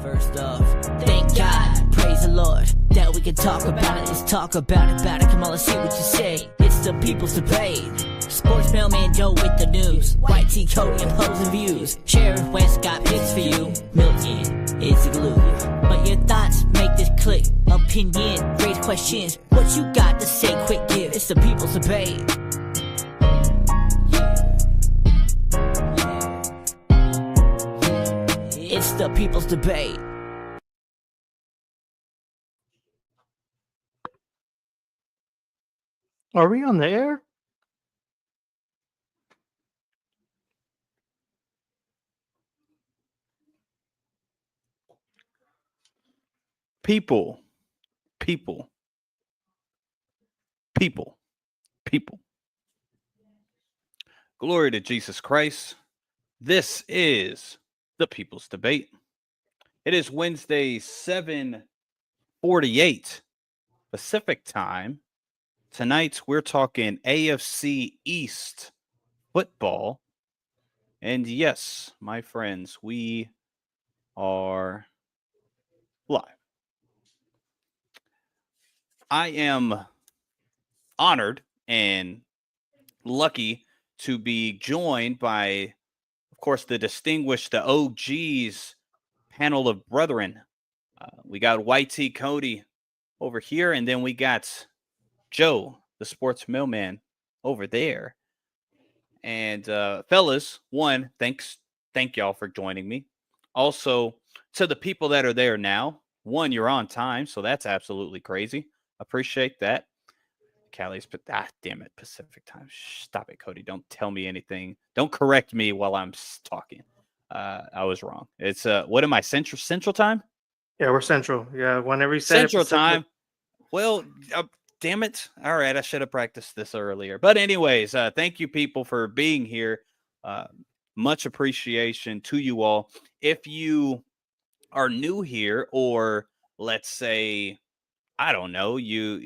First off, thank God, praise the Lord, that we can talk about it. Let's talk about it. Come on, let's see what you say. It's the people's debate. Sports mailman Joe with the news. White T Cody opposing views. Sheriff West got picks for you. Milton is the glue. But your thoughts make this click. Opinion, raise questions. What you got to say, quick give. It's the people's debate. It's the people's debate. Are we on the air? People. Glory to Jesus Christ. This is the People's Debate. It is Wednesday, 7:48 Pacific time. Tonight, we're talking AFC East football. And yes, my friends, we are live. I am honored and lucky to be joined by, of course, the distinguished, the OGs panel of brethren. We got White T Cody over here, and then we got Joe, the sports mailman, over there. And fellas, one, thank y'all for joining me. Also, to the people that are there now, one, you're on time, so that's absolutely crazy. Appreciate that. Callie's, but damn it, Pacific time. Stop it, Cody. Don't tell me anything. Don't correct me while I'm talking. I was wrong. It's what am I, Central time? Yeah, we're Central. Yeah, whenever you say Central time. Well, damn it. All right, I should have practiced this earlier. But anyways, thank you people for being here. Much appreciation to you all. If you are new here, or let's say, I don't know, you're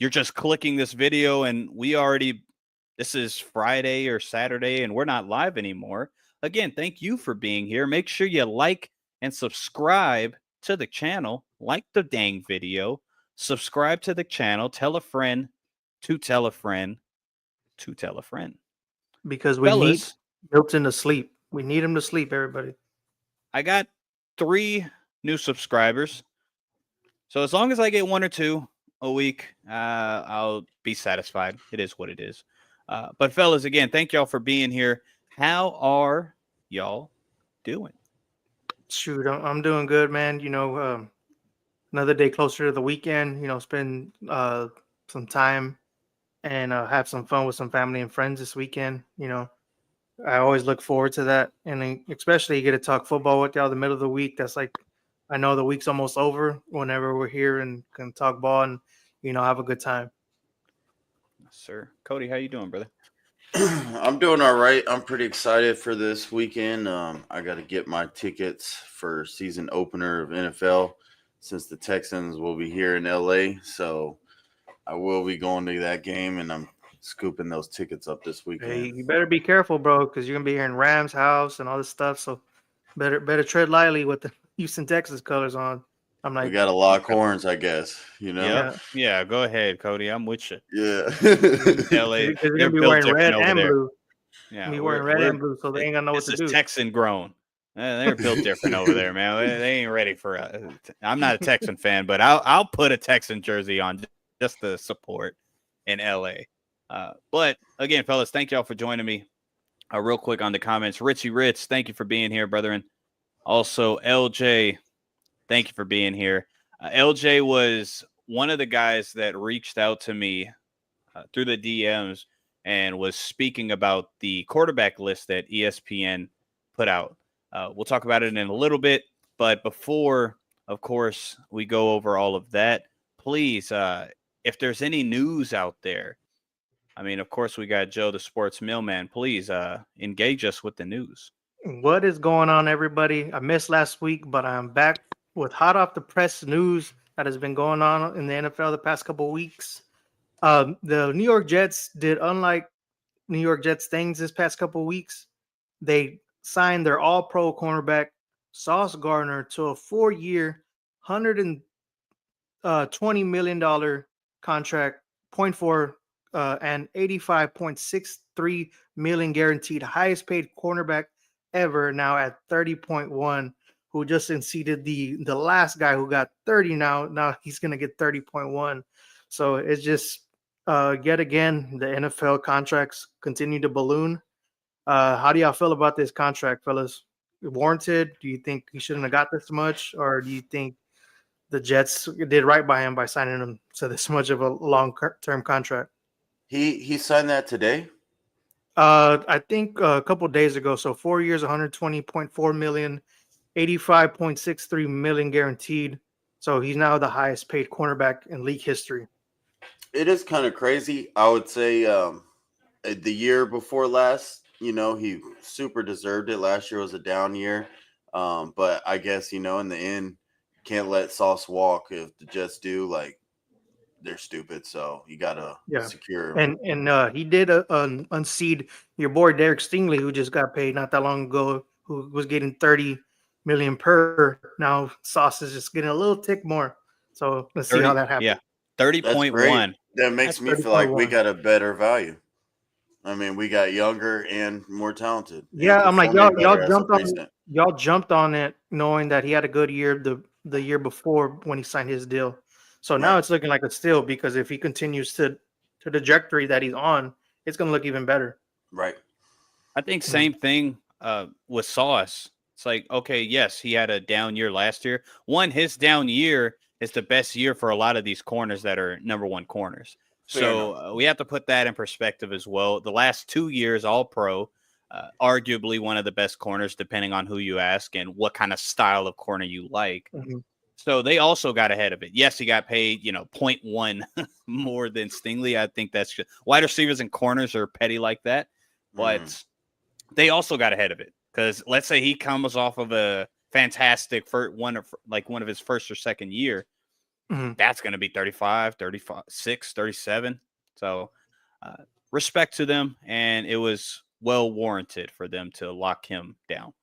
just clicking this video and this is Friday or Saturday and we're not live anymore. Again, thank you for being here. Make sure you like and subscribe to the channel. Like the dang video. Subscribe to the channel. Tell a friend to tell a friend to tell a friend. Because we need Milton to sleep. We need him to sleep, everybody. I got 3 new subscribers. So as long as I get 1 or 2 a week, I'll be satisfied. It is what it is. But fellas, again, thank y'all for being here. How are y'all doing? Shoot, I'm doing good, man. You know, another day closer to the weekend. You know, spend some time and have some fun with some family and friends this weekend. You know, I always look forward to that, and especially you get to talk football with y'all the middle of the week. That's like, I know the week's almost over whenever we're here and can talk ball and, you know, have a good time. Yes, sir. Cody, how you doing, brother? I'm doing all right. I'm pretty excited for this weekend. I got to get my tickets for season opener of NFL since the Texans will be here in LA. So I will be going to that game, and I'm scooping those tickets up this weekend. Hey, you better be careful, bro, because you're gonna be here in Rams house and all this stuff. So better tread lightly with the Houston Texas colors on. I'm like, we got to lock horns, I guess. You know. Yeah. Go ahead, Cody. I'm with you. Yeah. LA, they're gonna be wearing red and blue. Yeah, be wearing red and blue, so they ain't gonna know what to do. This is Texan grown. They're built different over there, man. They ain't ready for I'm not a Texan fan, but I'll put a Texan jersey on just to support in LA. But again, fellas, thank y'all for joining me. Real quick on the comments, Richie Ritz, thank you for being here, brethren. Also, LJ, thank you for being here. LJ was one of the guys that reached out to me through the DMs and was speaking about the quarterback list that ESPN put out. We'll talk about it in a little bit, but before, of course, we go over all of that, please, if there's any news out there, I mean, of course, we got Joe, the sports mailman. Please engage us with the news. What is going on, everybody? I missed last week, but I'm back with hot off the press news that has been going on in the NFL the past couple of weeks. The New York Jets did unlike New York Jets things this past couple of weeks. They signed their all-pro cornerback Sauce Gardner to a 4-year, $120 million contract, point four, and 85.63 million guaranteed, highest paid cornerback ever. Now at 30.1, who just exceeded the last guy who got 30. Now he's gonna get 30.1. So it's just yet again the NFL contracts continue to balloon. How do y'all feel about this contract, fellas? Warranted? Do you think he shouldn't have got this much, or do you think the Jets did right by him by signing him to this much of a long-term contract? He signed that today. I think a couple days ago. So 4 years, 120.4 million, 85.63 million guaranteed. So he's now the highest paid cornerback in league history. It is kind of crazy. I would say the year before last, he super deserved it. Last year was a down year. But I guess, in the end, can't let Sauce walk. If the Jets do, like, they're stupid. So you got to secure him. And he did unseed your boy Derek Stingley, who just got paid not that long ago, who was getting 30 million per. Now Sauce is just getting a little tick more. So let's see how that happens. Yeah, 30.1. That makes me feel like we got a better value. I mean, we got younger and more talented. Yeah, I'm like y'all jumped on it knowing that he had a good year the year before when he signed his deal. So now it's looking like a steal, because if he continues to the trajectory that he's on, it's going to look even better. Right. I think same thing with Sauce. It's like, okay, yes, he had a down year last year. His down year is the best year for a lot of these corners that are number one corners. So we have to put that in perspective as well. The last 2 years, all pro, arguably one of the best corners, depending on who you ask and what kind of style of corner you like. Mm-hmm. So they also got ahead of it. Yes, he got paid, 0.1 more than Stingley. I think that's just wide receivers and corners are petty like that, but they also got ahead of it, because let's say he comes off of a fantastic one of his first or second year. That's going to be 35, 36, 37. So respect to them, and it was well warranted for them to lock him down.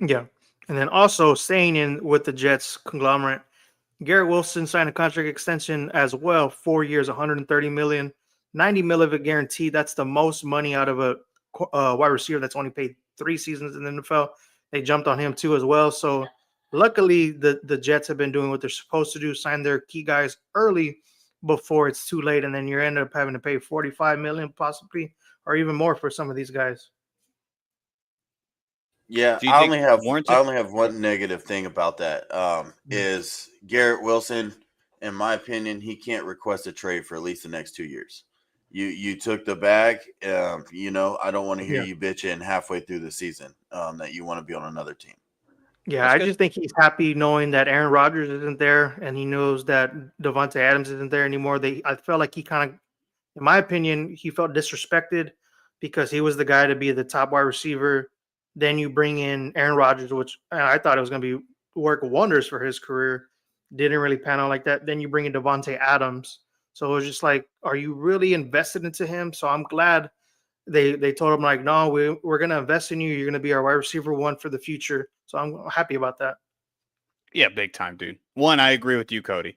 Yeah. And then also staying in with the Jets conglomerate, Garrett Wilson signed a contract extension as well, 4 years, 130 million, 90 million of it guaranteed. That's the most money out of a wide receiver that's only played 3 seasons in the NFL. They jumped on him too as well. So luckily the Jets have been doing what they're supposed to do, sign their key guys early before it's too late, and then you end up having to pay 45 million possibly, or even more for some of these guys. Yeah, I only have one negative thing about that. Is Garrett Wilson, in my opinion, he can't request a trade for at least the next 2 years. You took the bag. I don't want to hear you bitching halfway through the season that you want to be on another team. Yeah, I just think he's happy knowing that Aaron Rodgers isn't there, and he knows that Devontae Adams isn't there anymore. I felt like he kind of, in my opinion, he felt disrespected because he was the guy to be the top wide receiver. Then you bring in Aaron Rodgers, which I thought it was going to be work wonders for his career. Didn't really pan out like that. Then you bring in Devontae Adams. So it was just like, are you really invested into him? So I'm glad they told him, like, no, we're going to invest in you. You're going to be our wide receiver one for the future. So I'm happy about that. Yeah, big time, dude. One, I agree with you, Cody.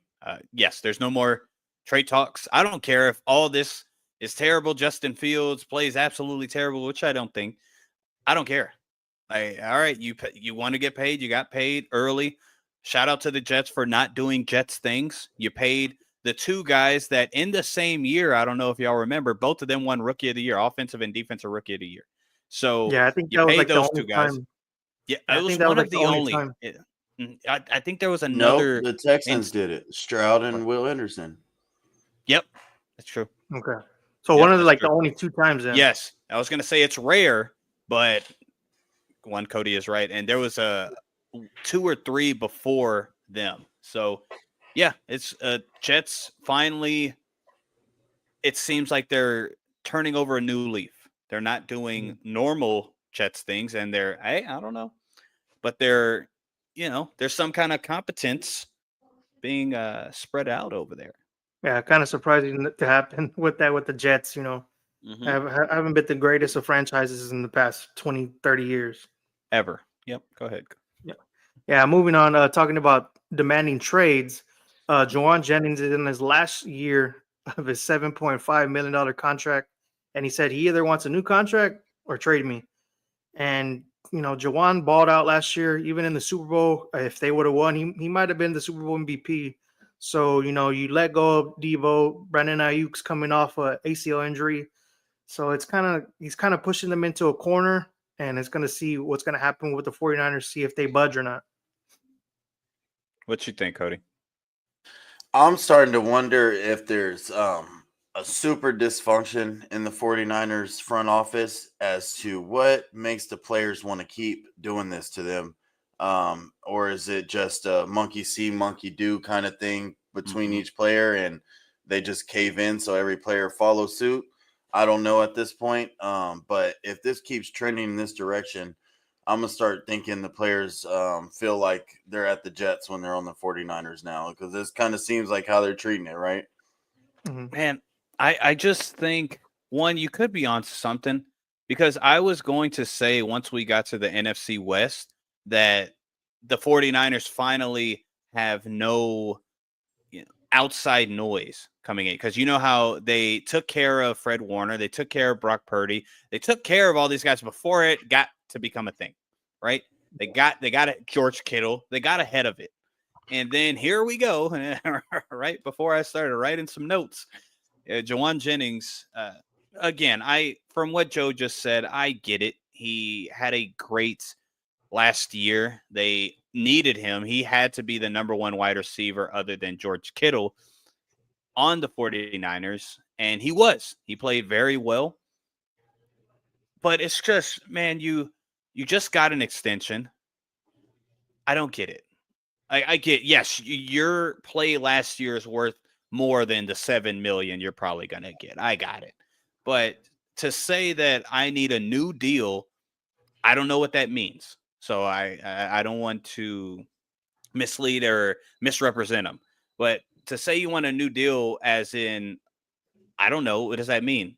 Yes, there's no more trade talks. I don't care if all this is terrible. Justin Fields plays absolutely terrible, which I don't think. I don't care. All right, you want to get paid. You got paid early. Shout out to the Jets for not doing Jets things. You paid the 2 guys that in the same year, I don't know if y'all remember, both of them won Rookie of the Year, offensive and defensive Rookie of the Year. So yeah, I think that was like those the only 2 guys. Time. Yeah, it was one of the only. I think there was another. No, the Texans did it. Stroud and Will Anderson. Yep, that's true. Okay, so one of the only 2 times. Then. Yes, I was going to say it's rare, but one, Cody is right, and there was 2 or 3 before them. So yeah, it's Jets finally. It seems like they're turning over a new leaf. They're not doing normal Jets things, and I don't know, but they're, there's some kind of competence being spread out over there. Yeah, kind of surprising to happen with the Jets, haven't been the greatest of franchises in the past 20, 30 years. Ever. Yep, go ahead. Yeah. Yeah, moving on. Talking about demanding trades. Jawan Jennings is in his last year of his $7.5 million contract, and he said he either wants a new contract or trade me. And Jawan balled out last year, even in the Super Bowl. If they would have won, he might have been the Super Bowl MVP. So you let go of Devo. Brandon Ayuk's coming off a ACL injury, so he's kind of pushing them into a corner, and it's going to see what's going to happen with the 49ers, see if they budge or not. What you think, Cody? I'm starting to wonder if there's a super dysfunction in the 49ers front office as to what makes the players want to keep doing this to them. Or is it just a monkey see, monkey do kind of thing between each player and they just cave in so every player follows suit? I don't know at this point. But if this keeps trending in this direction, I'm going to start thinking the players feel like they're at the Jets when they're on the 49ers now, because this kind of seems like how they're treating it, right? Mm-hmm. Man, I just think, one, you could be onto something, because I was going to say once we got to the NFC West that the 49ers finally have no outside noise coming in, because you know how they took care of Fred Warner, they took care of Brock Purdy, they took care of all these guys before it got to become a thing, right? They got George Kittle, they got ahead of it, and then here we go. Right before I started writing some notes, Jawan Jennings. Again, from what Joe just said, I get it. He had a great last year. They needed him. He had to be the number one wide receiver other than George Kittle on the 49ers, and he was. He played very well. But it's just, man, you just got an extension. I don't get it. I get, yes, your play last year is worth more than the $7 million you're probably gonna get. I got it. But to say that I need a new deal, I don't know what that means. So I don't want to mislead or misrepresent them. But to say you want a new deal, as in, I don't know, what does that mean?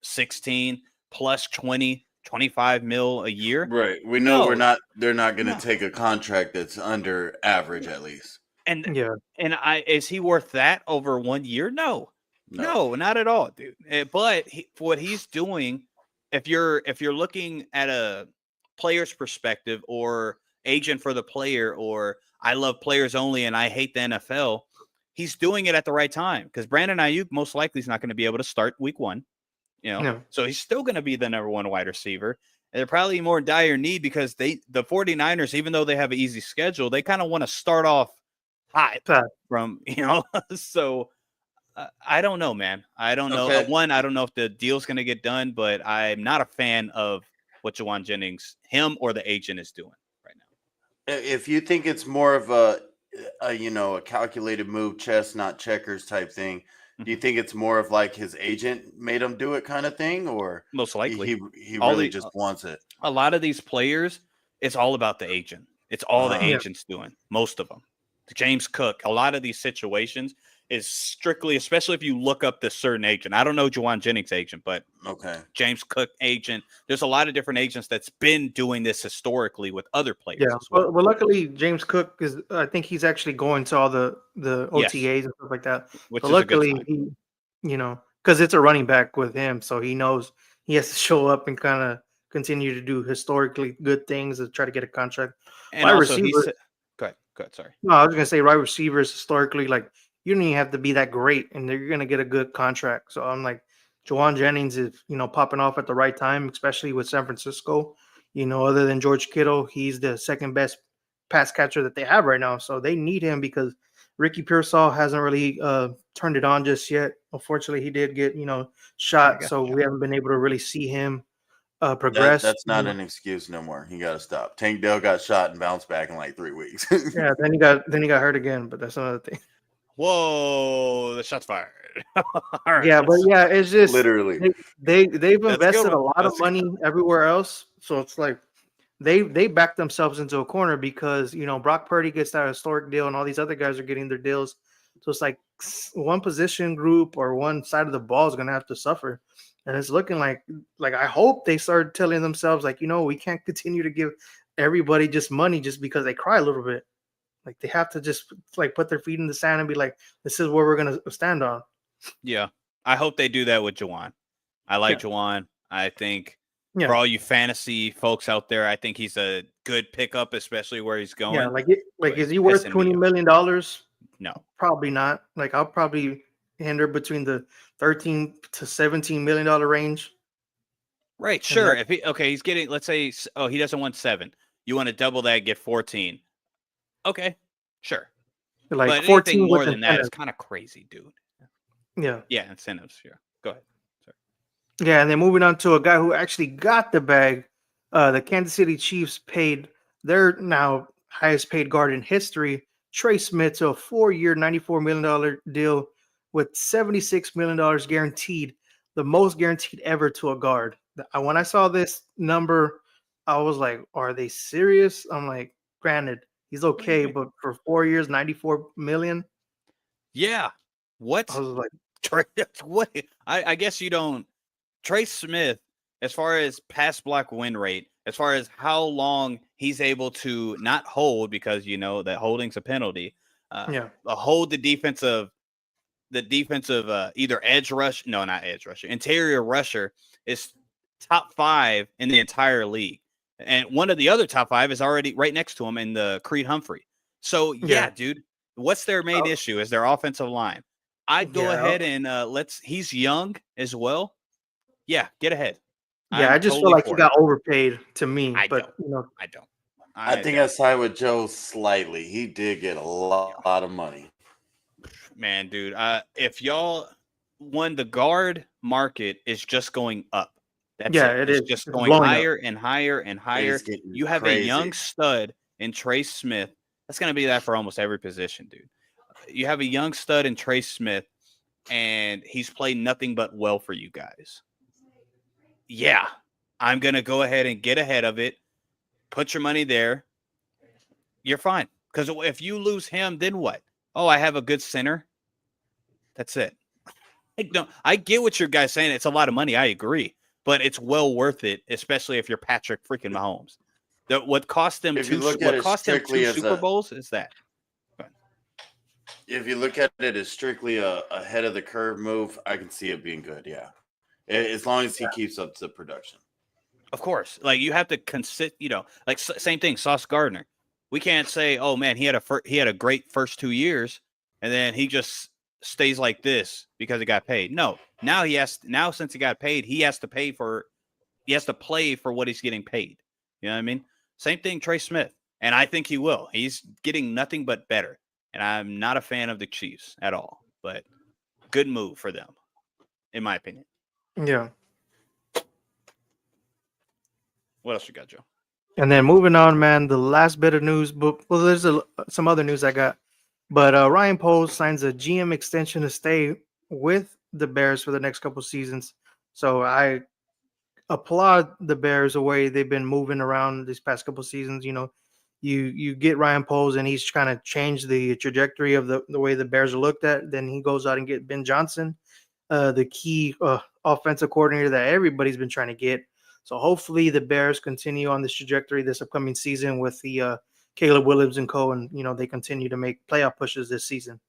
16 plus 20, 25 mil a year? Right. We know No, they're not going to no. take a contract that's under average at least. And Yeah. is he worth that over 1 year? No, No. no, not at all, dude. But for what he's doing, if you're looking at a player's perspective, or agent for the player, or I love players only and I hate the NFL, he's doing it at the right time, because Brandon Ayuk most likely is not going to be able to start week 1. No. So he's still going to be the number one wide receiver. And they're probably more in dire need, because the 49ers, even though they have an easy schedule, they kind of want to start off hot Fact. from, so I don't know, man. I don't know. Okay. One, I don't know if the deal's going to get done, but I'm not a fan of what Jawan Jennings, him or the agent, is doing right now. If you think it's more of a calculated move, chess not checkers type thing, do you think it's more of like his agent made him do it kind of thing, or Most likely. he All really the- just wants it? A lot of these players, it's all about the agent. It's all the Yeah. agent's doing. Most of them. James Cook, a lot of these situations is strictly, especially if you look up this certain agent. I don't know Jawan Jennings' agent, but Okay. James Cook agent. There's a lot of different agents that's been doing this historically with other players Yeah. as well. Well, luckily James Cook I think he's actually going to all the Yes. OTAs and stuff like that. Which So is a good luckily sign. he, because it's a running back with him, so he knows he has to show up and kind of continue to do historically good things to try to get a contract. And Wide also, he receiver. said, go ahead, sorry. No, I was gonna say wide receivers historically, like you don't even have to be that great, and you're gonna get a good contract. So I'm like, Jawan Jennings is popping off at the right time, especially with San Francisco. Other than George Kittle, he's the second best pass catcher that they have right now. So they need him because Ricky Pearsall hasn't really turned it on just yet. Unfortunately, he did get shot, so we haven't been able to really see him progress. That's not an excuse no more. You got to stop. Tank Dell got shot and bounced back in like 3 weeks. Yeah, then he got hurt again, but that's another thing. Whoa, the shots fired. All right, Yeah, but yeah, it's just Literally. they've That's invested good a one. lot of That's money everywhere else, so it's like they backed themselves into a corner because Brock Purdy gets that historic deal and all these other guys are getting their deals. So it's like one position group or one side of the ball is gonna have to suffer, and it's looking like I hope they start telling themselves like we can't continue to give everybody just money just because they cry a little bit. Like they have to just like put their feet in the sand and be like, this is where we're gonna stand on. Yeah. I hope they do that with Juwan. I like Juwan. I think for all you fantasy folks out there, I think he's a good pickup, especially where he's going. Yeah, like is he worth $20 million? No. Probably not. Like I'll probably hinder between the 13 to $17 million range. Right, sure. If he's getting, let's say, he doesn't want 7. You want to double that, get 14. Okay, sure. Like but 14 anything more than that is kind of crazy, dude. Yeah. Yeah, incentives. Yeah. Go ahead. Sorry. Yeah, and then moving on to a guy who actually got the bag. The Kansas City Chiefs paid their now highest paid guard in history, Trey Smith, to a 4-year, $94 million deal with $76 million guaranteed, the most guaranteed ever to a guard. When I saw this number, I was like, are they serious? I'm like, granted, he's okay, but for 4 years, $94 million? Yeah. What? I was like, what? I guess you don't. Trey Smith, as far as pass block win rate, as far as how long he's able to not hold, because you know that holding's a penalty. Hold the defensive either edge rush, no, not edge rusher, interior rusher is top 5 in the entire league, and one of the other top 5 is already right next to him in the Creed Humphrey. So yeah, dude, what's their main issue? Is their offensive line. I'd go ahead and he's young as well. Yeah, get ahead. Yeah, I just feel like he got overpaid to me. I don't. I think I side with Joe slightly. He did get a lot of money. Man, dude, if y'all the guard market is just going up. That's it's just going higher and higher and higher. You have a young stud in Trey Smith. That's going to be that for almost every position, dude. You have a young stud in Trey Smith, and he's played nothing but well for you guys. Yeah, I'm going to go ahead and get ahead of it. Put your money there. You're fine. Because if you lose him, then what? Oh, I have a good center. That's it. I get what your guy's saying. It's a lot of money. I agree. But it's well worth it, especially if you're Patrick freaking Mahomes. What cost them two Super Bowls is that. If you look at it as strictly a head of the curve move, I can see it being good. Yeah. As long as he keeps up to production. Of course. Like you have to like same thing, Sauce Gardner. We can't say, oh man, he had a great first 2 years and then he just stays like this because he got paid. No. Now since he got paid, he has to play for what he's getting paid. You know what I mean? Same thing, Trey Smith. And I think he will. He's getting nothing but better. And I'm not a fan of the Chiefs at all. But good move for them, in my opinion. Yeah. What else you got, Joe? And then moving on, man, the last bit of news, but there's some other news I got. But Ryan Poles signs a GM extension to stay with the Bears for the next couple seasons. So I applaud the Bears the way they've been moving around these past couple seasons. You know, you get Ryan Poles and he's kind of changed the trajectory of the way the Bears are looked at. Then he goes out and get Ben Johnson, the key offensive coordinator that everybody's been trying to get. So hopefully the Bears continue on this trajectory this upcoming season with the Caleb Williams and co. And, they continue to make playoff pushes this season.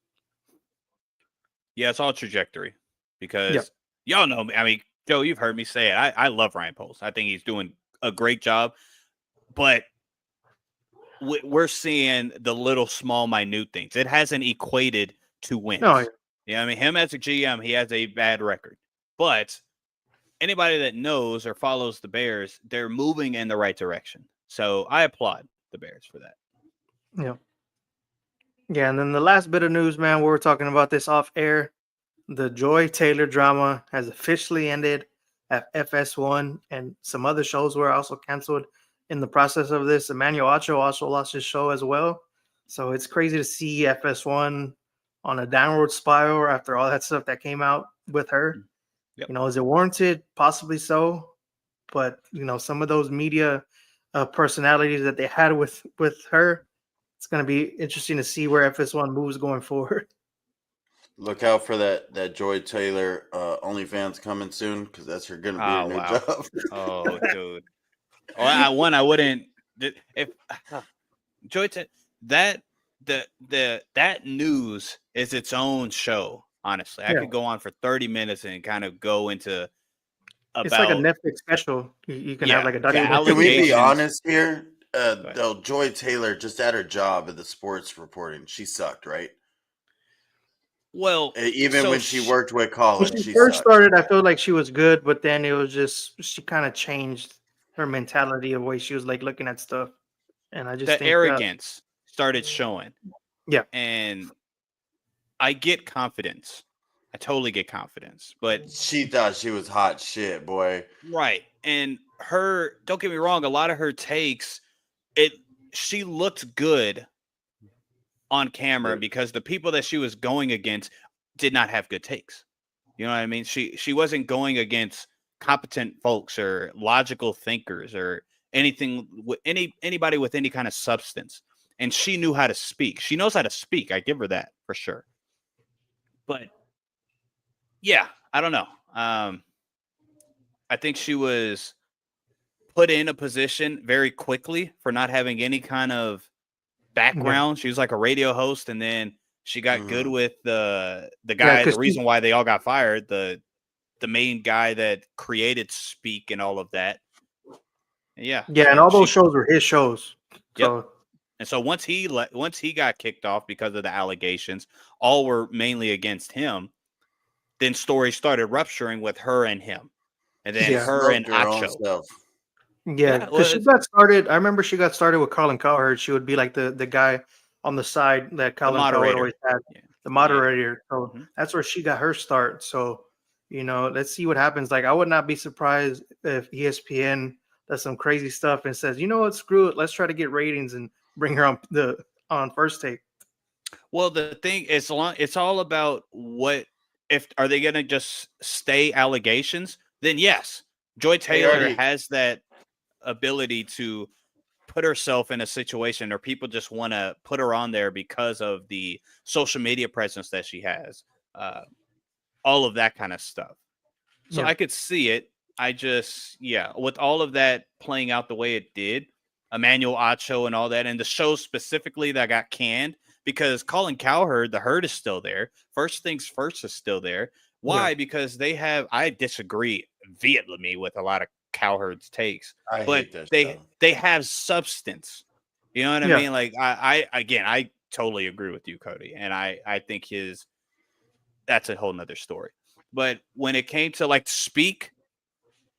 Yeah, it's all trajectory because y'all know me. I mean, Joe, you've heard me say it. I love Ryan Poles. I think he's doing a great job. But we're seeing the little small, minute things. It hasn't equated to wins. No. Yeah, I mean, him as a GM, he has a bad record. But anybody that knows or follows the Bears, they're moving in the right direction. So I applaud the Bears for that. Yeah. Yeah, and then the last bit of news, man, we were talking about this off air. The Joy Taylor drama has officially ended at FS1, and some other shows were also canceled in the process of this. Emmanuel Acho also lost his show as well. So it's crazy to see FS1 on a downward spiral after all that stuff that came out with her. Yep. Is it warranted? Possibly so. But, some of those media personalities that they had with her, it's going to be interesting to see where FS1 moves going forward. Look out for that Joy Taylor OnlyFans coming soon, because that's going to be a new job. Oh, dude. Well, I wouldn't if Joy that that news is its own show. Honestly, I Yeah. could go on for 30 minutes and kind of go into It's like a about Netflix special. You can have like a the Dude, documentary. can we be allegations. honest here? Go ahead. Though Joy Taylor just at her job at the sports reporting, she sucked, right? Well, Even so when she worked with Colin, When she she first sucked. started, I feel like she was good, but then it was just she kind of changed her mentality of way she was like looking at stuff, and I just the think, arrogance started showing, yeah, and I get confidence. I totally get confidence, but She thought she was hot shit, boy. right. And her, don't get me wrong, a lot of her takes, she looked good on camera because the people that she was going against did not have good takes. You know what I mean? She wasn't going against competent folks or logical thinkers or anything with anybody with any kind of substance. And she knew how to speak. She knows how to speak. I give her that for sure. But yeah, I don't know. I think she was put in a position very quickly for not having any kind of background. She was like a radio host, and then she got good with the guy. because The reason why they all got fired, the main guy that created Speak and all of that. Yeah, yeah, and so all those shows were his shows. Yep. So And so once he got kicked off because of the allegations, all were mainly against him. Then stories started rupturing with her and him, and then Yeah. her and Smoked her own Acho. stuff. yeah, well, because she got started. I remember she got started with Colin Cowherd. She would be like the guy on the side that the Colin Cowherd moderator. always had, Yeah. the moderator. So Mhm. that's where she got her start. So let's see what happens. Like I would not be surprised if ESPN does some crazy stuff and says, you know what, screw it, let's try to get ratings and bring her on First Take. Well, the thing is, it's all about what if are they going to just stay allegations? Then yes, Joy Taylor has that ability to put herself in a situation, or people just want to put her on there because of the social media presence that she has, all of that kind of stuff. So Yeah. I could see it. I just, with all of that playing out the way it did, Emmanuel Acho and all that, and the show specifically that got canned because Colin Cowherd, the herd is still there. First Things First is still there. Why? Yeah. Because I disagree vehemently with a lot of Cowherd's takes, I but hate that show. they have substance. You know what I Yeah. mean? Like I totally agree with you, Cody, and I think that's a whole nother story. But when it came to like Speak,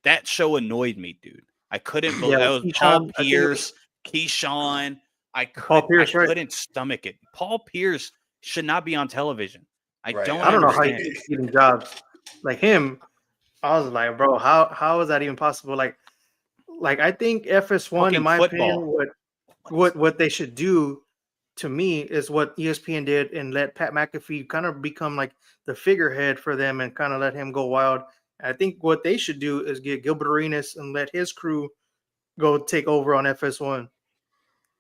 that show annoyed me, dude. I couldn't believe Yeah. that was Paul Keyshawn, I think it was Pierce, Keyshawn. Paul Pierce, I right? couldn't stomach it. Paul Pierce should not be on television. I Right, don't I don't know how he understand. keeps getting jobs. Like him, I was like, bro, how is that even possible? Like I think FS1, in Fucking my opinion, football. what they should do to me is what ESPN did and let Pat McAfee kind of become like the figurehead for them and kind of let him go wild. I think what they should do is get Gilbert Arenas and let his crew go take over on FS1.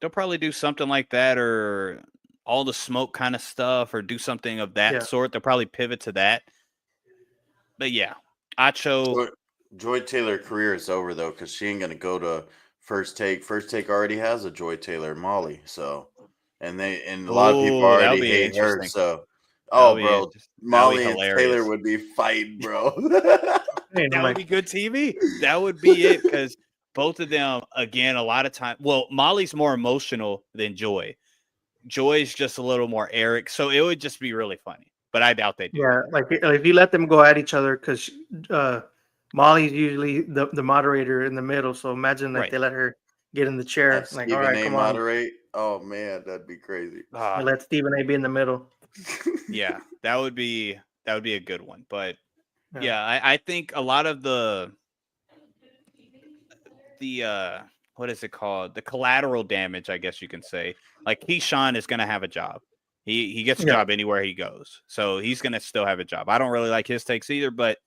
They'll probably do something like that, or all the smoke kind of stuff, or do something of that Yeah. sort. They'll probably pivot to that. But yeah, Acho. Joy Taylor career is over though because she ain't gonna go to First Take. First Take already has a Joy Taylor Molly, so and a lot of people Oh, that'll already be hate her. interesting. So, That'll be bro, interesting. Molly That'll be and Taylor hilarious. would be fighting, bro. And That I'm would like, be good TV. That would be it, because both of them, again, a lot of time. Well, Molly's more emotional than Joy. Joy's just a little more Eric, so it would just be really funny. But I doubt they do. yeah, like if you let them go at each other, because Molly's usually the moderator in the middle. So imagine like Right. they let her get in the chair. Have Like, all Stephen right, A. come on, moderate. Oh man, that'd be crazy. and let Stephen A. be in the middle. Yeah, that would be a good one. But Yeah. yeah, I think a lot of the what is it called? The collateral damage, I guess you can say. Like Keyshawn is gonna have a job. He gets a Yeah. job anywhere he goes. So he's gonna still have a job. I don't really like his takes either, but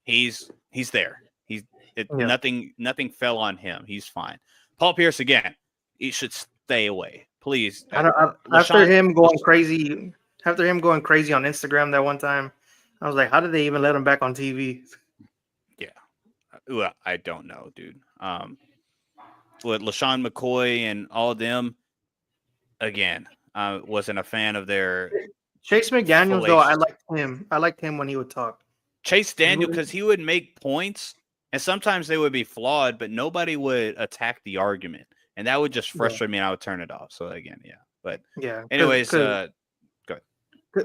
he's there. Yeah. Nothing fell on him. He's fine. Paul Pierce again, he should stay away. Please. After him going crazy on Instagram that one time, I was like, how did they even let him back on TV? Yeah. Well, I don't know, dude. with LaShawn McCoy and all of them. Again, I wasn't a fan of their Chase McDaniels, though, I fallacious. liked him. I liked him when he would talk. Chase Daniel, because he would make points, and sometimes they would be flawed, but nobody would attack the argument, and that would just frustrate me, and I would turn it off. So again, yeah. But Yeah. anyways, go ahead.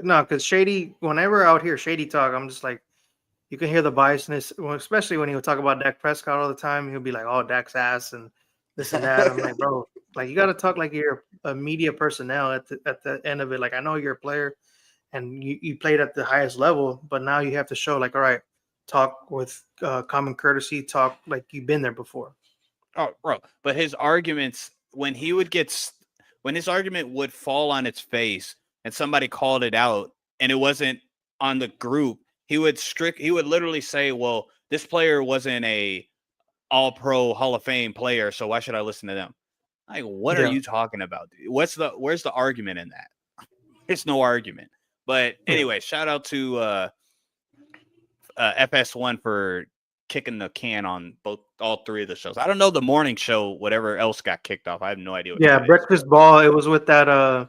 No, because Shady, whenever out here Shady talk, I'm just like, you can hear the biasness, well, especially when he would talk about Dak Prescott all the time. He'll be like, "Oh, Dak's ass," and this and that. I'm like, bro, like you got to talk like you're a media personnel at the end of it. Like I know you're a player, and you played at the highest level, but now you have to show like, all right, talk with common courtesy, talk like you've been there before. Oh, bro, but his arguments when his argument would fall on its face and somebody called it out and it wasn't on the group, he would literally say, well, this player wasn't a all-pro Hall of Fame player, so why should I listen to them? Like, what are you talking about, dude? Where's the argument in that? It's no argument. But anyway, shout out to FS1 for kicking the can on all three of the shows. I don't know the morning show, whatever else got kicked off. I have no idea. Breakfast Ball. It was with that. I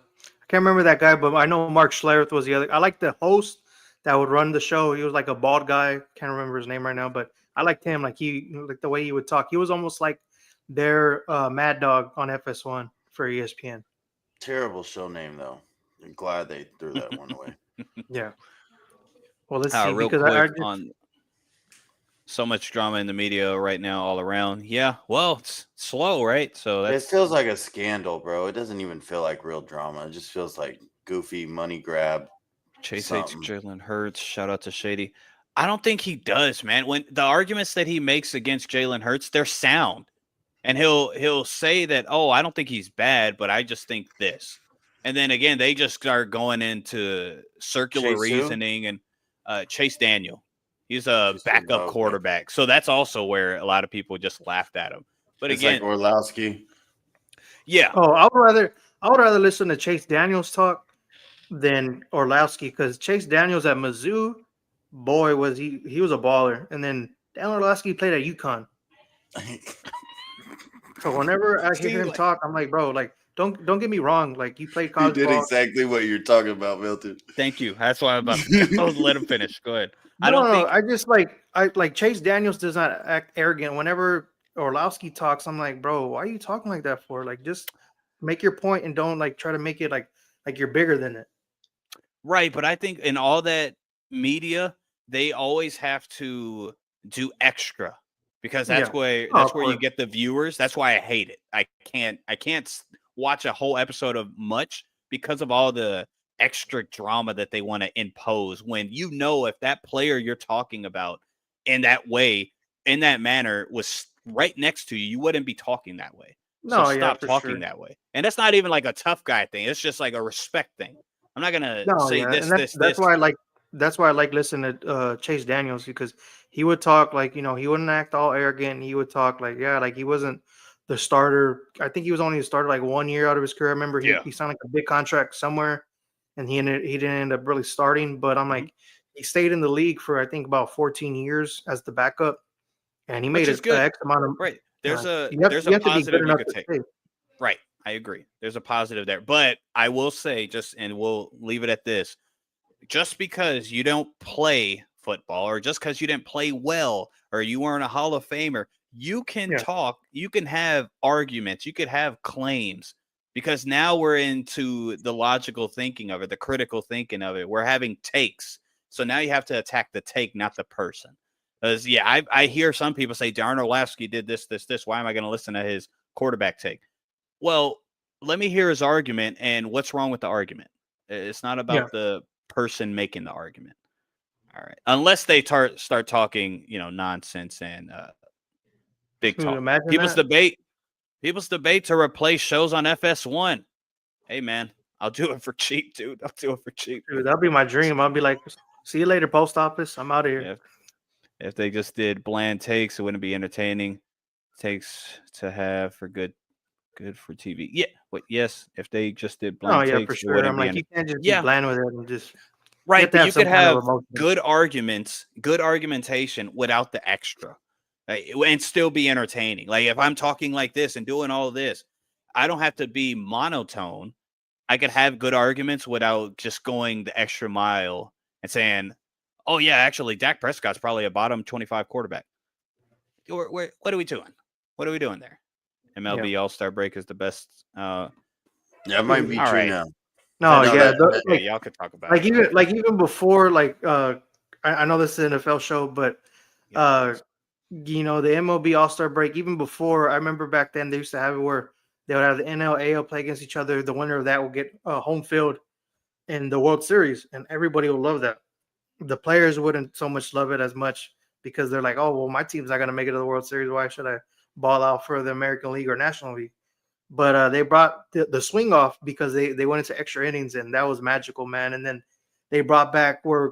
can't remember that guy, but I know Mark Schlereth was the other. I like the host that would run the show. He was like a bald guy. Can't remember his name right now, but I liked him. Like the way he would talk. He was almost like their Mad Dog on FS1 for ESPN. Terrible show name though. I'm glad they threw that one away. Yeah. Well, let's see. Real because quick on so much drama in the media right now all around. Yeah, well, it's slow, right? So it feels like a scandal, bro. It doesn't even feel like real drama. It just feels like goofy money grab. Chase hates Jalen Hurts. Shout out to Shady. I don't think he does, man. When the arguments that he makes against Jalen Hurts, they're sound. And he'll say that, oh, I don't think he's bad, but I just think this. And then again, they just start going into circular reasoning and Chase Daniel. He's a backup quarterback. So that's also where a lot of people just laughed at him. But it's again, like Orlowski. Yeah. Oh, I would rather listen to Chase Daniels talk than Orlowski, because Chase Daniels at Mizzou, boy, was he was a baller. And then Dan Orlowski played at UConn. So whenever I hear him talk, I'm like, bro, like don't get me wrong, like you played college ball. You did exactly what you're talking about, Milton. Thank you. That's why I'm about to let him finish. Go ahead. I just like Chase Daniels does not act arrogant. Whenever Orlowski talks, I'm like, bro, why are you talking like that for? Like, just make your point and don't like try to make it like you're bigger than it. Right, but I think in all that media, they always have to do extra because that's where you get the viewers. That's why I hate it. I can't watch a whole episode of much because of all the extra drama that they want to impose, when you know if that player you're talking about in that way, in that manner, was right next to you, you wouldn't be talking that way. So stop talking that way. And that's not even like a tough guy thing. It's just like a respect thing. I'm not gonna say this. That's why I like listening to Chase Daniels, because he would talk like, he wouldn't act all arrogant. He would talk like, like he wasn't the starter. I think he was only a starter like 1 year out of his career. I remember he signed like a big contract somewhere, and he didn't end up really starting. But I'm like, he stayed in the league for I think about 14 years as the backup, and he made an X amount of right. There's a positive you could take. Right. I agree. There's a positive there. But I will say and we'll leave it at this. Just because you don't play football, or just because you didn't play well, or you weren't a Hall of Famer, you can talk, you can have arguments, you could have claims, because now we're into the logical thinking of it, the critical thinking of it. We're having takes. So now you have to attack the take, not the person. Because, I hear some people say, Darren Orlowski did this. Why am I going to listen to his quarterback take? Well, let me hear his argument, and what's wrong with the argument? It's not about the person making the argument. All right. Unless they start talking, nonsense and big talk. People's debate to replace shows on FS1. Hey, man, I'll do it for cheap, dude. I'll do it for cheap. Dude, that'll be my dream. I'll be like, see you later, post office. I'm out of here. Yeah. If they just did bland takes, it wouldn't be entertaining. Takes to have for good for TV. Yeah. But yes, if they just did bland takes, for sure. I'm like, you can't just be bland with it and just right. But you could have good arguments, good argumentation without the extra. and still be entertaining. Like if I'm talking like this and doing all this, I don't have to be monotone. I could have good arguments without just going the extra mile and saying, "Oh yeah, actually, Dak Prescott's probably a bottom 25 quarterback." What are we doing? What are we doing there? MLB All-Star break is the best. That might be all true right. now. No, No, yeah, Yeah, y'all could talk about like it. even before, I know this is an NFL show, but you know, the MLB All-Star break, even before, I remember back then they used to have it where they would have the NL, AL play against each other. The winner of that will get home field in the World Series, and everybody will love that. The players wouldn't so much love it as much because they're like, oh, well, my team's not going to make it to the World Series. Why should I ball out for the American League or National League? But they brought the swing off because they went into extra innings, and that was magical, man. And then they brought back where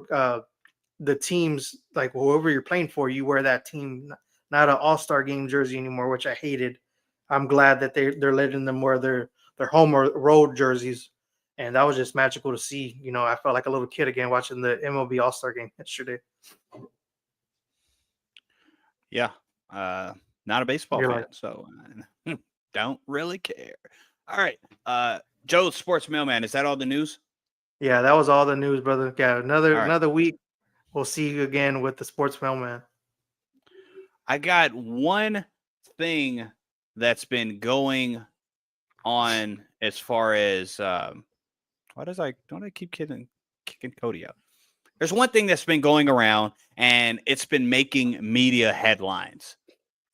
the teams, like whoever you're playing for, you wear that team, not an all-star game jersey anymore, which I hated. I'm glad that they're letting them wear their home or road jerseys, and that was just magical to see. You know, I felt like a little kid again watching the MLB All-Star game yesterday. Yeah, not a baseball You're fan, so don't really care. All right, Joe, Sports Mailman, is that all the news? Yeah, that was all the news, brother. Yeah, right. another week. We'll see you again with the Sports Mailman. I got one thing that's been going on as far as why don't I keep kicking Cody out? There's one thing that's been going around and it's been making media headlines.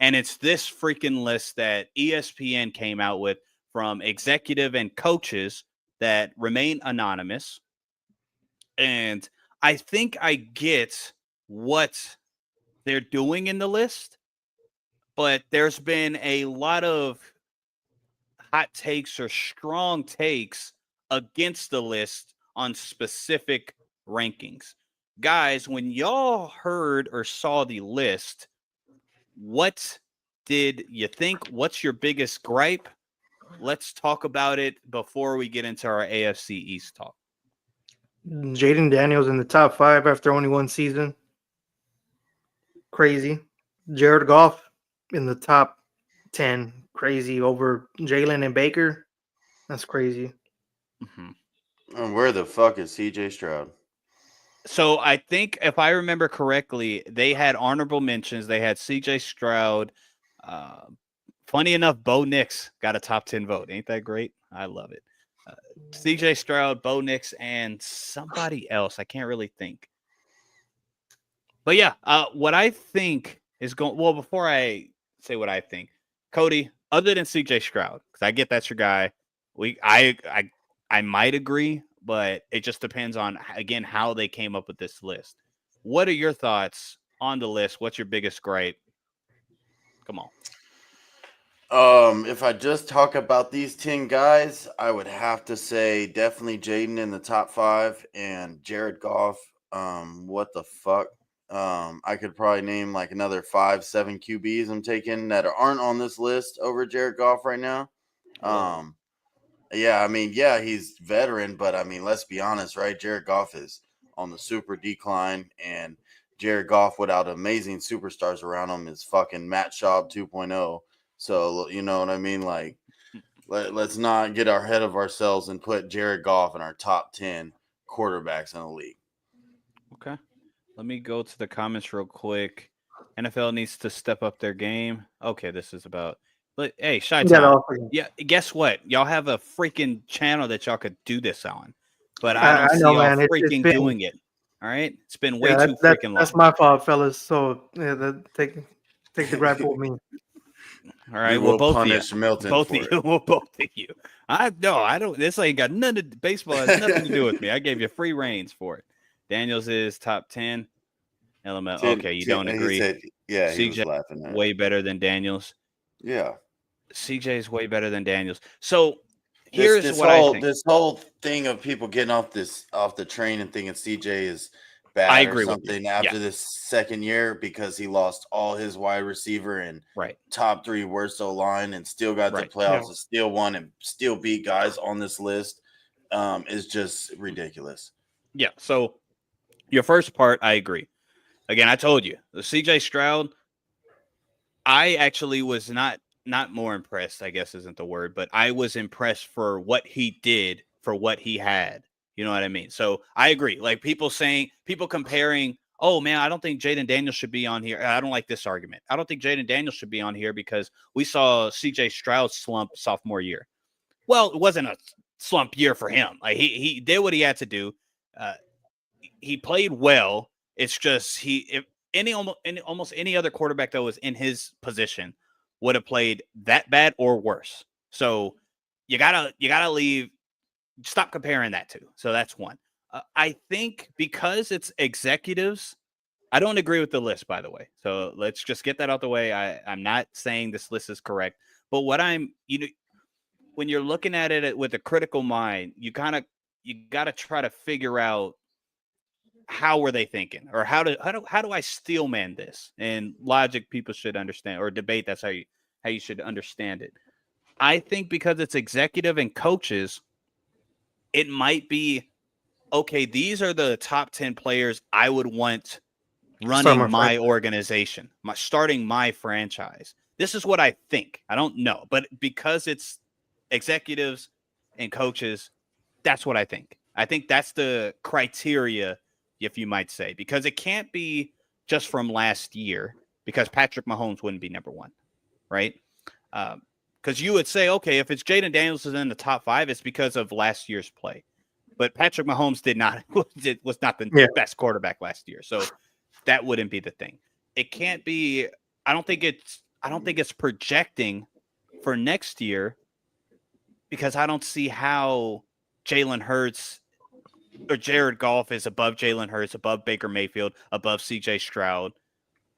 And it's this freaking list that ESPN came out with from executive and coaches that remain anonymous. And I think I get what they're doing in the list, but there's been a lot of hot takes or strong takes against the list on specific rankings. Guys, when y'all heard or saw the list, what did you think? What's your biggest gripe? Let's talk about it before we get into our AFC East talk. Jaden Daniels in the top 5 after only one season. Crazy. Jared Goff in the top 10. Crazy over Jalen and Baker. That's crazy. Mm-hmm. And where the fuck is CJ Stroud? So I think if I remember correctly, they had honorable mentions. They had CJ Stroud. Funny enough, Bo Nix got a top 10 vote. Ain't that great? I love it. CJ Stroud, Bo Nix, and somebody else. I can't really think. But yeah, what I think is going well, before I say what I think, Cody, other than CJ Stroud, because I get that's your guy. I might agree, but it just depends on, again, how they came up with this list. What are your thoughts on the list? What's your biggest gripe? Come on. If I just talk about these 10 guys, I would have to say definitely Jaden in the top 5 and Jared Goff. What the fuck? I could probably name like another 5-7 QBs I'm taking that aren't on this list over Jared Goff right now. Yeah, I mean, yeah, he's veteran, but I mean, let's be honest, right? Jared Goff is on the super decline, and Jared Goff without amazing superstars around him is fucking Matt Schaub 2.0. So, you know what I mean? Like, let's not get ahead of ourselves and put Jared Goff in our top 10 quarterbacks in the league. Okay. Let me go to the comments real quick. NFL needs to step up their game. Okay, this is about. But hey, Chi-Town. Yeah, guess what? Y'all have a freaking channel that y'all could do this on. But I don't see y'all freaking doing it. All right? It's been way too freaking long. That's my fault, fellas. So yeah, take the gripe with me. All right, we'll both punish of you. Milton. Both of you. Well, both of you. I don't. This ain't got none of baseball has nothing to do with me. I gave you free reins for it. Daniels is top 10. LML. Okay, you don't agree. Said, yeah, he CJ was laughing at way better than Daniels. Yeah. CJ is way better than Daniels. So here's what I think. This whole thing of people getting off the train and thinking CJ is bad I agree or something after this second year because he lost all his wide receiver and top 3 worst O-line and still got the playoffs and still won and still beat guys on this list is just ridiculous. Yeah. So your first part, I agree. Again, I told you the CJ Stroud. I actually was not more impressed, I guess isn't the word, but I was impressed for what he did for what he had. You know what I mean? So I agree. Like people comparing, oh man, I don't think Jaden Daniels should be on here. I don't like this argument. I don't think Jaden Daniels should be on here because we saw CJ Stroud slump sophomore year. Well, it wasn't a slump year for him. Like he did what he had to do. He played well. It's just if almost any other quarterback that was in his position would have played that bad or worse. So you gotta stop comparing that to. So that's one. I think because it's executives, I don't agree with the list, by the way. So let's just get that out the way. I'm not saying this list is correct, but what when you're looking at it with a critical mind, you gotta try to figure out how were they thinking, or how do I steelman this? And logic, people should understand, or debate. That's how you should understand it. I think because it's executive and coaches, it might be okay. These are the top 10 players I would want running my organization, starting my franchise. This is what I think. I don't know, but because it's executives and coaches, that's what I think. I think that's the criteria, if you might say, because it can't be just from last year, because Patrick Mahomes wouldn't be number one, right? Because you would say, okay, if it's Jaden Daniels is in the top 5, it's because of last year's play. But Patrick Mahomes was not the best quarterback last year, so that wouldn't be the thing. It can't be. I don't think it's projecting for next year, because I don't see how Jalen Hurts or Jared Goff is above Jalen Hurts, above Baker Mayfield, above CJ Stroud.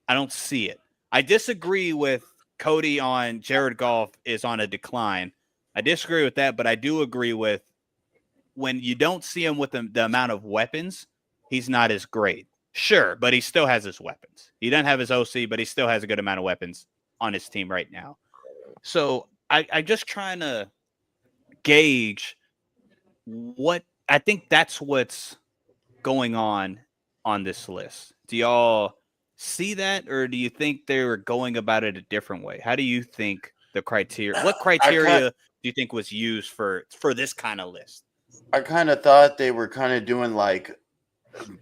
I don't see it. I disagree with Cody on Jared Goff is on a decline. I disagree with that, but I do agree with when you don't see him with the amount of weapons, he's not as great. Sure, but he still has his weapons. He doesn't have his OC, but he still has a good amount of weapons on his team right now. So I just trying to gauge what I think that's what's going on this list. Do y'all see that, or do you think they were going about it a different way? How do you think the criteria? What criteria do you think was used for this kind of list? I kind of thought they were kind of doing like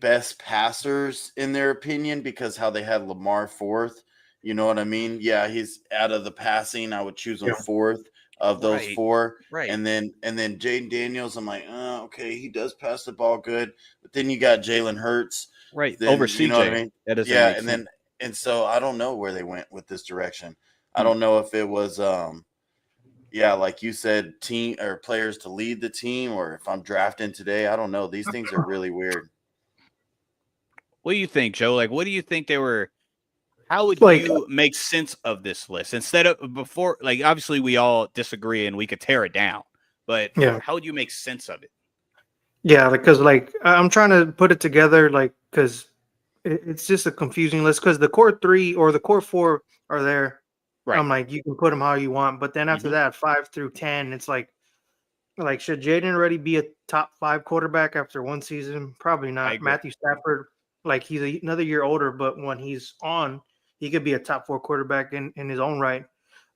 best passers in their opinion, because how they had Lamar 4th. You know what I mean? Yeah, he's out of the passing. I would choose him 4th of those 4. Right. And then Jaden Daniels, I'm like, okay, he does pass the ball good. But then you got Jalen Hurts. Right. Then, over CJ. You know what I mean? That doesn't make sense. And so I don't know where they went with this direction. I don't know if it was like you said, team or players to lead the team, or if I'm drafting today. I don't know. These things are really weird. What do you think, Joe? Like, what do you think they were? How would you make sense of this list instead of before? Like, obviously, we all disagree and we could tear it down, but how would you make sense of it? Yeah, because I'm trying to put it together, because it's just a confusing list. Because the core 3 or the core 4 are there. Right. I'm like, you can put them how you want, but then after that, 5 through 10, it's like should Jaden already be a top 5 quarterback after one season? Probably not. Matthew Stafford, he's another year older, but when he's on, he could be a top 4 quarterback in his own right.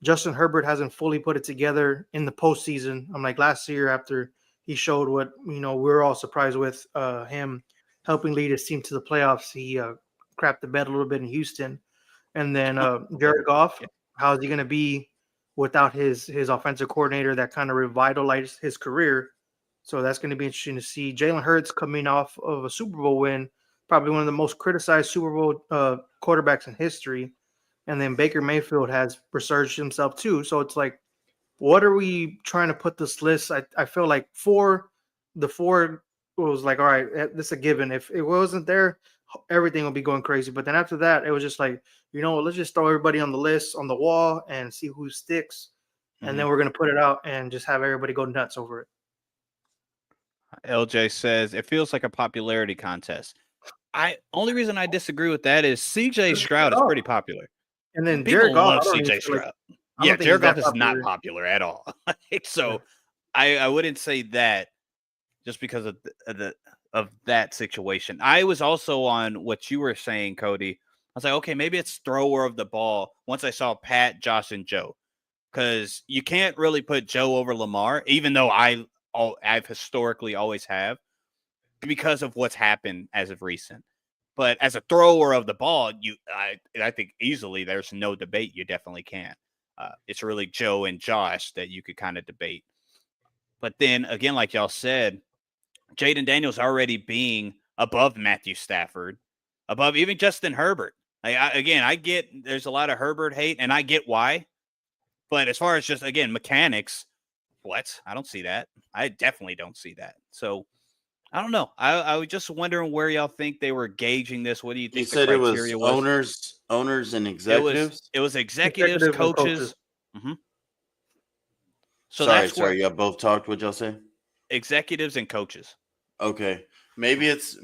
Justin Herbert hasn't fully put it together in the postseason. I'm like, last year after he showed what we're all surprised with him helping lead his team to the playoffs, he crapped the bed a little bit in Houston. And then Jared Goff, how is he going to be without his offensive coordinator that kind of revitalized his career? So that's going to be interesting to see. Jalen Hurts coming off of a Super Bowl win, probably one of the most criticized Super Bowl quarterbacks in history. And then Baker Mayfield has resurged himself too. So it's like, what are we trying to put this list? I feel like the 4 was like, all right, this is a given. If it wasn't there, everything will be going crazy. But then after that, it was just like, let's just throw everybody on the list on the wall and see who sticks. And then we're going to put it out and just have everybody go nuts over it. LJ says it feels like a popularity contest. Only reason I disagree with that is CJ Stroud is pretty popular. And then Jared Goff love CJ Stroud. Jared Goff is not popular at all. So I wouldn't say that just because of that situation. I was also on what you were saying, Cody. was like, okay, maybe it's thrower of the ball once I saw Pat, Josh, and Joe. Because you can't really put Joe over Lamar, even though I've historically always have, because of what's happened as of recent. But as a thrower of the ball, I think easily there's no debate. You definitely can. It's really Joe and Josh that you could kind of debate. But then again, like y'all said, Jaden Daniels already being above Matthew Stafford, above even Justin Herbert. I get there's a lot of Herbert hate, and I get why. But as far as just, again, mechanics, what? I don't see that. I definitely don't see that. So I don't know. I was just wondering where y'all think they were gauging this. What do you You think the said it was criteria was? owners and executives. It was executives, Executives and coaches. coaches. hmm So that's what Sorry, y'all both talked. What'd y'all say? executives and coaches. Okay, maybe it's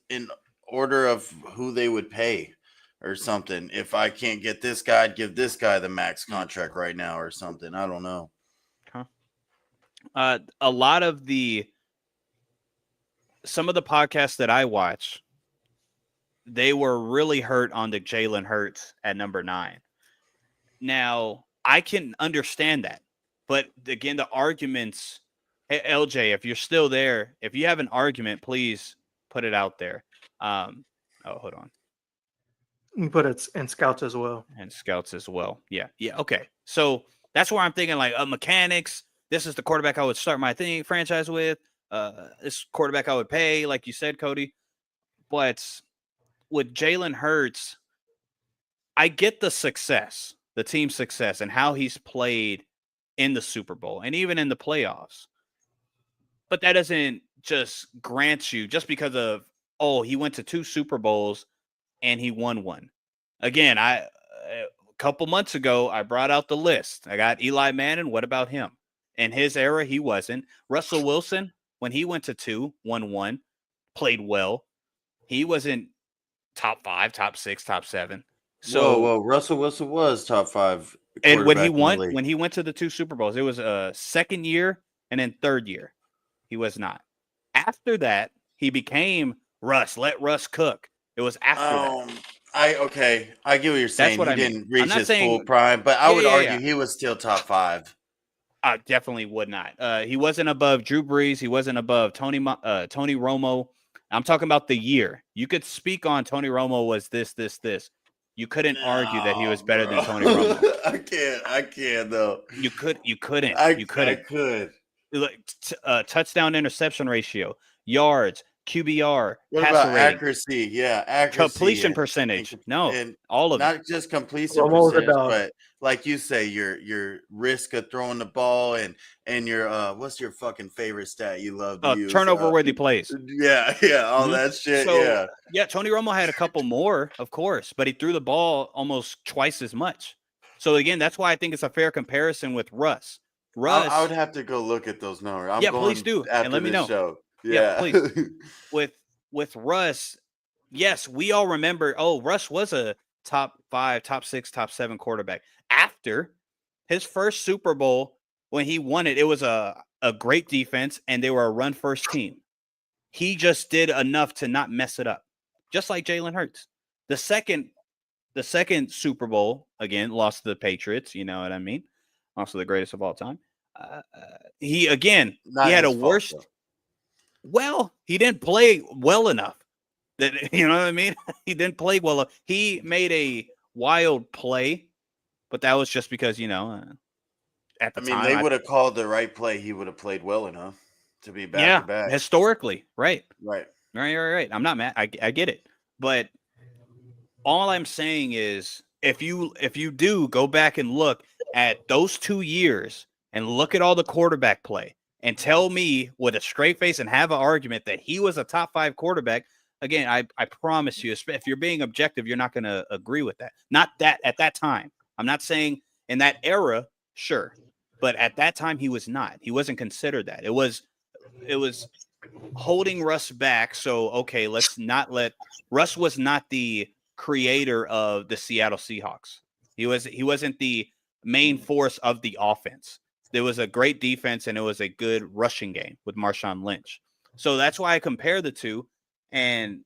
in order of who they would pay or something. If I can't get this guy, I'd give this guy the max contract right now or something. I don't know. A lot of some of the podcasts that I watch, they were really hurt on the Jalen Hurts at number 9. Now, I can understand that. But again, the arguments, hey, LJ, if you're still there, if you have an argument, please put it out there. Hold on. You put it in scouts as well. And scouts as well. Yeah. Okay. So that's where I'm thinking, like, mechanics. This is the quarterback I would start my franchise with. This quarterback I would pay, like you said, Cody. But with Jalen Hurts, I get the success, the team success, and how he's played in the Super Bowl and even in the playoffs. But that doesn't just grant you, just because of, he went to 2 Super Bowls and he won one. Again, a couple months ago, I brought out the list. I got Eli Manning. What about him? In his era, he wasn't. Russell Wilson, when he went to 2, won 1, played well. He wasn't top 5, top 6, top 7. So, whoa, Russell Wilson was top 5. And when he went to the 2 Super Bowls, it was a second year and then third year. He was not. After that, he became Russ. Let Russ cook. It was after that. I get what you're saying. That's what he I mean. didn't reach his saying, full prime, but I would argue he was still top 5. I definitely would not. He wasn't above Drew Brees. He wasn't above Tony Romo. I'm talking about the year. You could speak on Tony Romo was this. You couldn't argue that he was better than Tony Romo. I can't though. You couldn't. I could. Like touchdown interception ratio, yards, QBR, what passer about rating, accuracy? Yeah, accuracy, completion percentage. and all of not it. just completion percentage, but like you say, your risk of throwing the ball and your what's your fucking favorite stat you love to use? Turnover worthy plays. Yeah, all that shit. So, yeah, Tony Romo had a couple more, of course, but he threw the ball almost twice as much. So again, that's why I think it's a fair comparison with Russ. I would have to go look at those numbers. Please do, and let me know. Show. Yeah, please. With Russ, yes, we all remember. Russ was a top 5, top 6, top 7 quarterback. After his first Super Bowl, when he won it, it was a great defense, and they were a run-first team. He just did enough to not mess it up, just like Jalen Hurts. The second Super Bowl, again, lost to the Patriots. You know what I mean? Also the greatest of all time. He had a worst. Well, he didn't play well enough. That, you know what I mean? He didn't play well enough. He made a wild play, but that was just because, at the time. They would have called the right play. He would have played well enough to be back to back. Historically, right. Right. I'm not mad. I get it. But all I'm saying is, if you do go back and look at those 2 years and look at all the quarterback play and tell me with a straight face and have an argument that he was a top 5 quarterback, again, I promise you, if you're being objective, you're not going to agree with that. Not that at that time. I'm not saying in that era, sure. But at that time, he was not. He wasn't considered that. It was holding Russ back. So, okay, let's not let – Russ was not the creator of the Seattle Seahawks. He wasn't the main force of the offense. There was a great defense, and it was a good rushing game with Marshawn Lynch. So that's why I compare the two. And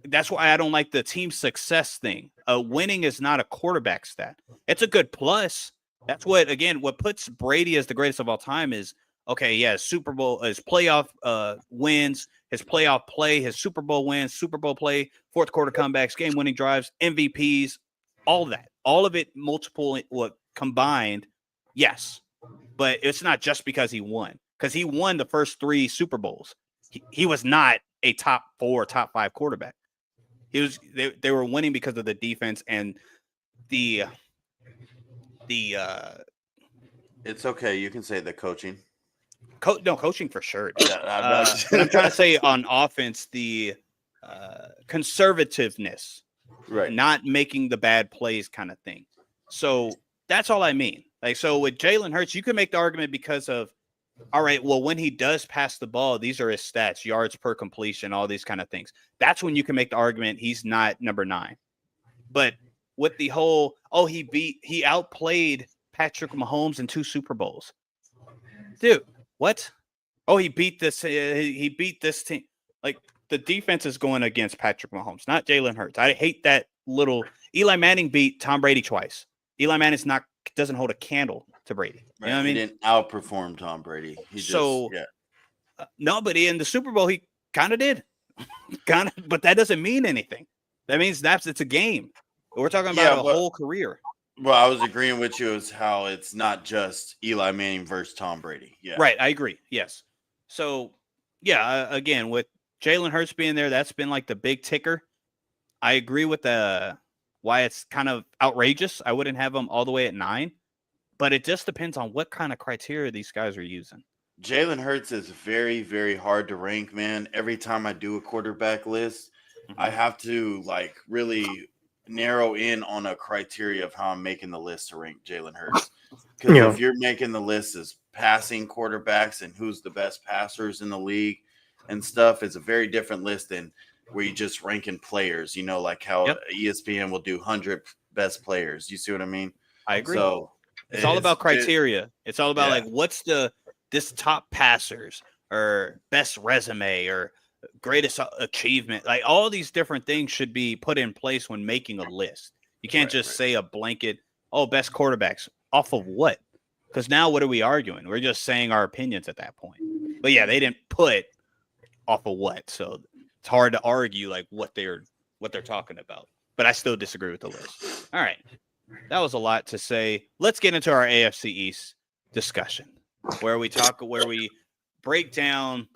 that's why I don't like the team success thing. Winning is not a quarterback stat. It's a good plus. That's what puts Brady as the greatest of all time is, okay, yeah, Super Bowl, his playoff wins, his playoff play, his Super Bowl wins, Super Bowl play, fourth quarter comebacks, game-winning drives, MVPs, all that. All of it combined, yes. But it's not just because he won. Because he won the first 3 Super Bowls. He was not a top 4, top 5 quarterback. They were winning because of the defense and the It's okay. You can say the coaching. Coaching for sure. But I'm trying to say on offense, the conservativeness, Right. not making the bad plays kind of thing. So that's all I mean. Like, so with Jalen Hurts, you can make the argument because of, all right, well, when he does pass the ball, these are his stats, yards per completion, all these kind of things. That's when you can make the argument he's not number 9. But with the whole, he outplayed Patrick Mahomes in 2 Super Bowls. Dude, what? Oh, he beat this team. Like, the defense is going against Patrick Mahomes, not Jalen Hurts. I hate that little. Eli Manning beat Tom Brady twice. Eli Manning doesn't hold a candle to Brady. You know what I mean? He didn't outperform Tom Brady. No, but in the Super Bowl, he kind of did. But that doesn't mean anything. That means it's a game. We're talking about a whole career. Well, I was agreeing with you as how it's not just Eli Manning versus Tom Brady. Yeah. Right. I agree. Yes. So, yeah, again, with Jalen Hurts being there, that's been like the big ticker. I agree with why it's kind of outrageous. I wouldn't have them all the way at 9, but it just depends on what kind of criteria these guys are using. Jalen Hurts is very, very hard to rank, man. Every time I do a quarterback list, I have to really narrow in on a criteria of how I'm making the list to rank Jalen Hurts. Because if you're making the list as passing quarterbacks and who's the best passers in the league and stuff, it's a very different list than where you just ranking players, like how ESPN will do 100 best players. You see what I mean? I agree. So it's all about criteria. It's all about what's this top passers or best resume or greatest achievement. Like, all these different things should be put in place when making a list. You can't say a blanket, best quarterbacks off of what? Because now what are we arguing? We're just saying our opinions at that point. But yeah, they didn't put off of what. So it's hard to argue what they're talking about. But I still disagree with the list. All right. That was a lot to say. Let's get into our AFC East discussion where we break down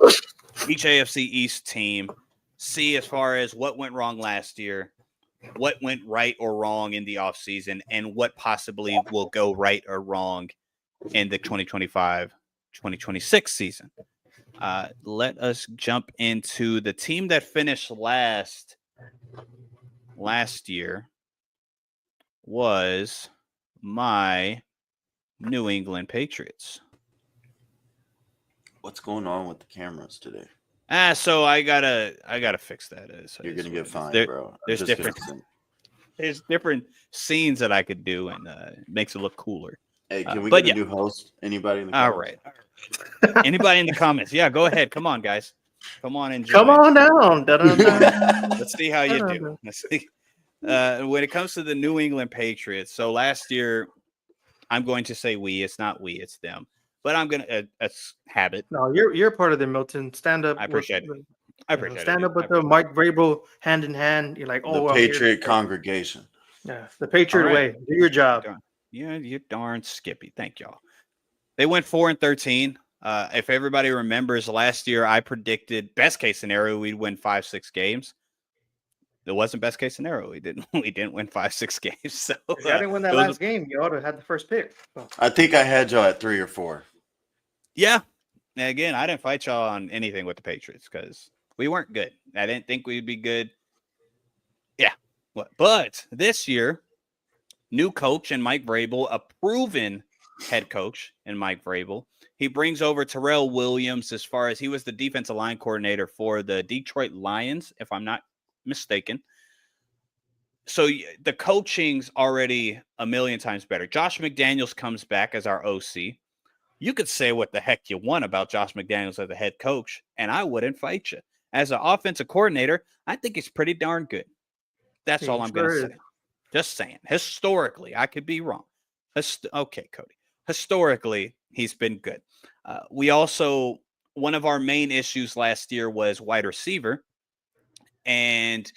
each AFC East team, see as far as what went wrong last year, what went right or wrong in the offseason, and what possibly will go right or wrong in the 2025-2026 season. Let us jump into the team that finished last year was my New England Patriots. What's going on with the cameras today? So I gotta fix that. You're gonna get fined, bro. There's different scenes that I could do, and it makes it look cooler. Hey, can we get a new host? Anybody in the comments? All right. Anybody in the comments? Yeah, go ahead. Come on, guys. Come on and come on down. Let's see how you do. Let's see. When it comes to the New England Patriots, so last year, I'm going to say we. It's not we. It's them. But I'm gonna habit. No, you're part of the Milton. Stand up. I appreciate it. Stand up with the Mike Vrabel hand in hand. You're like, the Patriot congregation. Yeah, the Patriot way. Do your job. Yeah, you darn Skippy. Thank y'all. They went 4-13. If everybody remembers, last year I predicted best case scenario we'd win 5-6 games. It wasn't best case scenario. We didn't win 5-6 games. So I didn't win that last game. You ought to have had the first pick. So. I think I had y'all at 3 or 4. Yeah. Again, I didn't fight y'all on anything with the Patriots because we weren't good. I didn't think we'd be good. Yeah. But this year, new coach and Mike Vrabel, a proven head coach and Mike Vrabel. He brings over Terrell Williams as far as he was the defensive line coordinator for the Detroit Lions, if I'm not mistaken. So the coaching's already a million times better. Josh McDaniels comes back as our OC. You could say what the heck you want about Josh McDaniels as the head coach, and I wouldn't fight you. as an offensive coordinator, I think he's pretty darn good. That's Yeah, all he I'm going to sure say. is. Just saying. Historically, I could be wrong. Okay, Cody. Historically, he's been good. We also, one of our main issues last year was wide receiver. And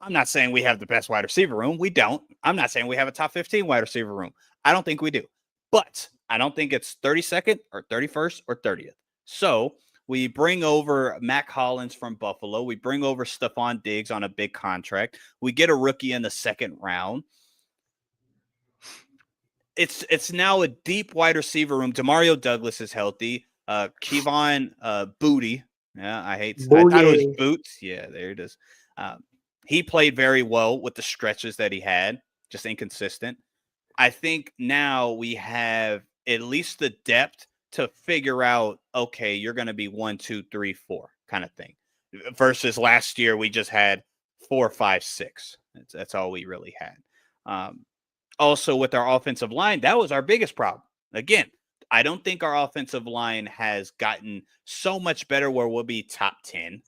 I'm not saying we have the best wide receiver room. We don't. I'm not saying we have a top 15 wide receiver room. I don't think we do. But I don't think it's 32nd or 31st or 30th. So we bring over Mac Hollins from Buffalo. We bring over Stephon Diggs on a big contract. We get a rookie in the second round. It's now a deep wide receiver room. Demario Douglas is healthy. Kevon Booty. Yeah, I thought it was Booyah. Boots. Yeah, there it is. He played very well with the stretches that he had, just inconsistent. I think now we have at least the depth to figure out, okay, you're going to be 1, 2, 3, 4 kind of thing. Versus last year, we just had 4, 5, 6. That's all we really had. Also, with our offensive line, that was our biggest problem. Again, I don't think our offensive line has gotten so much better where we'll be top 10,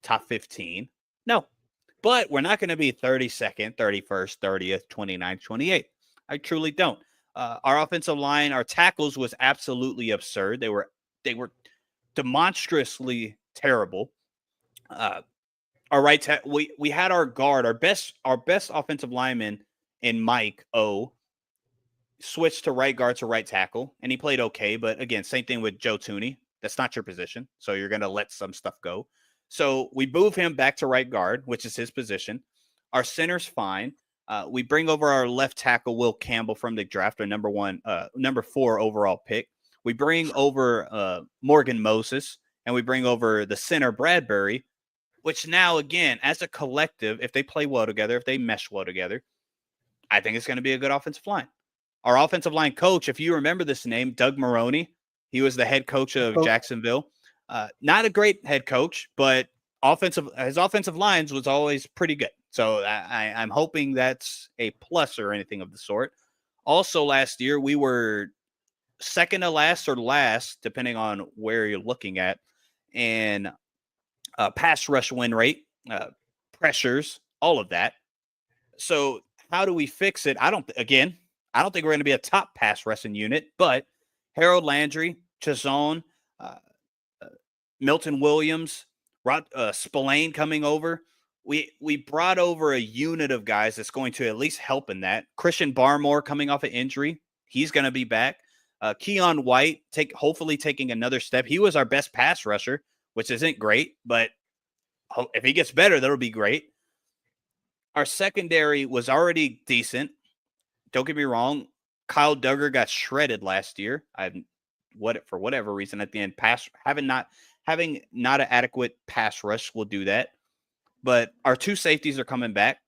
top 15. No, but we're not going to be 32nd, 31st, 30th, 29th, 28th. I truly don't. Our offensive line, our tackles was absolutely absurd. They were demonstrably terrible. Our right we had our guard, our best offensive lineman in Mike O switched to right guard to right tackle, and he played okay. But again, same thing with Joe Tooney. That's not your position, so you're going to let some stuff go. So we move him back to right guard, which is his position. Our center's fine. We bring over our left tackle, Will Campbell, from the draft, our number 4 overall pick. We bring over Morgan Moses, and we bring over the center, Bradbury, which now, again, as a collective, if they play well together, if they mesh well together, I think it's going to be a good offensive line. Our offensive line coach, if you remember this name, Doug Maroney, he was the head coach of Jacksonville. Not a great head coach, but his offensive lines was always pretty good. So I'm hoping that's a plus or anything of the sort. Also, last year, we were second to last or last, depending on where you're looking at, in pass rush win rate, pressures, all of that. So how do we fix it? I don't think we're going to be a top pass rushing unit, but Harold Landry, Chazone, Milton Williams, Spillane coming over. We brought over a unit of guys that's going to at least help in that. Christian Barmore coming off an injury. He's going to be back. Keon White hopefully taking another step. He was our best pass rusher, which isn't great, but if he gets better, that'll be great. Our secondary was already decent. Don't get me wrong. Kyle Duggar got shredded last year. For whatever reason at the end, having not an adequate pass rush will do that. But our 2 safeties are coming back.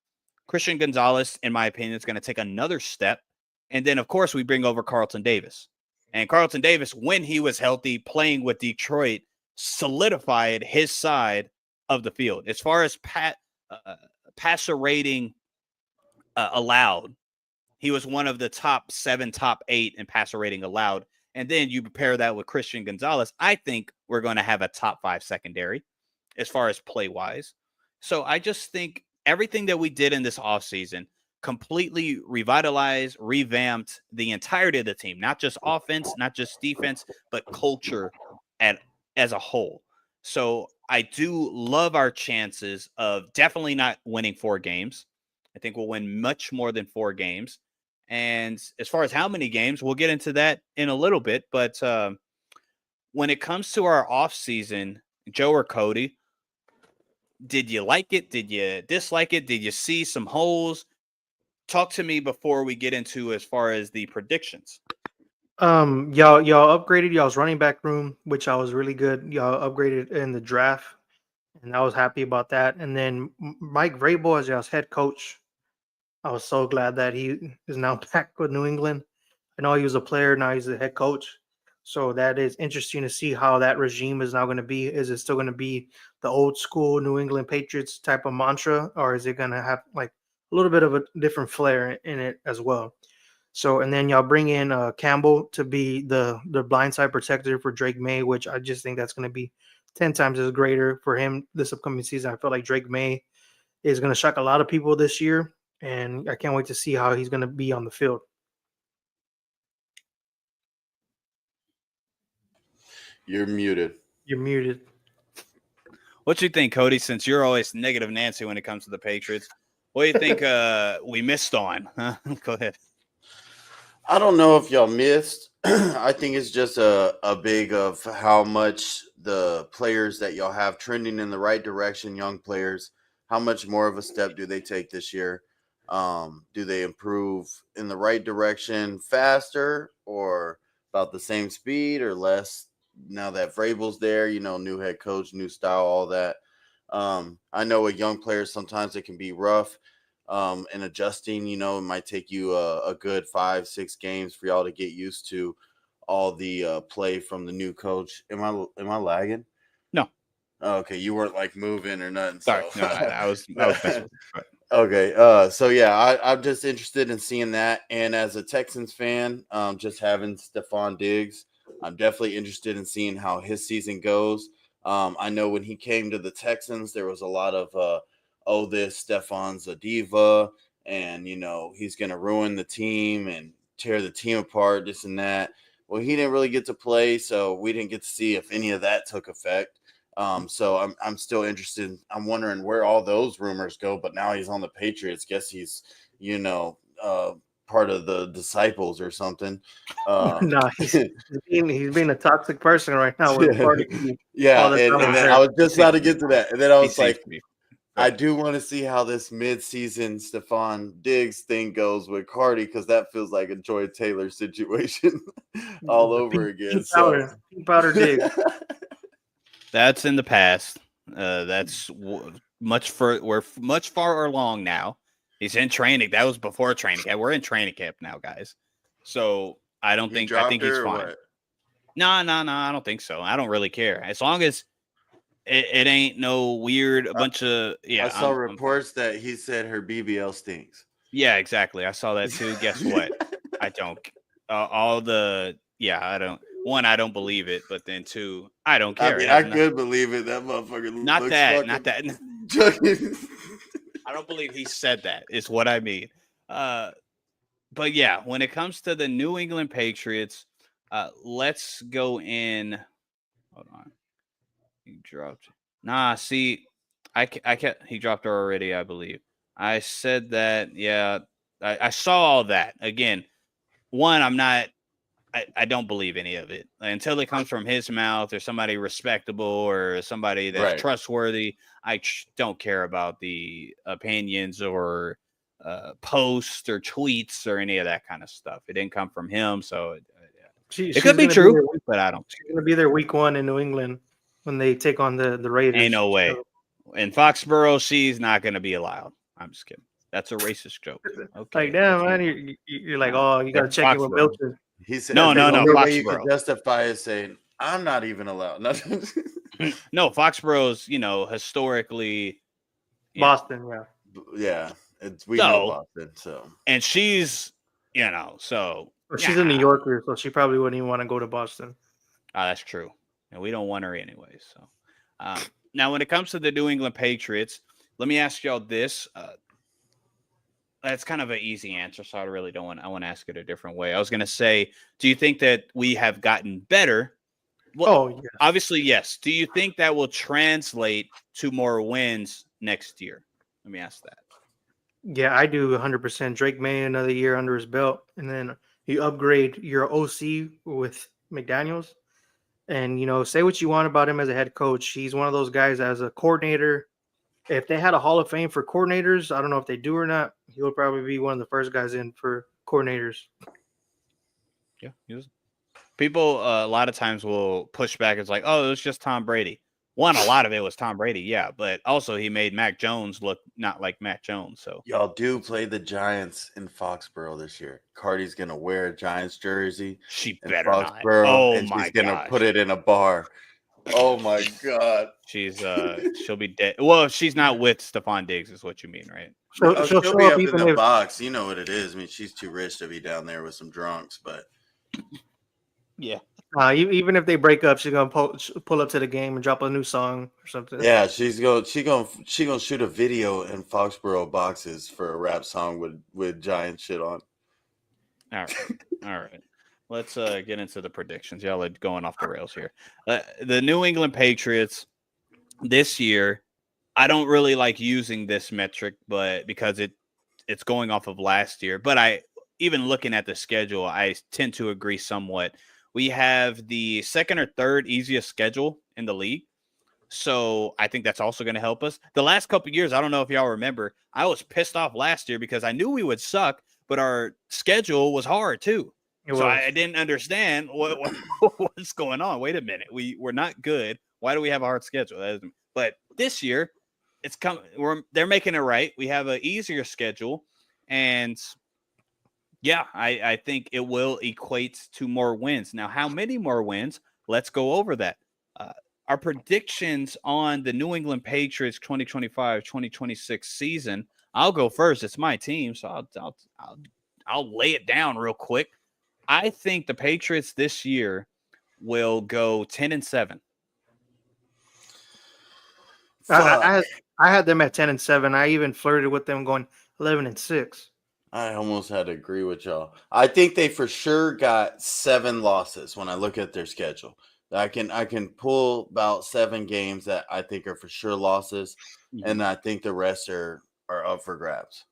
Christian Gonzalez, in my opinion, is going to take another step. And then, of course, we bring over Carlton Davis. And Carlton Davis, when he was healthy, playing with Detroit, solidified his side of the field. As far as passer rating allowed, he was one of the top 7, top 8 in passer rating allowed. And then you pair that with Christian Gonzalez, I think we're going to have a top 5 secondary as far as play-wise. So I just think everything that we did in this offseason completely revitalized, revamped the entirety of the team, not just offense, not just defense, but culture as a whole. So I do love our chances of definitely not winning 4 games. I think we'll win much more than 4 games. And as far as how many games, we'll get into that in a little bit. But when it comes to our offseason, Joe or Cody, did you like it? Did you dislike it? Did you see some holes? Talk to me before we get into as far as the predictions. Y'all upgraded y'all's running back room, which I was really good. Y'all upgraded in the draft, and I was happy about that. And then Mike Vrabel as y'all's head coach, I was so glad that he is now back with New England. I know he was a player, now he's the head coach. So that is interesting to see how that regime is now going to be. Is it still going to be the old school New England Patriots type of mantra, or is it going to have like a little bit of a different flair in it as well? So, and then y'all bring in Campbell to be the blindside protector for Drake May, which I just think that's going to be 10 times as greater for him this upcoming season. I feel like Drake May is going to shock a lot of people this year, and I can't wait to see how he's going to be on the field. You're muted. You're muted. What you think, Cody? Since you're always negative Nancy when it comes to the Patriots, what do you think we missed on? Huh? Go ahead. I don't know if y'all missed. I think it's just a big of how much the players that y'all have trending in the right direction, young players, how much more of a step do they take this year? Do they improve in the right direction faster or about the same speed or less now that Vrabel's there, new head coach, new style, all that. I know with young players, sometimes it can be rough. And adjusting, it might take you a good 5-6 games for y'all to get used to all the play from the new coach. Am I lagging? No. Oh, okay, you weren't like moving or nothing. Sorry, So. no, I was messing with you. Okay, so yeah, I'm just interested in seeing that. And as a Texans fan, just having Stephon Diggs, I'm definitely interested in seeing how his season goes. I know when he came to the Texans, there was a lot of this Stephon's a diva, and he's going to ruin the team and tear the team apart, this and that. Well, he didn't really get to play, so we didn't get to see if any of that took effect. So I'm still interested. I'm wondering where all those rumors go. But now he's on the Patriots. Guess he's part of the disciples or something. No, he's being a toxic person right now. With yeah, and then I was just about to get to that, and then I was like, I do want to see how this mid-season Stephon Diggs thing goes with Cardi, because that feels like a Joy Taylor situation all over again. Pink powder Diggs. That's in the past. That's we're much far along now. He's in training. That was before training camp. We're in training camp now, guys. So I think he's fine. No, I don't think so. I don't really care. As long as it ain't no weird bunch of I saw reports that he said her BBL stinks. Yeah, exactly. I saw that too. Guess what? I don't. I don't. One, I don't believe it, but then two, I don't care. I mean, I could believe it. That motherfucker not looks that. I don't believe he said that. Is what I mean. But yeah, when it comes to the New England Patriots, let's go in. Hold on. He dropped. Nah, see, I kept. He dropped her already, I believe. I said that. Yeah, I saw all that. Again, one, I'm not. I don't believe any of it until it comes from his mouth or somebody respectable or somebody that's trustworthy. I don't care about the opinions or posts or tweets or any of that kind of stuff. It didn't come from him, so it could be true, but I don't. She's going to be there week 1 in New England when they take on the Raiders. Ain't no way. In Foxborough, she's not going to be allowed. I'm just kidding. That's a racist joke. Okay. Like, damn, man, you're like, oh, you got to check it with Milton. He said, no. Foxborough. You can justify it saying, I'm not even allowed. No, Foxborough's, historically Boston, yeah. We know Boston, so. And she's, so. Well, she's a New Yorker, so she probably wouldn't even want to go to Boston. That's true. And we don't want her anyway. So, now when it comes to the New England Patriots, let me ask y'all this. That's kind of an easy answer, so I really don't want. I want to ask it a different way. I was going to say, do you think that we have gotten better? Well, yes. Obviously, yes. Do you think that will translate to more wins next year? Let me ask that. Yeah, I do 100%. Drake May another year under his belt, and then you upgrade your OC with McDaniels. And say what you want about him as a head coach. He's one of those guys as a coordinator. If they had a Hall of Fame for coordinators, I don't know if they do or not. He'll probably be one of the first guys in for coordinators. Yeah, people a lot of times will push back. It's like, oh, it was just Tom Brady. One, a lot of it was Tom Brady, yeah, but also he made Mac Jones look not like Mac Jones. So y'all do play the Giants in Foxborough this year. Cardi's gonna wear a Giants jersey. She better not. And she's gonna put it in a bar. Oh my God. She'll be dead. Well, she's not with Stephon Diggs, is what you mean, right? She'll She'll show be up up in even the if box. You know what it is. I mean, she's too rich to be down there with some drunks, but Yeah. even if they break up, she's gonna pull up to the game and drop a new song or something. yeah, she gonna shoot a video in Foxborough boxes for a rap song with giant shit on. All right. All right. Let's get into the predictions. Y'all are going off the rails here. The New England Patriots this year, I don't really like using this metric, but because it's going off of last year. But even looking at the schedule, I tend to agree somewhat. We have the second or third easiest schedule in the league. So I think that's also going to help us. The last couple of years, I don't know if y'all remember, I was pissed off last year because I knew we would suck, but our schedule was hard too. So I didn't understand what's going on. Wait a minute, we're not good. Why do we have a hard schedule? But this year, it's coming. They're making it right. We have an easier schedule, and yeah, I think it will equate to more wins. Now, how many more wins? Let's go over that. Our predictions on the New England Patriots 2025-2026 season. I'll go first. It's my team, so I'll lay it down real quick. I think the Patriots this year will go 10-7. I had them at 10-7. I even flirted with them going 11-6. I almost had to agree with y'all. I think they for sure got 7 losses when I look at their schedule. I can pull about 7 games that I think are for sure losses, and I think the rest are up for grabs.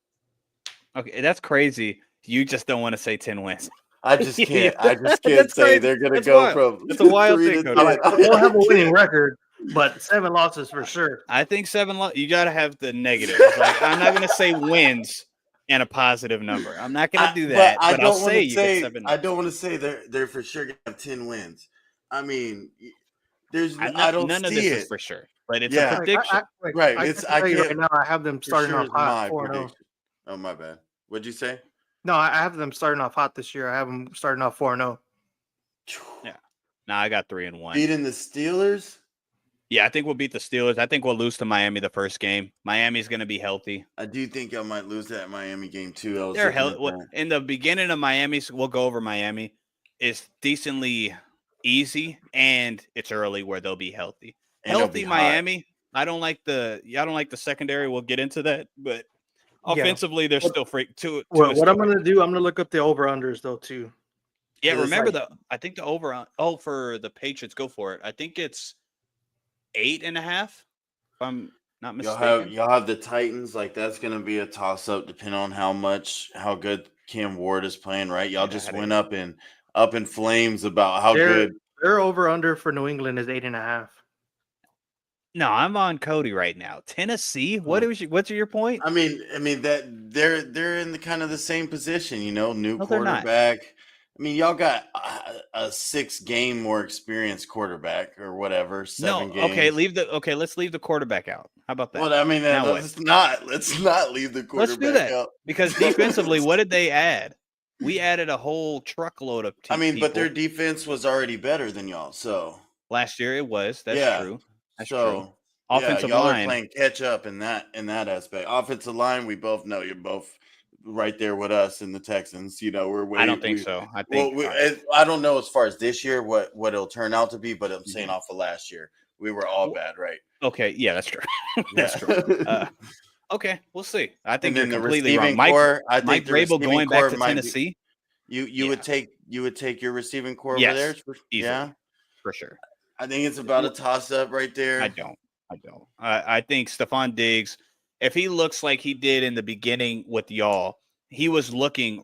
Okay, that's crazy. You just don't want to say 10 wins. I just can't. I just can't say crazy. they're going to That's go wild. from It's a wild 3 thing, to Cody. 10. They'll have a winning record, but 7 losses for sure. I think 7 you got to have the negatives. Like, I'm not going to say wins and a positive number. I'm not going to do that, but I'll say you get 7 wins. I don't want to say they're for sure going to have 10 wins. I mean, I don't none of this is for sure, but it's a prediction. Right. I can't right now. I have them starting off hot 4-0. Oh, my bad. What'd you say? No, I have them starting off hot this year. I have them starting off 4-0. Yeah. Now I got 3-1. Beating the Steelers? Yeah, I think we'll beat the Steelers. I think we'll lose to Miami the first game. Miami's going to be healthy. I do think I might lose that Miami game too. They're in the beginning of Miami. So we'll go over Miami. It's decently easy, and it's early where they'll be healthy. Healthy Miami. I don't like the secondary. We'll get into that, but offensively, they're still freak. What I'm going to do, I'm going to look up the over-unders, though, too. Yeah, remember I think the over for the Patriots, go for it. I think it's 8.5, if I'm not mistaken. Y'all have the Titans. Like, that's going to be a toss-up depending on how good Cam Ward is playing, right? Y'all just went up in flames about how good. Their over-under for New England is 8.5. No, I'm on Cody right now. Tennessee. What's your point? I mean that they're in the kind of the same position, new quarterback. I mean, y'all got a 6-game more experienced quarterback or whatever. 7 games. Okay, let's leave the quarterback out. How about that? Well, I mean, let's not leave the quarterback let's do that out. Because defensively, what did they add? We added a whole truckload of people. But their defense was already better than y'all. So last year it was. That's true. That's true. Offensive line, are playing catch up in that aspect. Offensive line, we both know you're both right there with us in the Texans. We're I don't think so. I think I don't know as far as this year what it'll turn out to be, but I'm saying off of last year, we were all bad, right? Okay, yeah, that's true. That's true. Okay, we'll see. I think you're completely wrong. Mike Vrabel going back to Tennessee. You would take your receiving core over there? Easily, for sure. I think it's about a toss-up right there. I don't. I think Stephon Diggs, if he looks like he did in the beginning with y'all, he was looking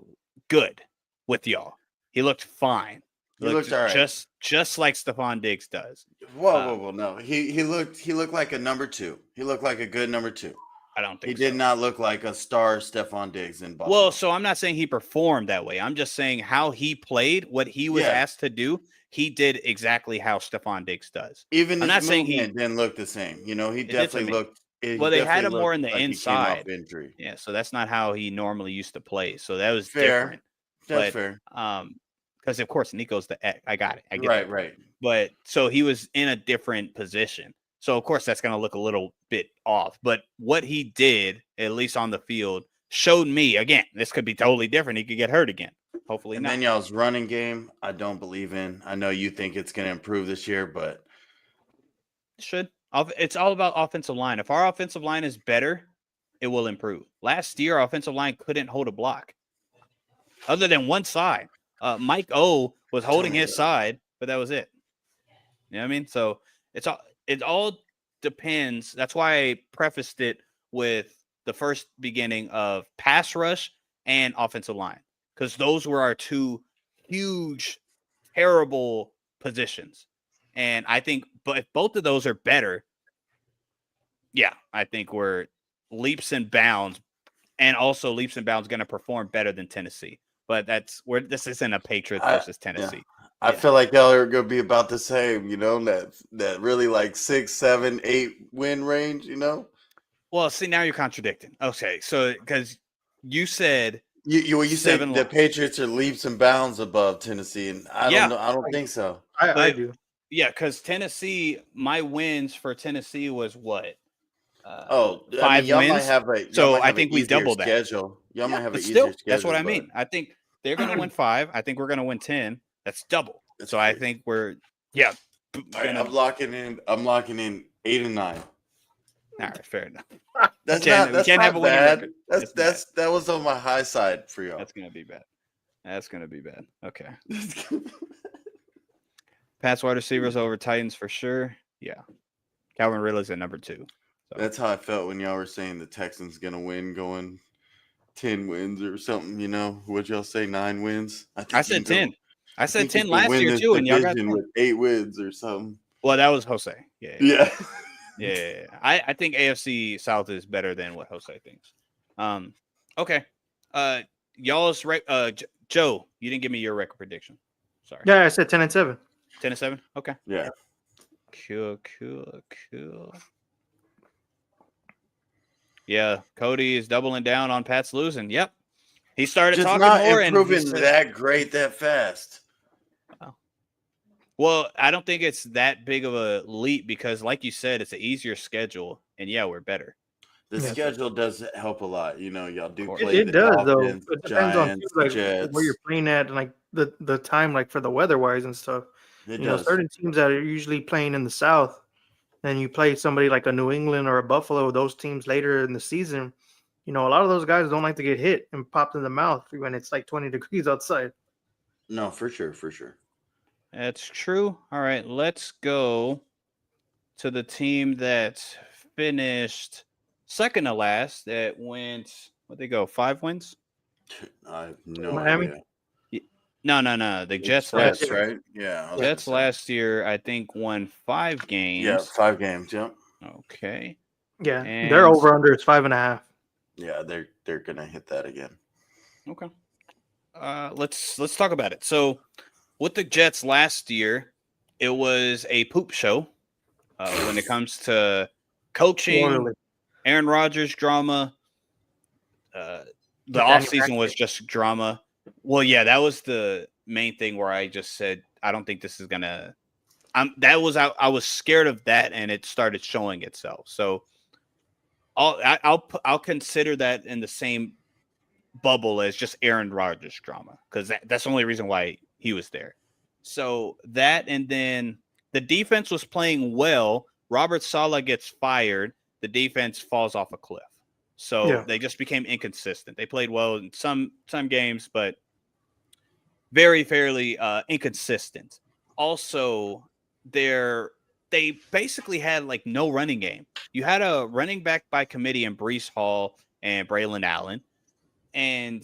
good with y'all. He looked fine. He looked all right. Just like Stephon Diggs does. Whoa, no. He looked like a number 2. He looked like a good number 2. I don't think he did not look like a star Stephon Diggs in Buffalo. Well, so I'm not saying he performed that way. I'm just saying how he played, what he was asked to do. He did exactly how Stephon Diggs does. Even I'm not saying he didn't look the same. He definitely looked. Well, they had him more in the like inside. Injury. Yeah, so that's not how he normally used to play. So that was fair. Different. That's fair. Because of course Nico's the X. I got it. I get right, it. right. but so he was in a different position. So of course that's going to look a little bit off. But what he did, at least on the field, showed me again. This could be totally different. He could get hurt again. Hopefully And not. then y'all's running game, I don't believe in. I know you think it's going to improve this year, but It should. It's all about offensive line. If our offensive line is better, it will improve. Last year, our offensive line couldn't hold a block, other than one side. Mike O was holding his side, but that was it. You know what I mean? So it all depends. That's why I prefaced it with the first beginning of pass rush and offensive line, because those were our two huge, terrible positions. And I think, but if both of those are better, yeah, I think we're leaps and bounds, and also leaps and bounds going to perform better than Tennessee. But that's where this isn't a Patriots versus Tennessee. Yeah. I feel like y'all are going to be about the same, that really like 6, 7, 8 win range, Well, see, now you're contradicting. Okay, so because you said you said seven the Patriots are leaps and bounds above Tennessee, and I don't know. I don't think so. I do. Yeah, because Tennessee, my wins for Tennessee was what? 5 y'all wins. might have I think we doubled that schedule. Y'all might have but an still, easier schedule. that's what I mean. I think they're going to win 5. I think we're going to win 10. That's double. So I think we're All right, I'm locking in 8 and 9. All right, fair enough. That's not bad. That was on my high side for y'all. That's gonna be bad. Okay. Pass wide receivers over Titans for sure. Yeah. Calvin Ridley's at number 2. So. That's how I felt when y'all were saying the Texans gonna win, going 10 wins or something. What'd y'all say? 9 wins? I said 10. I said 10 last year too, and y'all got 10. With 8 wins or something. Well, that was Jose. Yeah. Yeah. I think AFC South is better than what Jose thinks. Okay. Y'all's Joe, you didn't give me your record prediction. Sorry. Yeah, I said 10-7. 10-7. Okay. Yeah. Cool. Yeah, Cody is doubling down on Pat's losing. Yep. He started Just talking not more improving and that great that fast. Well, I don't think it's that big of a leap because, like you said, it's an easier schedule, and yeah, we're better. The schedule does help a lot. Y'all do play. It does, Dolphins, though. It depends Giants, on Jets. where you're playing at and the time, for the weather wise and stuff. It does. Certain teams that are usually playing in the South, and you play somebody like a New England or a Buffalo, those teams later in the season. A lot of those guys don't like to get hit and popped in the mouth when it's like 20 degrees outside. No, for sure. That's true. All right, let's go to the team that finished second to last. That went, what'd they go, 5 wins? I have no Miami? idea. No. The Jets last year. Right? Yeah. Jets last year, I think, won 5 games. Yeah, 5 games. Yep. Okay. Yeah, And their over under is 5.5. Yeah, they're gonna hit that again. Okay. Let's talk about it. So, with the Jets last year, it was a poop show when it comes to coaching, Aaron Rodgers drama. The offseason was just drama. Well, yeah, that was the main thing where I just said, I don't think this is going to – I was scared of that, and it started showing itself. So, I'll consider that in the same bubble as just Aaron Rodgers drama because that's the only reason why he was there. So that, and then the defense was playing well. Robert Saleh gets fired. The defense falls off a cliff. So they just became inconsistent. They played well in some games, but very fairly inconsistent. Also, they basically had like no running game. You had a running back by committee in Breece Hall and Braylon Allen, and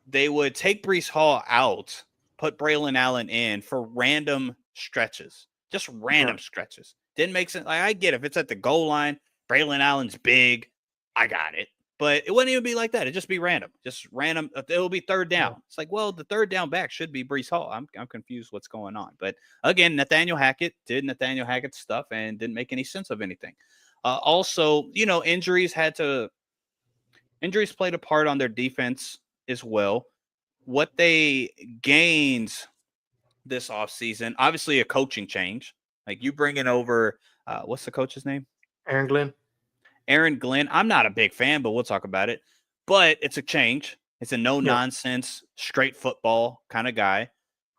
they would take Breece Hall out, put Braylon Allen in for random stretches, just random stretches. Didn't make sense. Like, I get if it's at the goal line, Braylon Allen's big, I got it. But it wouldn't even be like that. It'd just be random. Just random. It'll be third down. It's like, well, the third down back should be Breece Hall. I'm confused what's going on. But again, Nathaniel Hackett did Nathaniel Hackett stuff and didn't make any sense of anything. Also, injuries played a part on their defense as well. What they gained this offseason. Obviously, a coaching change. Like you bringing over, what's the coach's name? Aaron Glenn. Aaron Glenn. I'm not a big fan, but we'll talk about it. But it's a change. It's a no-nonsense, straight football kind of guy.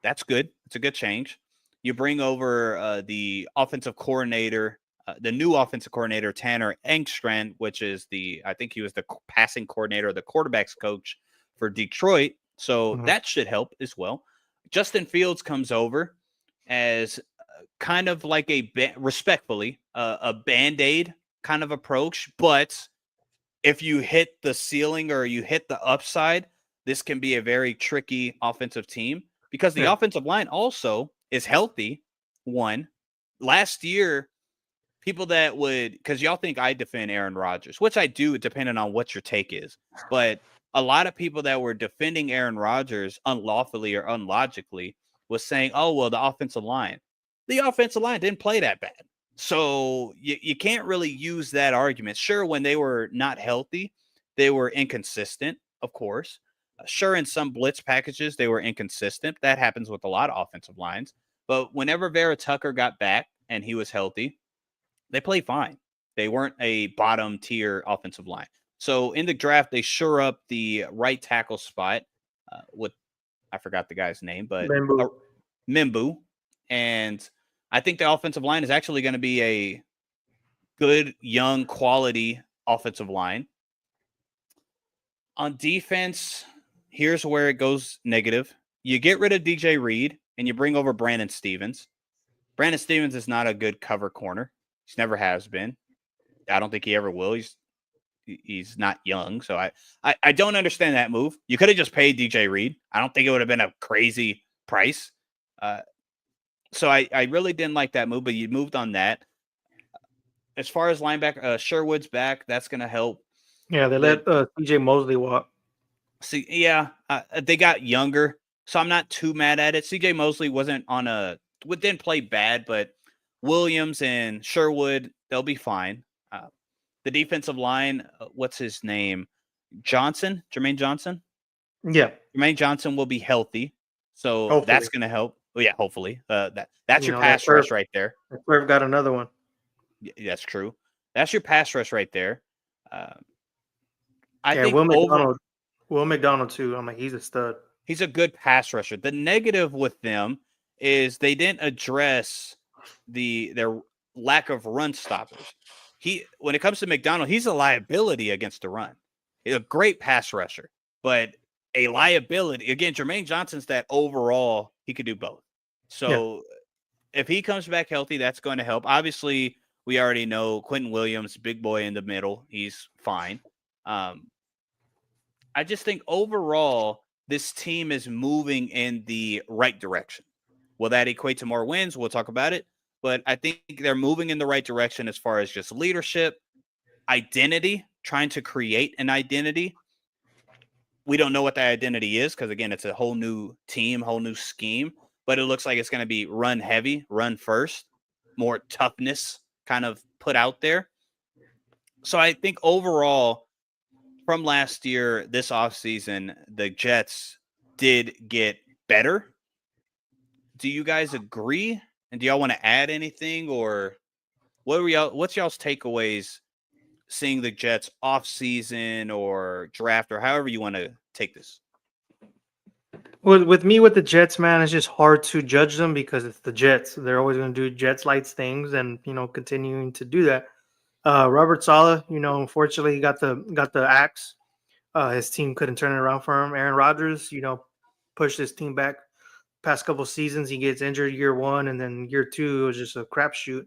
That's good. It's a good change. You bring over the offensive coordinator, the new offensive coordinator, Tanner Engstrand, which is I think he was the passing coordinator, the quarterback's coach for Detroit. So that should help as well. Justin Fields comes over as kind of like respectfully, a Band-Aid kind of approach. But if you hit the ceiling or you hit the upside, this can be a very tricky offensive team because the offensive line also is healthy. One, last year, people that would, because y'all think I defend Aaron Rodgers, which I do, depending on what your take is. But a lot of people that were defending Aaron Rodgers unlawfully or unlogically was saying, oh, well, the offensive line. The offensive line didn't play that bad. So you can't really use that argument. Sure, when they were not healthy, they were inconsistent, of course. Sure, in some blitz packages, they were inconsistent. That happens with a lot of offensive lines. But whenever Vera Tucker got back and he was healthy, they played fine. They weren't a bottom tier offensive line. So in the draft, they shore up the right tackle spot with, I forgot the guy's name, but Mimbu. And I think the offensive line is actually going to be a good, young, quality offensive line. On defense, here's where it goes negative. You get rid of DJ Reed and you bring over Brandon Stevens. Brandon Stevens is not a good cover corner. He never has been. I don't think he ever will. He's not young. So I don't understand that move. You could have just paid DJ Reed. I don't think it would have been a crazy price. So I really didn't like that move, but you moved on that. As far as linebacker, Sherwood's back. That's going to help. Yeah, they let CJ Mosley walk. See, yeah, they got younger, so I'm not too mad at it. CJ Mosley didn't play bad, but Williams and Sherwood, they'll be fine. The defensive line, what's his name? Jermaine Johnson? Yeah. Jermaine Johnson will be healthy, so hopefully. That's going to help. Well, yeah, hopefully. That's your pass rush right there. We've got another one. Yeah, that's true. That's your pass rush right there. I think Will McDonald too. I'm like, he's a stud. He's a good pass rusher. The negative with them is they didn't address their lack of run stoppers. When it comes to McDonald, he's a liability against the run. He's a great pass rusher, but a liability. Again, Jermaine Johnson's that overall, he could do both. So if he comes back healthy, that's going to help. Obviously, we already know Quentin Williams, big boy in the middle. He's fine. I just think overall, this team is moving in the right direction. Will that equate to more wins? We'll talk about it. But I think they're moving in the right direction as far as just leadership, identity, trying to create an identity. We don't know what that identity is because, again, it's a whole new team, whole new scheme. But it looks like it's going to be run heavy, run first, more toughness kind of put out there. So I think overall, from last year, this offseason, the Jets did get better. Do you guys agree? And do y'all want to add anything, or what's y'all's takeaways seeing the Jets off season or draft or however you want to take this? Well, with the Jets, man, it's just hard to judge them because it's the Jets. They're always going to do Jets-lights things, and continuing to do that. Robert Saleh, unfortunately, he got the axe. His team couldn't turn it around for him. Aaron Rodgers, pushed his team back. Past couple seasons, he gets injured year one, and then year two it was just a crapshoot.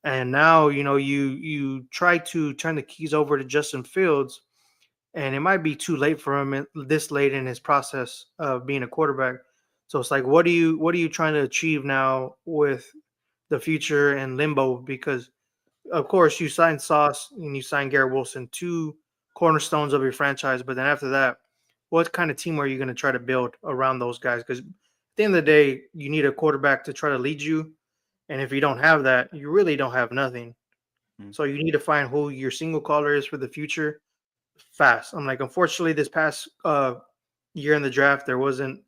And now, you try to turn the keys over to Justin Fields, and it might be too late for him this late in his process of being a quarterback. So it's like, what are you trying to achieve now with the future and limbo? Because of course you signed Sauce and you signed Garrett Wilson, two cornerstones of your franchise. But then after that, what kind of team are you going to try to build around those guys? Because at the end of the day, you need a quarterback to try to lead you. And if you don't have that, you really don't have nothing. So you need to find who your single caller is for the future fast. I'm like, unfortunately, this past year in the draft, there wasn't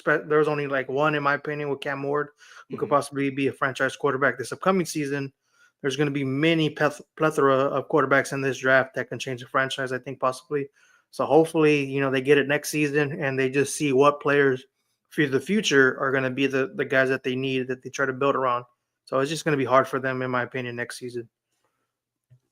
There's only like one, in my opinion, with Cam Ward, who could possibly be a franchise quarterback this upcoming season. There's going to be many plethora of quarterbacks in this draft that can change the franchise, I think, possibly. So hopefully, they get it next season and they just see what players for the future are going to be the guys that they need, that they try to build around. So it's just going to be hard for them, in my opinion, next season.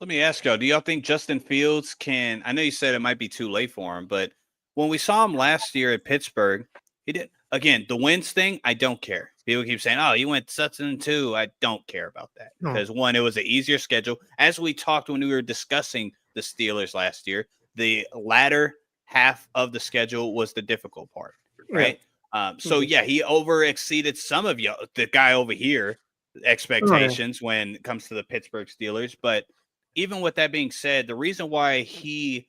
Let me ask y'all, do y'all think Justin Fields can – I know you said it might be too late for him, but when we saw him last year at Pittsburgh, he did – again, the wins thing, I don't care. People keep saying, oh, you went such and two. I don't care about that because, one, it was an easier schedule. As we talked when we were discussing the Steelers last year, the latter half of the schedule was the difficult part, right? Yeah. He over-exceeded some of you, the guy over here, expectations when it comes to the Pittsburgh Steelers, but – even with that being said, the reason why he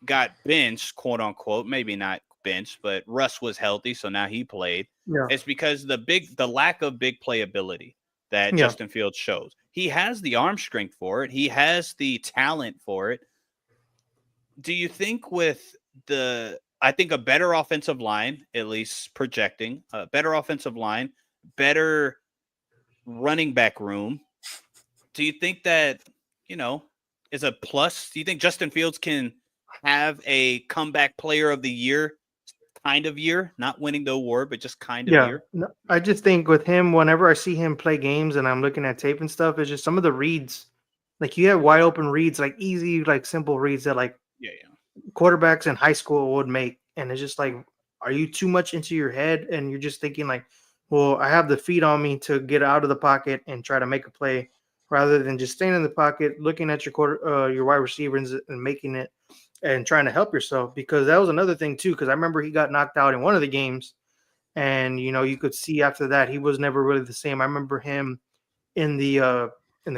got benched, quote unquote, maybe not benched, but Russ was healthy, so now he played. It's because the lack of big playability that Justin Fields shows. He has the arm strength for it. He has the talent for it. Do you think with I think a better offensive line, at least projecting, a better offensive line, better running back room, do you think that is a plus? Do you think Justin Fields can have a comeback player of the year kind of year, not winning the award, but just kind of year? No, I just think with him, whenever I see him play games and I'm looking at tape and stuff, it's just some of the reads, like you have wide open reads, like easy, like simple reads that like quarterbacks in high school would make. And it's just like, are you too much into your head? And you're just thinking like, well, I have the feet on me to get out of the pocket and try to make a play, rather than just staying in the pocket, looking at your wide receivers and making it and trying to help yourself. Because that was another thing too, because I remember he got knocked out in one of the games and, you could see after that, he was never really the same. I remember him in the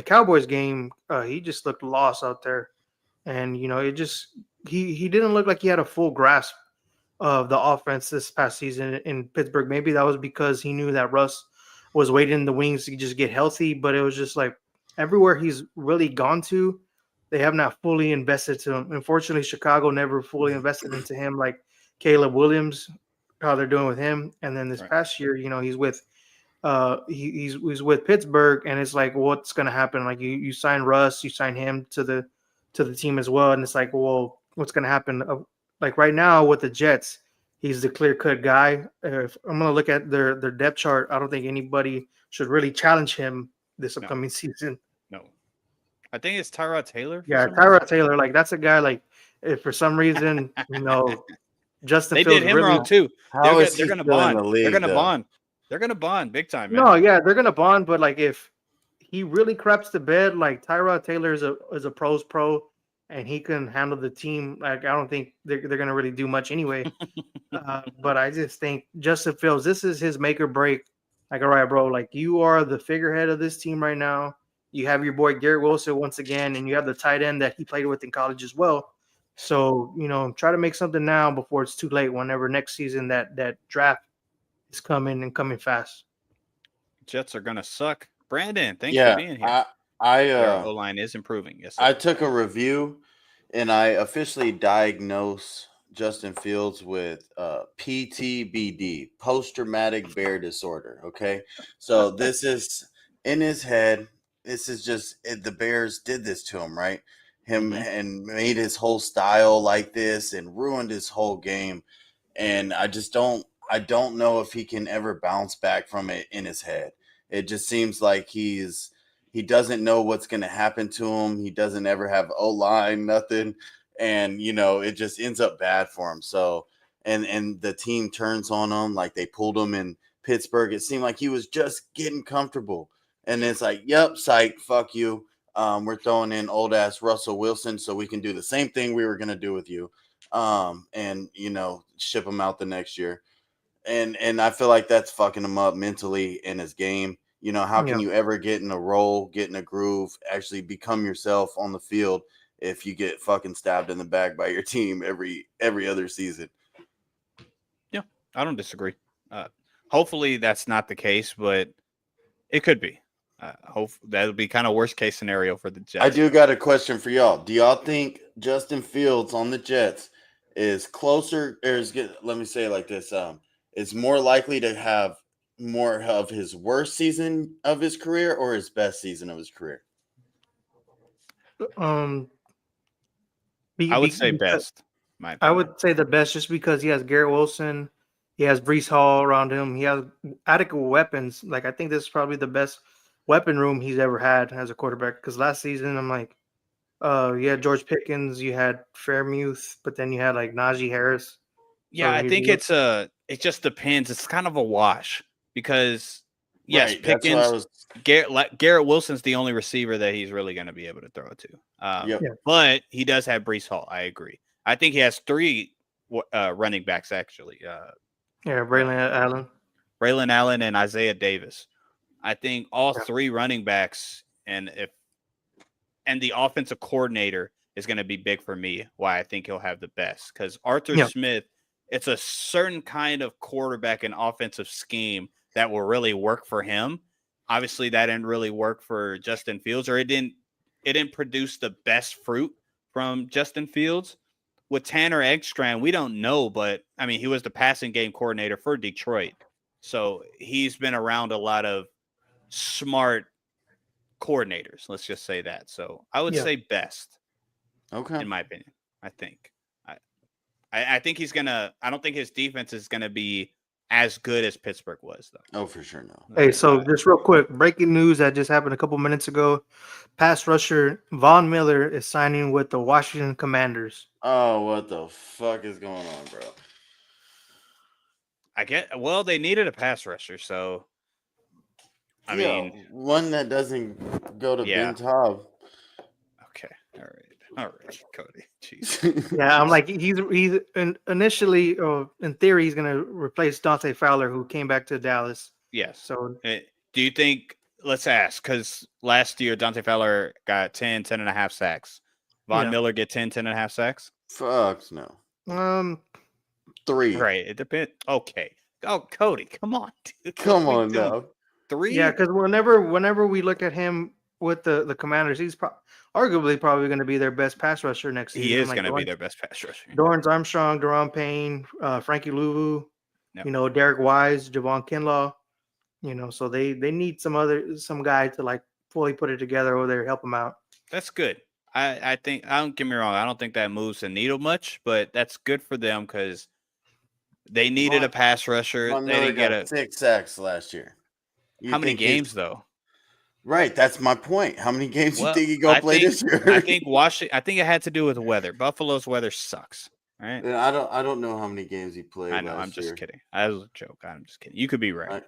Cowboys game. He just looked lost out there. And, it just, he didn't look like he had a full grasp of the offense this past season in Pittsburgh. Maybe that was because he knew that Russ was waiting in the wings to just get healthy, but it was just like, everywhere he's really gone to, they have not fully invested to him. Unfortunately, Chicago never fully invested into him like Caleb Williams, how they're doing with him. And then this past year, he's with he's with Pittsburgh, and it's like, what's going to happen? Like you sign Russ, you sign him to the team as well, and it's like, well, what's going to happen? Like right now with the Jets, he's the clear-cut guy. If I'm going to look at their depth chart, I don't think anybody should really challenge him this upcoming season. No. I think it's Tyrod Taylor. Tyrod Taylor. Like, that's a guy, like, if for some reason, Justin they Fields did him wrong, too. They're going to bond. They're going to bond. They're going to bond big time, man. No, yeah, they're going to bond. But, like, if he really craps the bed, like, Tyrod Taylor is a pro's pro, and he can handle the team. Like, I don't think they're going to really do much anyway. But I just think Justin Fields, this is his make or break. Like, all right, bro, like, you are the figurehead of this team right now. You have your boy Garrett Wilson once again, and you have the tight end that he played with in college as well. So, try to make something now before it's too late, whenever next season that draft is coming fast. Jets are going to suck. Brandon, thanks for being here. Their O-line is improving. Yes, sir. I took a review, and I officially diagnosed Justin Fields with PTBD, post-traumatic bear disorder, okay? So this is in his head. This is just the Bears did this to him, right? And made his whole style like this and ruined his whole game. And I don't know if he can ever bounce back from it in his head. It just seems like he doesn't know what's going to happen to him. He doesn't ever have O-line, nothing. And, it just ends up bad for him. So, and the team turns on him like they pulled him in Pittsburgh. It seemed like he was just getting comfortable. And it's like, yep, psych, fuck you. We're throwing in old ass Russell Wilson so we can do the same thing we were going to do with you. And ship him out the next year. And I feel like that's fucking him up mentally in his game. How can you ever get in a role, get in a groove, actually become yourself on the field if you get fucking stabbed in the back by your team every other season? Yeah, I don't disagree. Hopefully that's not the case, but it could be. That'll be kind of worst case scenario for the Jets. I do got a question for y'all. Do y'all think Justin Fields on the Jets is closer, or let me say it like this, is more likely to have more of his worst season of his career or his best season of his career? Um, I would say because best, my I opinion. would say the best just because he has Garrett Wilson, he has Brees Hall around him, he has adequate weapons. Like I think this is probably the best weapon room he's ever had as a quarterback. Because last season, I'm like, you had George Pickens, you had Fairmouth, but then you had like Najee Harris. Yeah, So I he think looked, it just depends. It's kind of a wash because yes, Right. That's what I Pickens, was. Garrett Wilson's the only receiver that he's really going to be able to throw it to. Yep. Yeah. But he does have Brees Hall. I agree. I think he has three running backs actually. yeah, Braylon Allen. Braylon Allen and Isaiah Davis. I think all Yeah. three running backs and the offensive coordinator is going to be big for me. Why I think he'll have the best because Arthur Yeah. Smith. It's a certain kind of quarterback and offensive scheme that will really work for him. Obviously, that didn't really work for Justin Fields, or it didn't produce the best fruit from Justin Fields. With Tanner Eggstrand, we don't know, but I mean, he was the passing game coordinator for Detroit. So he's been around a lot of smart coordinators. Let's just say that. So I would Yeah. say best, Okay. in my opinion. I think he's gonna. I don't think his defense is gonna be as good as Pittsburgh was, though. Oh, for sure. No. Hey, so just real quick, breaking news that just happened a couple minutes ago. Pass rusher Von Miller is signing with the Washington Commanders. Oh, what the fuck is going on, bro? Well, they needed a pass rusher, so I mean, one that doesn't go to Yeah. Ben Taub. okay, all right, Cody. Jeez. Yeah, I'm like he's initially, in theory, he's gonna replace Dante Fowler, who came back to Dallas. Yes. So Do you think? Let's ask, because last year Dante Fowler got 10 and a half sacks. Von Yeah. Miller get 10 and a half sacks. Fucks no. 3. Right. It depends. Okay. Oh, Cody, come on, dude. Come What are we on doing? now. 3. yeah, because whenever we look at him with the Commanders, he's arguably probably going to be their best pass rusher next season. He is Like going to be their best pass rusher. Dorrance Armstrong, Deron Payne, Frankie Louvu, Yep. Derek Wise, Javon Kinlaw. So they need some guy to like fully put it together over there, help them out. That's good. I think, I don't get me wrong, I don't think that moves the needle much, but that's good for them because they needed a pass rusher. Von They Miller didn't get got 6 sacks last year. You how many think he's- games though? Right, that's my point. How many games Well, you think he gonna play this year? I think Washington. I think it had to do with the weather. Buffalo's weather sucks. Right? And I don't know how many games he played. I know. I'm just kidding. That was a joke. I'm just kidding. You could be right.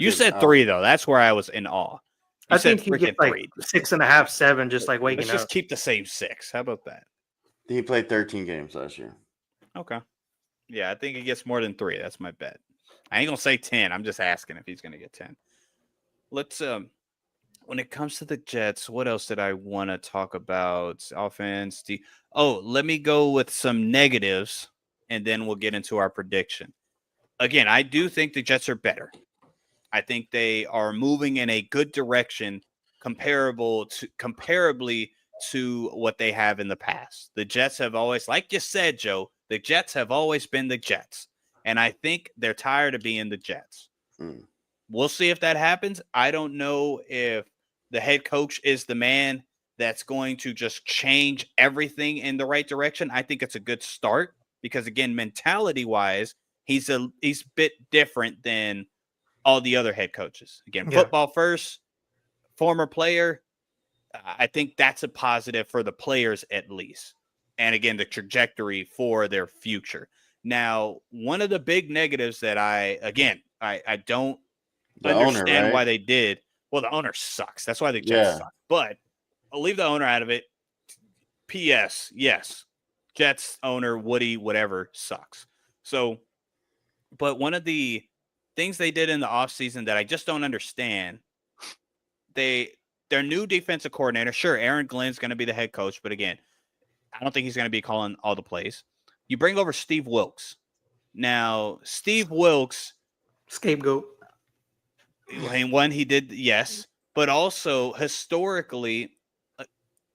You said 3 though. That's where I was in awe. I think he gets like 6.5, 7, just like waking Let's up. just keep the same 6. How about that? He played 13 games last year. Okay. Yeah, I think he gets more than 3. That's my bet. I ain't gonna say 10. I'm just asking if he's gonna get 10. Let's when it comes to the Jets, what else did I want to talk about? Offense. Let me go with some negatives, and then we'll get into our prediction. Again, I do think the Jets are better. I think they are moving in a good direction, comparably to what they have in the past. The Jets have always, like you said, Joe, the Jets have always been the Jets, and I think they're tired of being the Jets. We'll see if that happens. I don't know if the head coach is the man that's going to just change everything in the right direction. I think it's a good start because, again, mentality-wise, he's a bit different than all the other head coaches. Again, football first, former player. I think that's a positive for the players at least. And again, the trajectory for their future. Now, one of the big negatives that I don't understand why they did. Well, the owner sucks. That's why the Jets suck. But I'll leave the owner out of it. P.S. Yes, Jets owner, Woody, whatever, sucks. So, but one of the things they did in the offseason that I just don't understand, their new defensive coordinator, sure, Aaron Glenn's going to be the head coach, but again, I don't think he's going to be calling all the plays. You bring over Steve Wilks. Now, Steve Wilks, scapegoat. One, he did, yes, but also historically,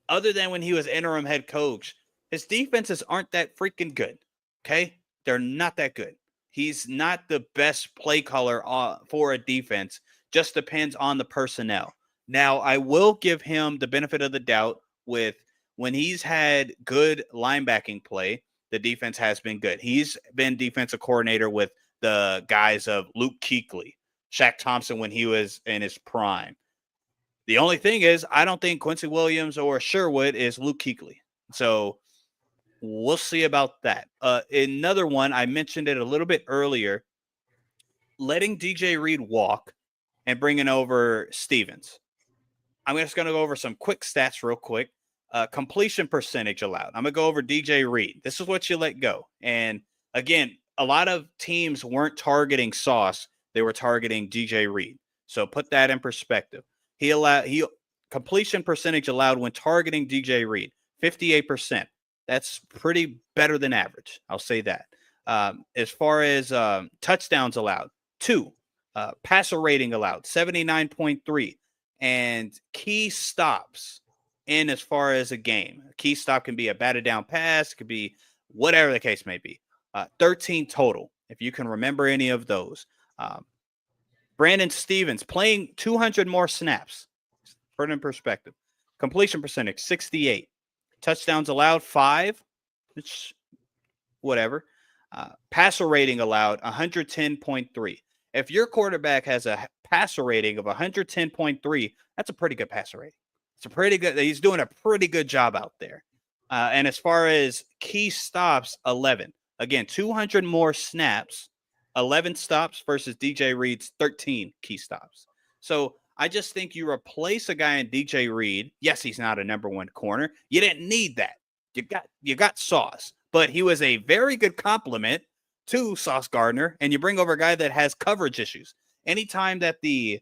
other than when he was interim head coach, his defenses aren't that freaking good. Okay, they're not that good. He's not the best play caller for a defense. Just depends on the personnel. Now, I will give him the benefit of the doubt with when he's had good linebacking play, the defense has been good. He's been defensive coordinator with the guys of Luke Kuechly, Shaq Thompson when he was in his prime. The only thing is, I don't think Quincy Williams or Sherwood is Luke Kuechly. So we'll see about that. Another one, I mentioned it a little bit earlier, letting DJ Reed walk and bringing over Stevens. I'm just going to go over some quick stats real quick. Completion percentage allowed. I'm going to go over DJ Reed. This is what you let go. And again, a lot of teams weren't targeting Sauce. They were targeting DJ Reed. So put that in perspective. He completion percentage allowed when targeting DJ Reed, 58%. That's pretty better than average. I'll say that. As far as touchdowns allowed, 2. Passer rating allowed, 79.3. And key stops in as far as a game. A key stop can be a batted down pass, could be whatever the case may be. 13 total, if you can remember any of those. Brandon Stevens playing 200 more snaps. Put it in perspective. Completion percentage, 68. Touchdowns allowed, 5. Which, whatever. Passer rating allowed, 110.3. If your quarterback has a passer rating of 110.3, that's a pretty good passer rating. It's a pretty good. He's doing a pretty good job out there. And as far as key stops, 11. Again, 200 more snaps, 11 stops versus DJ Reed's 13 key stops. So I just think you replace a guy in DJ Reed. Yes, he's not a number 1 corner. You didn't need that. You got Sauce, but he was a very good complement to Sauce Gardner, and you bring over a guy that has coverage issues. Anytime that the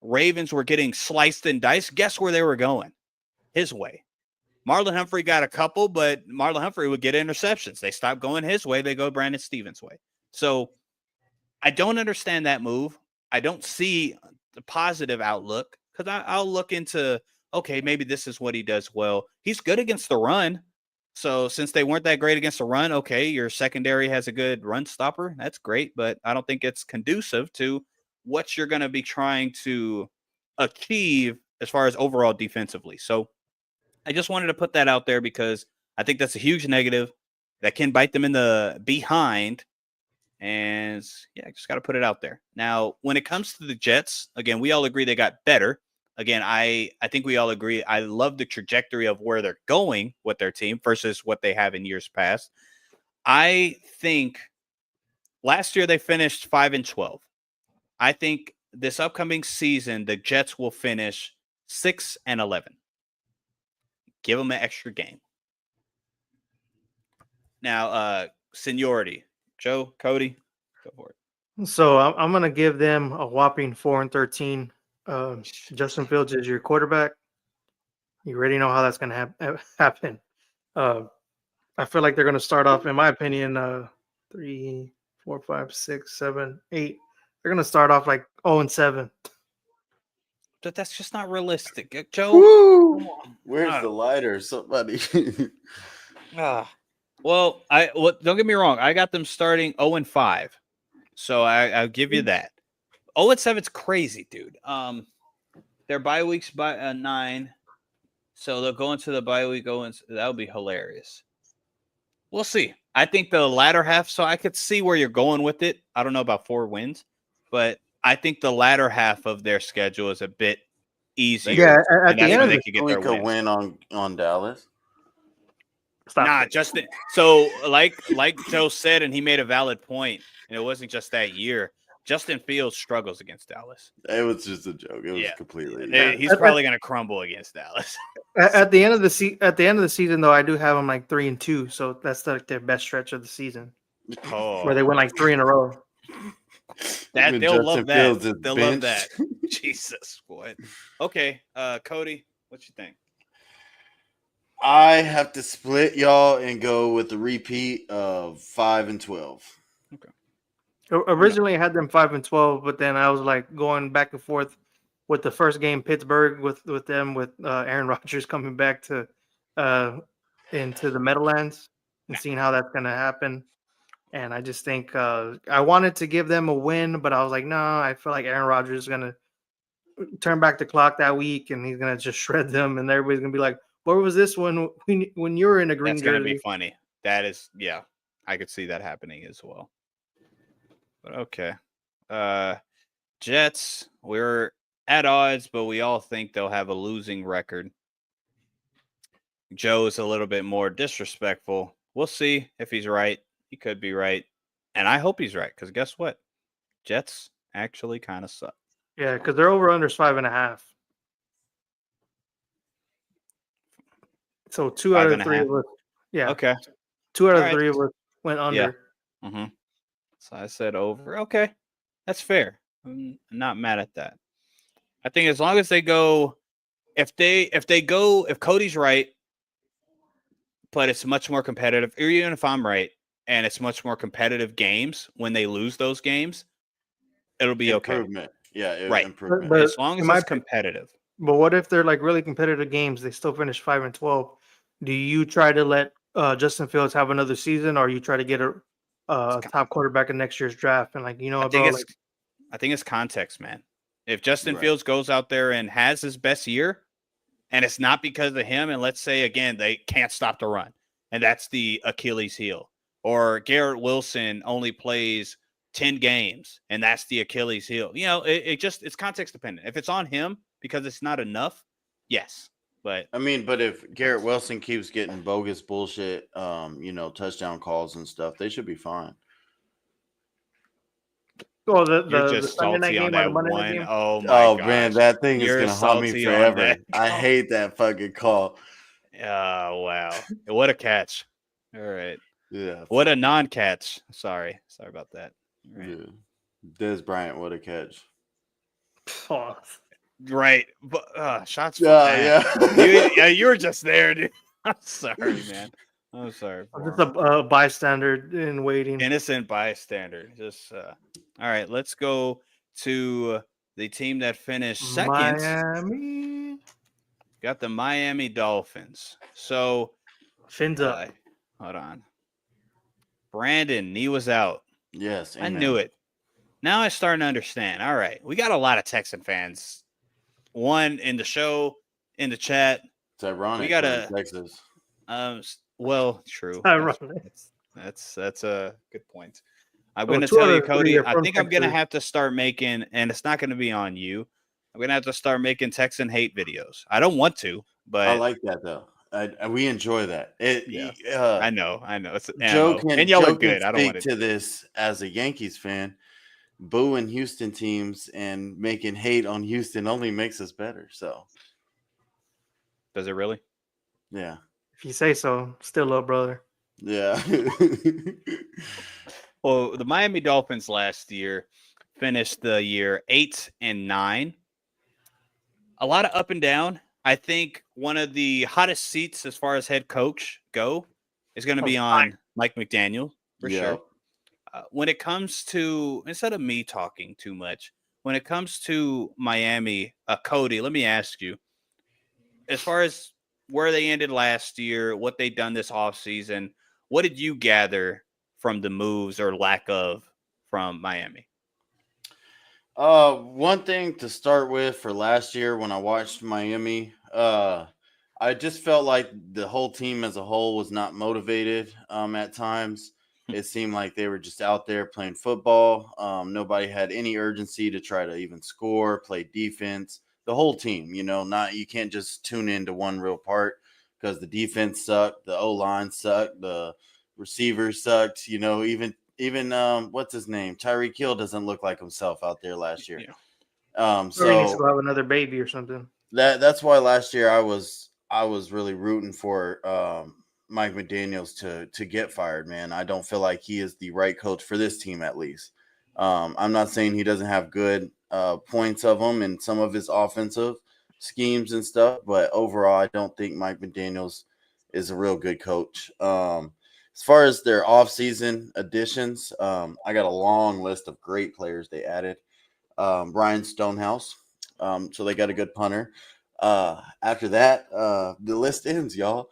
Ravens were getting sliced and diced, guess where they were going? His way. Marlon Humphrey got a couple, but Marlon Humphrey would get interceptions. They stopped going his way. They go Brandon Stevens' way. So I don't understand that move. I don't see the positive outlook because I'll look into, okay, maybe this is what he does well. He's good against the run. So since they weren't that great against the run, okay, your secondary has a good run stopper. That's great, but I don't think it's conducive to what you're going to be trying to achieve as far as overall defensively. So I just wanted to put that out there because I think that's a huge negative that can bite them in the behind. And yeah, I just got to put it out there. Now, when it comes to the Jets, again, we all agree they got better. Again, I think we all agree. I love the trajectory of where they're going with their team versus what they have in years past. I think last year they finished 5-12. I think this upcoming season, the Jets will finish 6-11. Give them an extra game. Now, seniority. Joe, Cody, go for it. So I'm going to give them a whopping 4-13. Justin Fields is your quarterback. You already know how that's going to happen. I feel like they're going to start off, in my opinion, 3, 4, 5, 6, 7, 8. They're going to start off like 0-7. But that's just not realistic, Joe. Woo! Where's the lighter? Somebody. Well, don't get me wrong. I got them starting 0-5, so I'll give you that. 0-7 is crazy, dude. Their bye weeks by 9, so they'll go into the bye week. That would be hilarious. We'll see. I think the latter half. So I could see where you're going with it. I don't know about 4 wins, but I think the latter half of their schedule is a bit easier. Yeah, at the end they could get their win on Dallas. Justin. So like Joe said, and he made a valid point, and it wasn't just that year. Justin Fields struggles against Dallas. It was just a joke. It was completely. He's probably going to crumble against Dallas. At the end of the season, though, I do have them like 3-2, so that's like their best stretch of the season, where they win like 3 in a row. They'll love that. They'll love that. Jesus, what? Okay, Cody, what you think? I have to split y'all and go with the repeat of 5-12. Okay. Originally, I had them 5-12, but then I was like going back and forth with the first game, Pittsburgh, with Aaron Rodgers coming back to into the Meadowlands and seeing how that's going to happen. And I just think I wanted to give them a win, but I was like, no, I feel like Aaron Rodgers is gonna turn back the clock that week, and he's gonna just shred them, and everybody's gonna be like, "Where was this one when you were in a green That's gonna be jersey?" funny. That is, yeah, I could see that happening as well. But okay, Jets. We're at odds, but we all think they'll have a losing record. Joe's a little bit more disrespectful. We'll see if he's right. He could be right, and I hope he's right because guess what? Jets actually kind of suck. Yeah, because they're over under 5.5. So 2 out Five of and a 3 half. of us, yeah, Okay. 2 out All of right. 3 of us went Yeah. under. Mm-hmm. So I said over. Okay, that's fair. I'm not mad at that. I think as long as they go, if Cody's right, but it's much more competitive, or even if I'm right, and it's much more competitive games when they lose those games, it'll be okay. Improvement. Yeah, Right. improvement. But As long as in my it's competitive. But what if they're like really competitive games? They still finish 5-12. Do you try to let Justin Fields have another season, or you try to get a top quarterback in next year's draft? And like, I bro, think like, it's context, man. If Justin Right. Fields goes out there and has his best year, and it's not because of him, and let's say again they can't stop the run, and that's the Achilles heel, or Garrett Wilson only plays 10 games, and that's the Achilles heel. It's context dependent. If it's on him because it's not enough, yes. But I mean, but if Garrett Wilson keeps getting bogus bullshit, touchdown calls and stuff, they should be fine. oh, you're the just Sunday night salty on game or the that Monday night one. game? Oh my Man, gosh. that thing is You're gonna haunt me salty on forever. that I call. hate that fucking call. Oh, wow. What a catch. All right. Yeah. What a non-catch. Sorry about that. All right. Yeah. Des Bryant, what a catch. Oh, Right. But shots Yeah. you were just there, dude. I'm sorry, man. I'm sorry I'm for just him. a bystander in waiting. Innocent bystander. Just all right, let's go to the team that finished second. Miami. Got the Miami Dolphins. So Fins up. hold on. Brandon, knee was out. Yes, I amen. knew it. Now I'm starting to understand. All right. We got a lot of Texan fans. One in the show, in the chat. It's ironic. We got we're in Texas. Well, true. Ironic. That's a good point. I'm Oh, going to 2 tell out you, of 3 Cody, are I from think I'm going to Texas. have to start making, and it's not going to be on you. I'm going to have to start making Texan hate videos. I don't want to, but I like that though. We enjoy that. I know. It's Joe ammo. can And y'all Joe are can good. I don't want speak to this as a Yankees fan. Booing Houston teams and making hate on Houston only makes us better. So, Does it really? yeah, If you say so, still up, brother. yeah. Well, the Miami Dolphins last year finished the year 8-9. A lot of up and down. I think one of the hottest seats as far as head coach go is going to be on Mike McDaniel for sure. When it comes to, instead of me talking too much, when it comes to Miami, Cody, let me ask you, as far as where they ended last year, what they've done this offseason, what did you gather from the moves or lack of from Miami? One thing to start with for last year when I watched Miami, I just felt like the whole team as a whole was not motivated. At times, it seemed like they were just out there playing football. Nobody had any urgency to try to even score, play defense. The whole team, you can't just tune into one real part because the defense sucked, the O line sucked, the receivers sucked. Even what's his name? Tyreek Hill doesn't look like himself out there last year. Or he needs to go have another baby or something. That's why last year I was really rooting for Mike McDaniels to get fired, man. I don't feel like he is the right coach for this team, at least. I'm not saying he doesn't have good points of him and some of his offensive schemes and stuff, but overall, I don't think Mike McDaniels is a real good coach. As far as their offseason additions, I got a long list of great players they added. Ryan Stonehouse. So they got a good punter. After that, the list ends, y'all.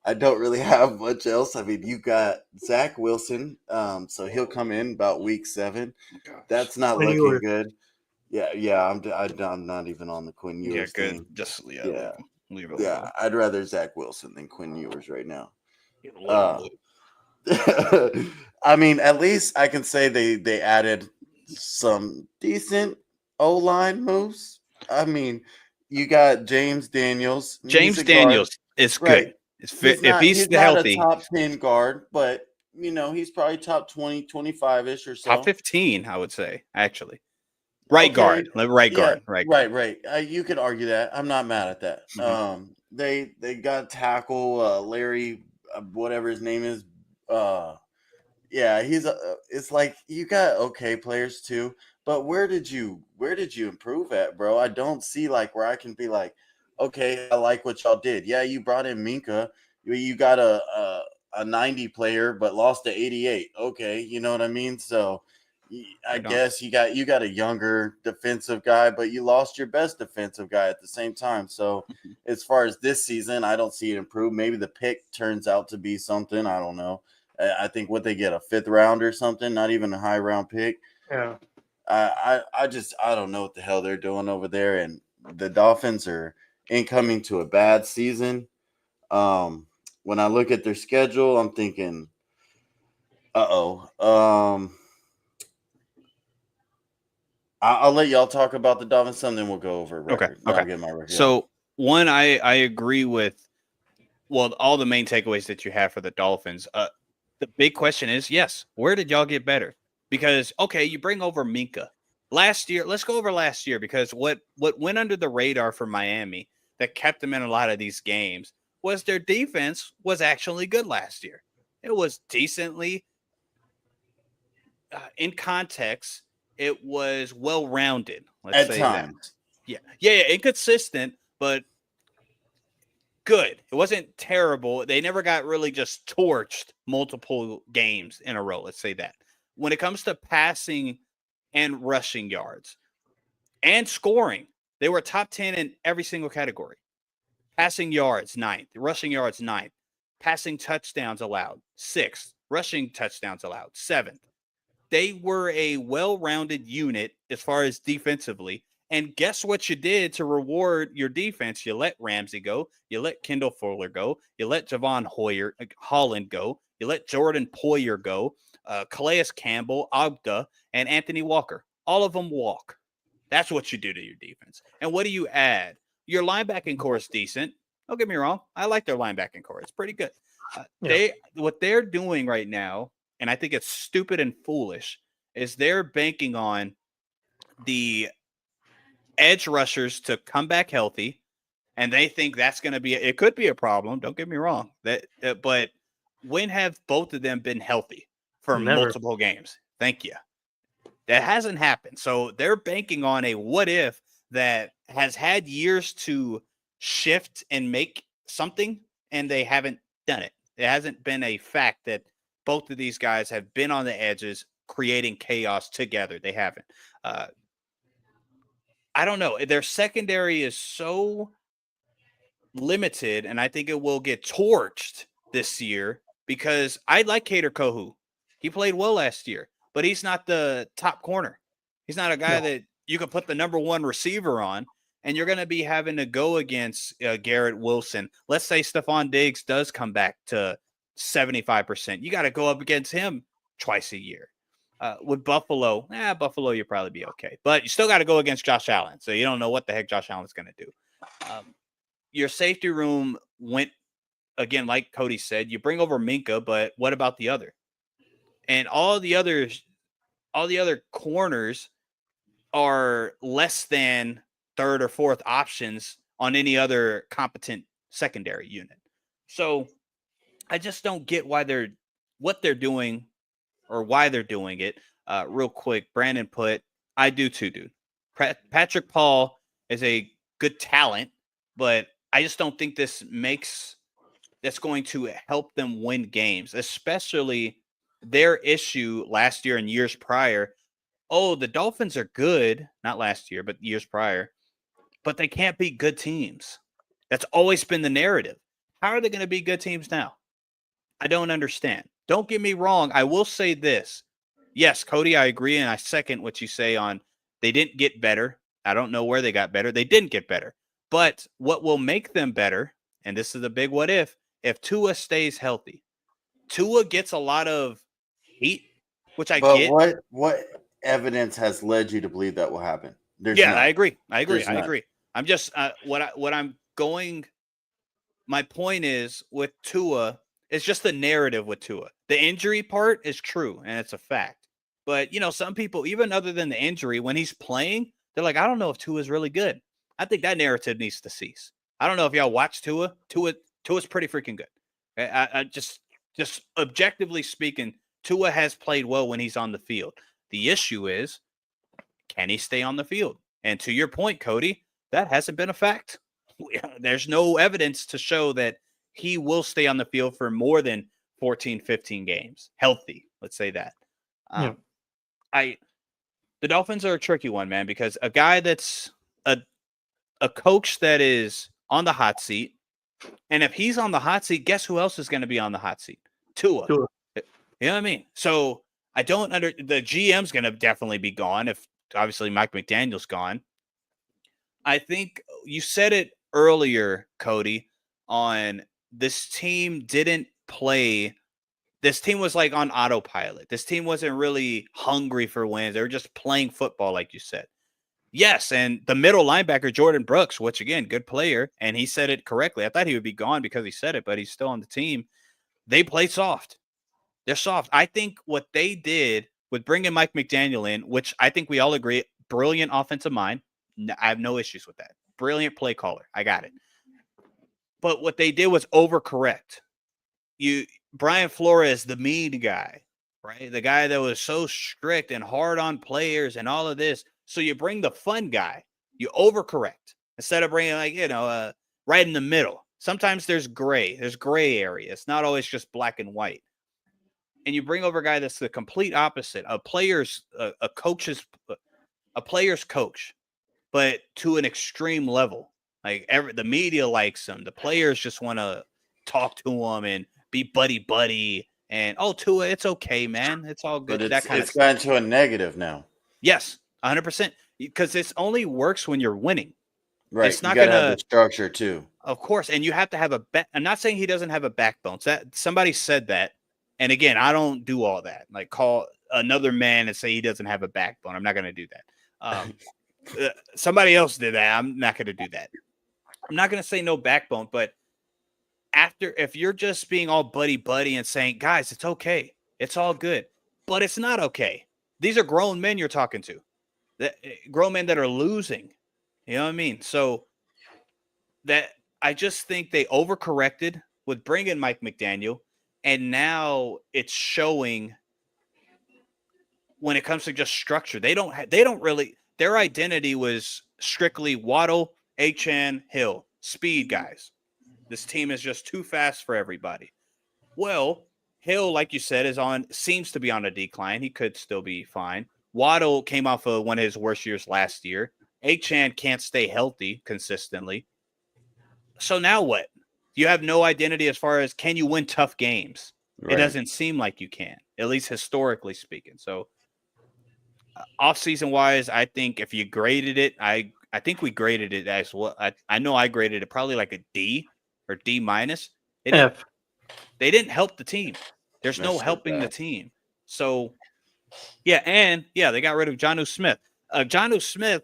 I don't really have much else. I mean, you got Zach Wilson, so he'll come in about week 7. Gosh. That's not Quinn looking Ewers. good. Yeah. I'm not even on the Quinn Yeah, Ewers good. thing. Just Yeah. leave him Yeah, alone. I'd rather Zach Wilson than Quinn Ewers right now. Leave him alone. I mean, at least I can say they added some decent O-line moves. I mean, you got James Daniels. He's James a guard, Daniels is right? good. If he's He's not a healthy, top 10 guard, but he's probably top 20, 25-ish or top so. 15, I would say, actually. Right Okay. guard. Right Yeah, guard. Right guard. right. You could argue that. I'm not mad at that. Mhm. They got tackle Larry, whatever his name is. Yeah, it's like you got okay players too, but where did you improve at, bro? I don't see like where I can be like, okay, I like what y'all did. Yeah, you brought in Minka. You got a 90 player, but lost to 88. Okay, you know what I mean? So I Right on. guess you got a younger defensive guy, but you lost your best defensive guy at the same time. So as far as this season, I don't see it improve. Maybe the pick turns out to be something. I don't know. I think what they get, a 5th round or something, not even a high round pick. Yeah. I don't know what the hell they're doing over there, and the Dolphins are incoming to a bad season. When I look at their schedule, I'm thinking, I'll let y'all talk about the Dolphins, something we'll go over record. Okay. I'll get my record. So one, I agree with all the main takeaways that you have for the Dolphins. The big question is, yes, where did y'all get better? Because okay, you bring over Minka. Last year, let's go over last year because what went under the radar for Miami that kept them in a lot of these games was their defense was actually good last year. It was decently in context. It was well rounded. Let's At say that. times. Yeah, inconsistent, but good. It wasn't terrible. They never got really just torched multiple games in a row. Let's say that. When it comes to passing and rushing yards and scoring, they were top 10 in every single category. Passing yards, 9th. Rushing yards, 9th. Passing touchdowns allowed, 6th. Rushing touchdowns allowed, 7th. They were a well-rounded unit as far as defensively. And guess what you did to reward your defense? You let Ramsey go. You let Kendall Fuller go. You let Javon Holland go. You let Jordan Poyer go. Calais Campbell, Agda, and Anthony Walker. All of them walk. That's what you do to your defense. And what do you add? Your linebacking core is decent. Don't get me wrong. I like their linebacking core. It's pretty good. What they're doing right now, and I think it's stupid and foolish, is they're banking on the edge rushers to come back healthy, and they think that's going to be it could be a problem. Don't get me wrong. But when have both of them been healthy for multiple games? Thank you. That hasn't happened. So they're banking on a what if that has had years to shift and make something, and they haven't done it. It hasn't been a fact that both of these guys have been on the edges creating chaos together. They haven't. I don't know. Their secondary is so limited, and I think it will get torched this year because I like Kader Kohu. He played well last year, but he's not the top corner. He's not a guy that you can put the number 1 receiver on, and you're going to be having to go against Garrett Wilson. Let's say Stephon Diggs does come back to 75%. You got to go up against him twice a year. With Buffalo, you'll probably be okay. But you still got to go against Josh Allen, so you don't know what the heck Josh Allen's going to do. Your safety room went, again, like Cody said, you bring over Minka, but what about the other? And all the other corners are less than 3rd or 4th options on any other competent secondary unit. So I just don't get what they're doing or why they're doing it. Real quick, Brandon put, I do too, dude. Patrick Paul is a good talent, but I just don't think that's going to help them win games, especially their issue last year and years prior. Oh, the Dolphins are good, not last year, but years prior, but they can't beat good teams. That's always been the narrative. How are they going to be good teams now? I don't understand. Don't get me wrong. I will say this. Yes, Cody, I agree. And I second what you say on they didn't get better. I don't know where they got better. They didn't get better. But what will make them better, and this is a big what if Tua stays healthy. Tua gets a lot of heat, which I But get. what evidence has led you to believe that will happen? There's Yeah, none. I agree. There's none. I'm just what I'm going. My point is with Tua, it's just the narrative with Tua. The injury part is true and it's a fact. But some people, even other than the injury, when he's playing, they're like, I don't know if Tua is really good. I think that narrative needs to cease. I don't know if y'all watch Tua. Tua's pretty freaking good. I just objectively speaking, Tua has played well when he's on the field. The issue is, can he stay on the field? And to your point, Cody, that hasn't been a fact. There's no evidence to show that he will stay on the field for more than 14, 15 games. Healthy, let's say that. The Dolphins are a tricky one, man, because a guy that's a coach that is on the hot seat, and if he's on the hot seat, guess who else is going to be on the hot seat? Tua. You know what I mean? So I don't the GM's going to definitely be gone if obviously Mike McDaniel's gone. I think you said it earlier, Cody, on this team didn't play. This team was like on autopilot. This team wasn't really hungry for wins. They were just playing football, like you said. Yes, and the middle linebacker, Jordan Brooks, which, again, good player, and he said it correctly. I thought he would be gone because he said it, but he's still on the team. They play soft. They're soft. I think what they did with bringing Mike McDaniel in, which I think we all agree, brilliant offensive mind. I have no issues with that. Brilliant play caller. I got it. But what they did was overcorrect. Brian Flores, the mean guy, right? The guy that was so strict and hard on players and all of this. So you bring the fun guy. You overcorrect instead of bringing right in the middle. Sometimes there's gray. There's gray area. It's not always just black and white. And you bring over a guy that's the complete opposite. A player's coach, but to an extreme level. Like the media likes him. The players just want to talk to him and be buddy. And Tua, it's okay, man. It's all good. But it's gotten to a negative now. Yes, 100%. Because this only works when you're winning. Right. It's not going to have the structure too. Of course. And you have to have I'm not saying he doesn't have a backbone. Somebody said that. And again, I don't do all that. Like call another man and say he doesn't have a backbone. I'm not going to do that. Somebody else did that. I'm not going to do that. I'm not going to say no backbone, but if you're just being all buddy and saying, guys, it's okay. It's all good, but it's not okay. These are grown men you're talking to, grown men that are losing. You know what I mean? So that I just think they overcorrected with bringing Mike McDaniel, and now it's showing when it comes to just structure. They don't really, their identity was strictly Waddle, Achane, Hill, speed guys. This team is just too fast for everybody. Well, Hill, like you said, seems to be on a decline. He could still be fine. Waddle came off of one of his worst years last year. Achane can't stay healthy consistently. So now what? You have no identity as far as can you win tough games? Right. It doesn't seem like you can, at least historically speaking. So off-season wise, I think if you graded it, I think we graded it as well. I know I graded it probably like a D or D minus. F. They didn't help the team. There's no helping the team. So, they got rid of Jonnu Smith. Jonnu Smith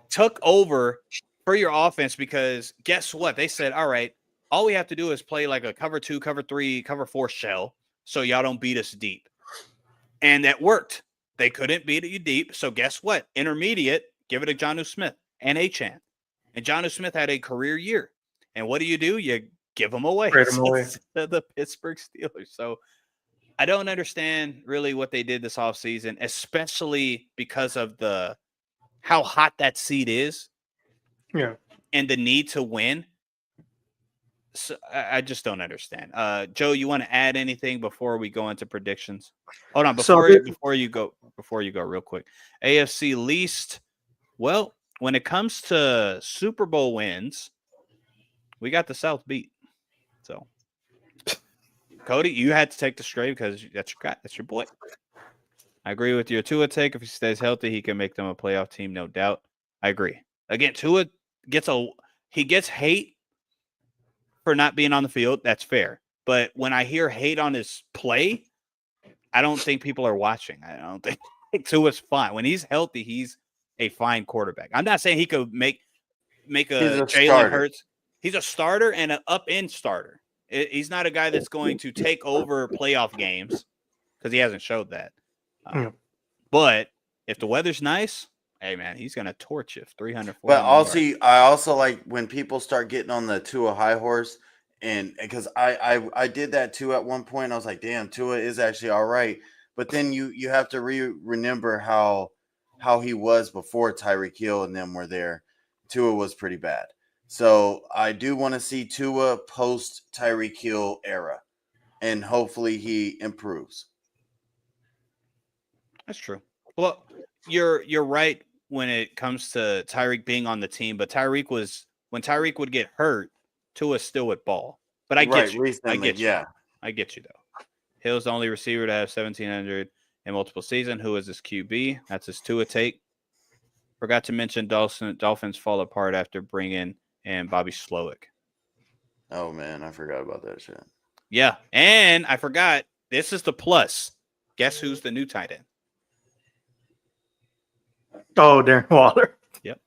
took over for your offense because guess what? They said, all right, all we have to do is play like a cover 2, cover 3, cover 4 shell so y'all don't beat us deep. And that worked. They couldn't beat you deep. So guess what? Intermediate, give it to Jonnu Smith and Achane. And Jonnu Smith had a career year. And what do? You give them away. Trade them away. The Pittsburgh Steelers. So I don't understand really what they did this offseason, especially because of how hot that seat is. Yeah. And the need to win. So I just don't understand. Joe, you want to add anything before we go into predictions? Hold on, before you go real quick. AFC least. Well, when it comes to Super Bowl wins, we got the South beat. So, Cody, you had to take the straight because that's your guy. That's your boy. I agree with your Tua take. If he stays healthy, he can make them a playoff team, no doubt. I agree. Again, Tua gets hate for not being on the field. That's fair. But when I hear hate on his play, I don't think people are watching. I don't think Tua's fine. When he's healthy, he's a fine quarterback. I'm not saying he could make a Jalen Hurts. He's a starter and an up-end starter. He's not a guy that's going to take over playoff games because he hasn't showed that. But if the weather's nice, hey, man, he's going to torch you 300, 400 But also, yards. I also like when people start getting on the Tua high horse, and because I did that too at one point. I was like, damn, Tua is actually all right. But then you have to remember how he was before Tyreek Hill and them were there. Tua was pretty bad. So I do want to see Tua post Tyreek Hill era, and hopefully he improves. That's true. Well, you're right when it comes to Tyreek being on the team, but when Tyreek would get hurt, Tua still would ball. But I get you. Recently, I get you. yeah. I get you though. Hill's the only receiver to have 1,700 in multiple seasons. Who is his QB? That's his Tua take. Forgot to mention Dolphins fall apart after bringing in Bobby Slowick. Oh man, I forgot about that shit. Yeah, and I forgot. This is the plus. Guess who's the new tight end? Oh, Darren Waller. Yep.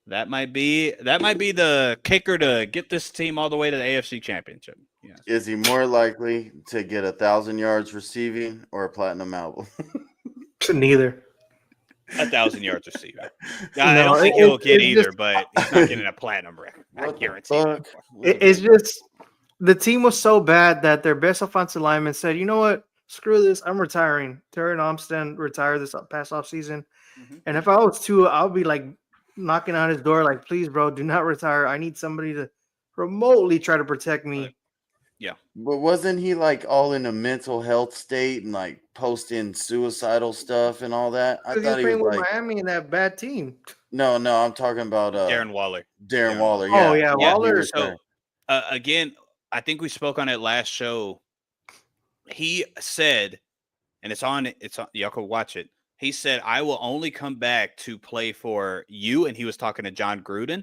That might be the kicker to get this team all the way to the AFC Championship. Yes. Is he more likely to get 1,000 yards receiving or a platinum album? Neither. 1,000 yards receiving. I don't think he'll get either, but he's not getting a platinum record. I guarantee it. It's just the team was so bad that their best offensive lineman said, you know what? Screw this. I'm retiring. Terry Armstead retired this past offseason. And if I was Tua, I would be like knocking on his door, like, please, bro, do not retire. I need somebody to remotely try to protect me. Yeah. But wasn't he like all in a mental health state and like posting suicidal stuff and all that? I thought he was with like Miami and that bad team. No, I'm talking about Darren Waller. Darren Waller. Yeah. Oh, yeah. Waller. So, again, I think we spoke on it last show. He said, and it's on, y'all can watch it. He said, I will only come back to play for you. And he was talking to John Gruden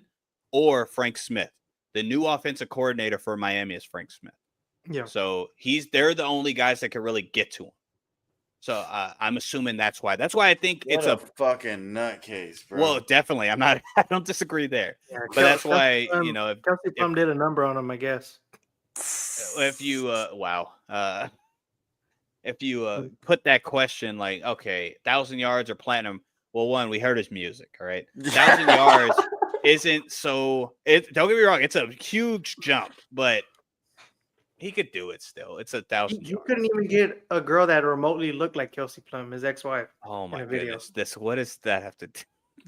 or Frank Smith. The new offensive coordinator for Miami is Frank Smith. Yeah. So they're the only guys that can really get to him. So I'm assuming that's why. That's why I think it's a fucking nutcase, bro. Well, definitely. I don't disagree there. Yeah, but that's why, Kelsey Plum did a number on him, I guess. If you put that question like, okay, 1,000 yards or platinum, well, one, we heard his music, all right? 1,000 yards isn't so don't get me wrong, it's a huge jump, but he could do it still. It's 1,000 yards. You couldn't even get a girl that remotely looked like Kelsey Plum, his ex-wife. Oh my goodness. What does that have to do?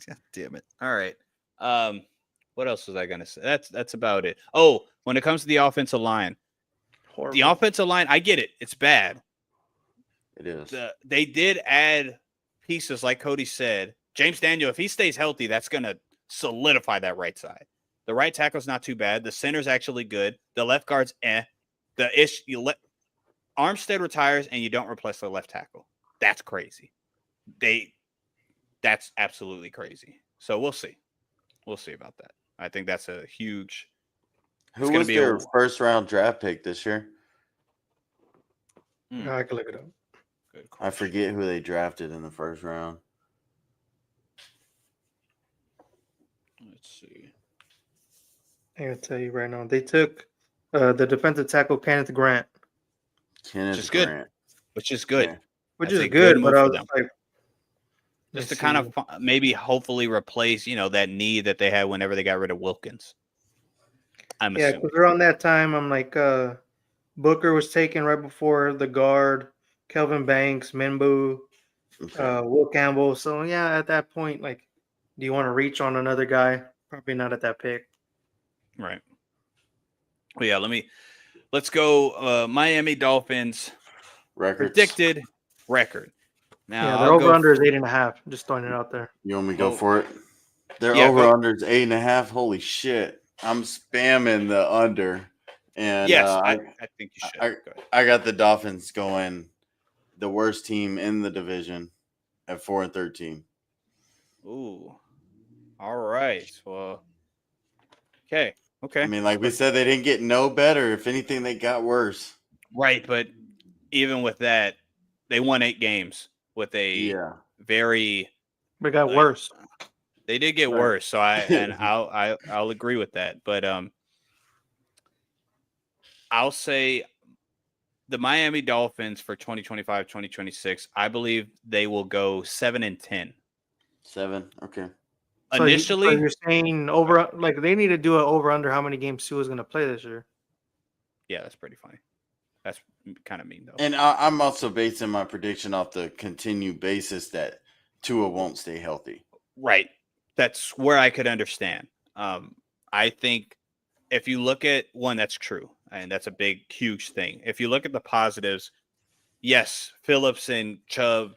God damn it. All right. What else was I gonna say? That's about it. Oh, when it comes to the offensive line. Horrible. The offensive line, I get it. It's bad. It is. They did add pieces, like Cody said. James Daniel, if he stays healthy, that's going to solidify that right side. The right tackle's not too bad. The center's actually good. The left guard's Armstead retires and you don't replace the left tackle. That's crazy. That's absolutely crazy. So we'll see. We'll see about that. I think that's a huge. Who was their first round draft pick this year? I can look it up. I forget who they drafted in the first round. Let's see. I'm going to tell you right now. They took the defensive tackle, Kenneth Grant. Which is good. Yeah. Which is good, but I was like, just to kind of maybe hopefully replace, that need that they had whenever they got rid of Wilkins. Yeah, because around that time, I'm like, Booker was taken right before the guard, Kelvin Banks, Minbu, Will Campbell. So, yeah, at that point, like, do you want to reach on another guy? Probably not at that pick. Right. Well, yeah, let's go Miami Dolphins predicted record. Now, their over-under is 8.5. Just throwing it out there. You want me to go for it? Their over-under is 8.5. Holy shit. I'm spamming the under, and Yes, I think you should. I Go ahead. I got the Dolphins going, the worst team in the division at 4-13. Ooh. All right. Well, okay. I Okay. mean, like we said, they didn't get no better. If anything, they got worse. Right, but even with that, they won 8 games with a Yeah. very We got like, worse. they did get Right. worse. So I'll agree with that. But I'll say the Miami Dolphins for 2025-2026, I believe they will go 7-10. 7. Okay. So Initially, you're saying over, like they need to do it over under how many games Tua is going to play this year. yeah, that's pretty funny. That's kind of mean though. And I'm also basing my prediction off the continued basis that Tua won't stay healthy. Right. That's where I could understand. I think if you look at one, that's true. And that's a big, huge thing. If you look at the positives, yes, Phillips and Chubb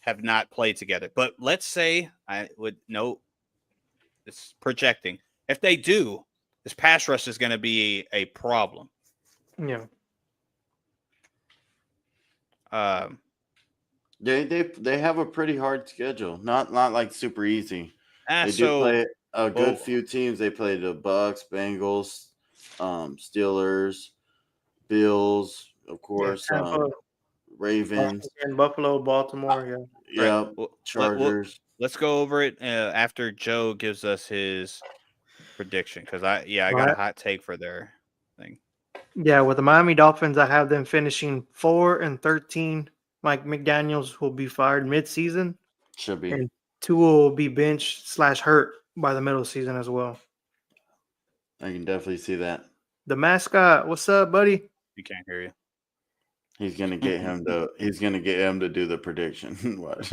have not played together. But let's say I would know it's projecting. If they do, this pass rush is going to be a problem. Yeah. They have a pretty hard schedule. Not like super easy. They do play a good few teams. They play the Bucks, Bengals, Steelers, Bills, of course, Tampa, Ravens, Washington, Buffalo, Baltimore. yeah, right. Well, Chargers. let's go over it after Joe gives us his prediction because I got a hot take for their thing. Yeah, with the Miami Dolphins, I have them finishing 4-13. Mike McDaniels will be fired mid-season, Should be. and Tua will be benched/hurt by the middle of the season as well. I can definitely see that. The mascot, what's up, buddy? You can't hear you. He's gonna get him to. He's gonna get him to do the prediction. What?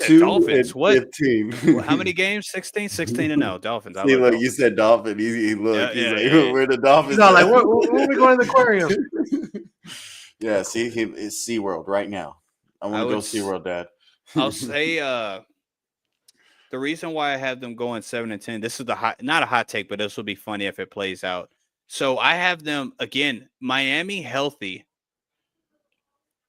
2 Dolphins. What? 15. How many games? 16-0. Dolphins. See, look, you said Dolphin. He's like, yeah. we're the Dolphins. No, like, where are we going to the aquarium? Yeah, see, it's SeaWorld right now. I want to go SeaWorld, Dad. I'll say the reason why I have them going 7-10. This is not a hot take, but this will be funny if it plays out. So I have them again. Miami healthy.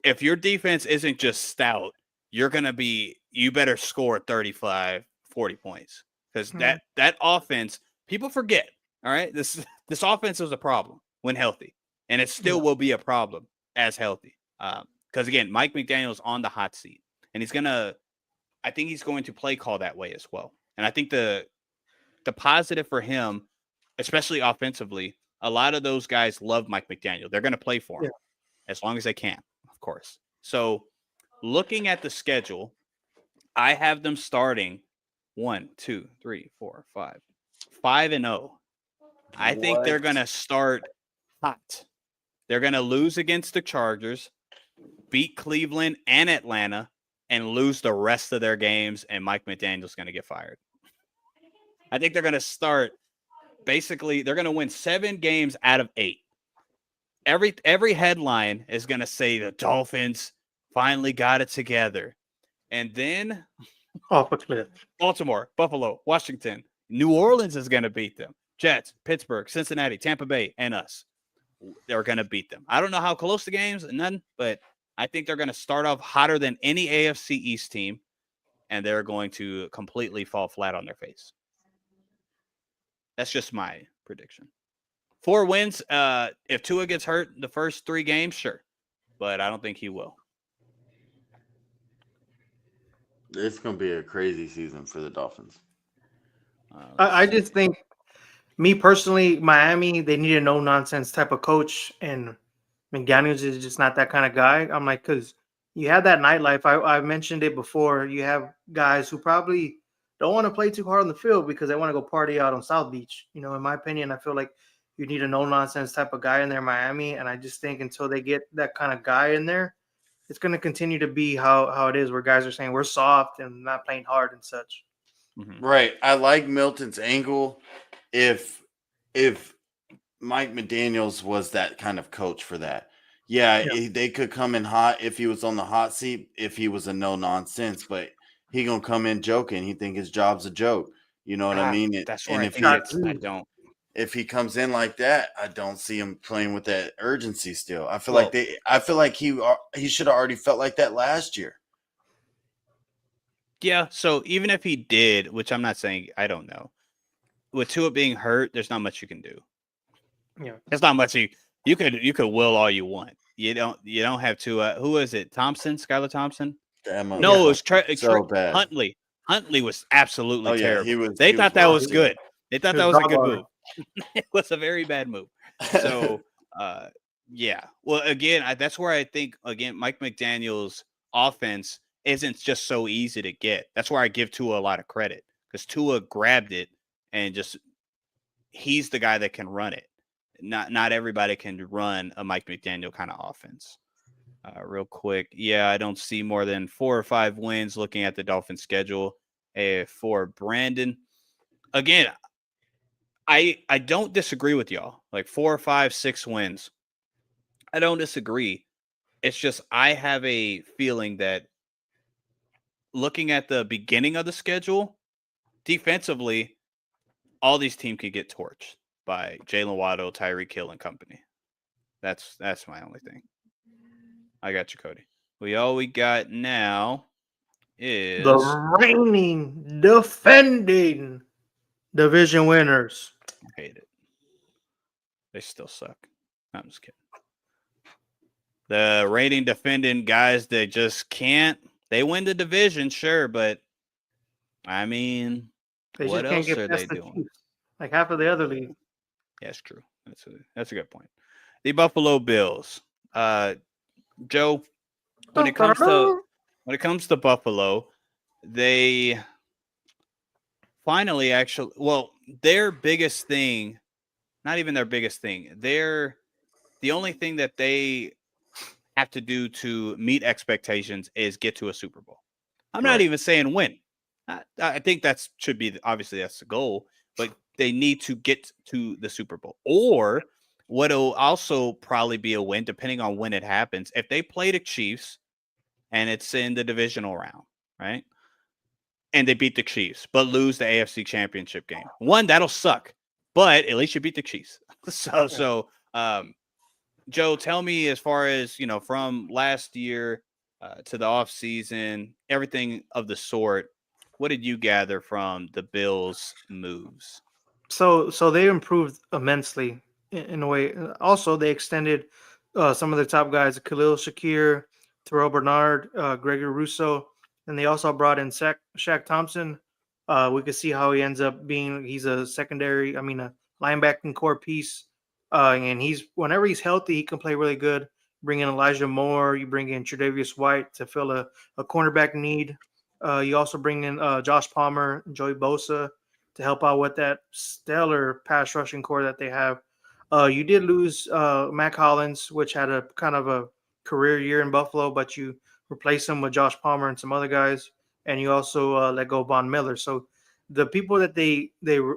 If your defense isn't just stout, you better score 35, 40 points because that offense, people forget. All right, this offense was a problem when healthy, and it still will be a problem as healthy. Because again, Mike McDaniel's on the hot seat, and I think he's going to play call that way as well. And I think the positive for him, especially offensively, a lot of those guys love Mike McDaniel. They're going to play for him as long as they can, of course. So looking at the schedule, I have them starting 1, 2, 3, 4, 5, 5-0. I think they're going to start hot. They're going to lose against the Chargers, beat Cleveland and Atlanta, and lose the rest of their games, and Mike McDaniel's going to get fired. I think they're going to start basically, they're going to win 7 games out of 8. Every headline is going to say the Dolphins finally got it together. And then off a cliff. Baltimore, Buffalo, Washington, New Orleans is going to beat them. Jets, Pittsburgh, Cincinnati, Tampa Bay, and us. They're going to beat them. I don't know how close the games, none, but I think they're going to start off hotter than any AFC East team, and they're going to completely fall flat on their face. That's just my prediction. 4 wins. If Tua gets hurt the first 3 games, sure, but I don't think he will. It's going to be a crazy season for the Dolphins. I just think, me personally, Miami, they need a no-nonsense type of coach, and McDaniels is just not that kind of guy. I'm like, because you have that nightlife. I mentioned it before. You have guys who probably don't want to play too hard on the field because they want to go party out on South Beach. You know, in my opinion, I feel like you need a no-nonsense type of guy in there, Miami, and I just think until they get that kind of guy in there, it's going to continue to be how it is, where guys are saying we're soft and not playing hard and such. Mm-hmm. Right. I like Milton's angle. If Mike McDaniels was that kind of coach for that, they could come in hot if he was on the hot seat, if he was a no nonsense, but he gonna come in joking. He think his job's a joke. You know what I mean? That's And where if I don't. if he comes in like that, I don't see him playing with that urgency still. I feel Well, like he should have already felt like that last year. Yeah, so even if he did, which I'm not saying, I don't know. With Tua being hurt, there's not much you can do. Yeah. There's not much you could will all you want. You don't have Tua. Who is it? Thompson, Skylar Thompson? Damn, No, it was so bad. Huntley. Huntley was absolutely Oh yeah, terrible. They thought that was good. They thought that was a good move. It was a very bad move. So, yeah. Well, again, that's where I think Mike McDaniel's offense isn't just so easy to get. That's where I give Tua a lot of credit because Tua grabbed it and just he's the guy that can run it. Not everybody can run a Mike McDaniel kind of offense. Real quick, yeah, I don't see more than 4 or 5 wins looking at the Dolphins' schedule. For Brandon, again, I don't disagree with y'all. Like 4 or 5, 6 wins, I don't disagree. It's just I have a feeling that looking at the beginning of the schedule, defensively, all these teams could get torched by Jalen Waddle, Tyreek Hill, and company. That's my only thing. I got you, Cody. All we got now is The reigning, defending division winners. I hate it. They still suck. I'm just kidding. The reigning defending guys that just can't. They win the division, sure, but I mean, They what just can't else get are they past the doing? Chiefs, like half of the other league. Yeah, it's true. That's a good point. The Buffalo Bills. Joe, when it comes to Buffalo, they finally their biggest thing, not even their biggest thing, the only thing that they have to do to meet expectations is get to a Super Bowl. I'm not even saying win. I think that should be obviously that's the goal, but they need to get to the Super Bowl. Or what'll also probably be a win, depending on when it happens, if they play the Chiefs and it's in the divisional round, right? And they beat the Chiefs, but lose the AFC Championship game. One, that'll suck, but at least you beat the Chiefs. Joe, tell me as far as, from last year to the offseason, everything of the sort, what did you gather from the Bills' moves? So they improved immensely in a way. Also, they extended some of the top guys: Khalil Shakir, Terrell Bernard, Gregory Russo, and they also brought in Shaq Thompson. We could see how he ends up being. He's a a linebacking core piece, and whenever he's healthy, he can play really good. Bring in Elijah Moore, you bring in Tre'Davious White to fill a cornerback need. You also bring in Josh Palmer, Joey Bosa to help out with that stellar pass rushing core that they have. You did lose Mac Hollins, which had a kind of a career year in Buffalo, but you replaced him with Josh Palmer and some other guys, and you also let go of Von Miller. So the people that they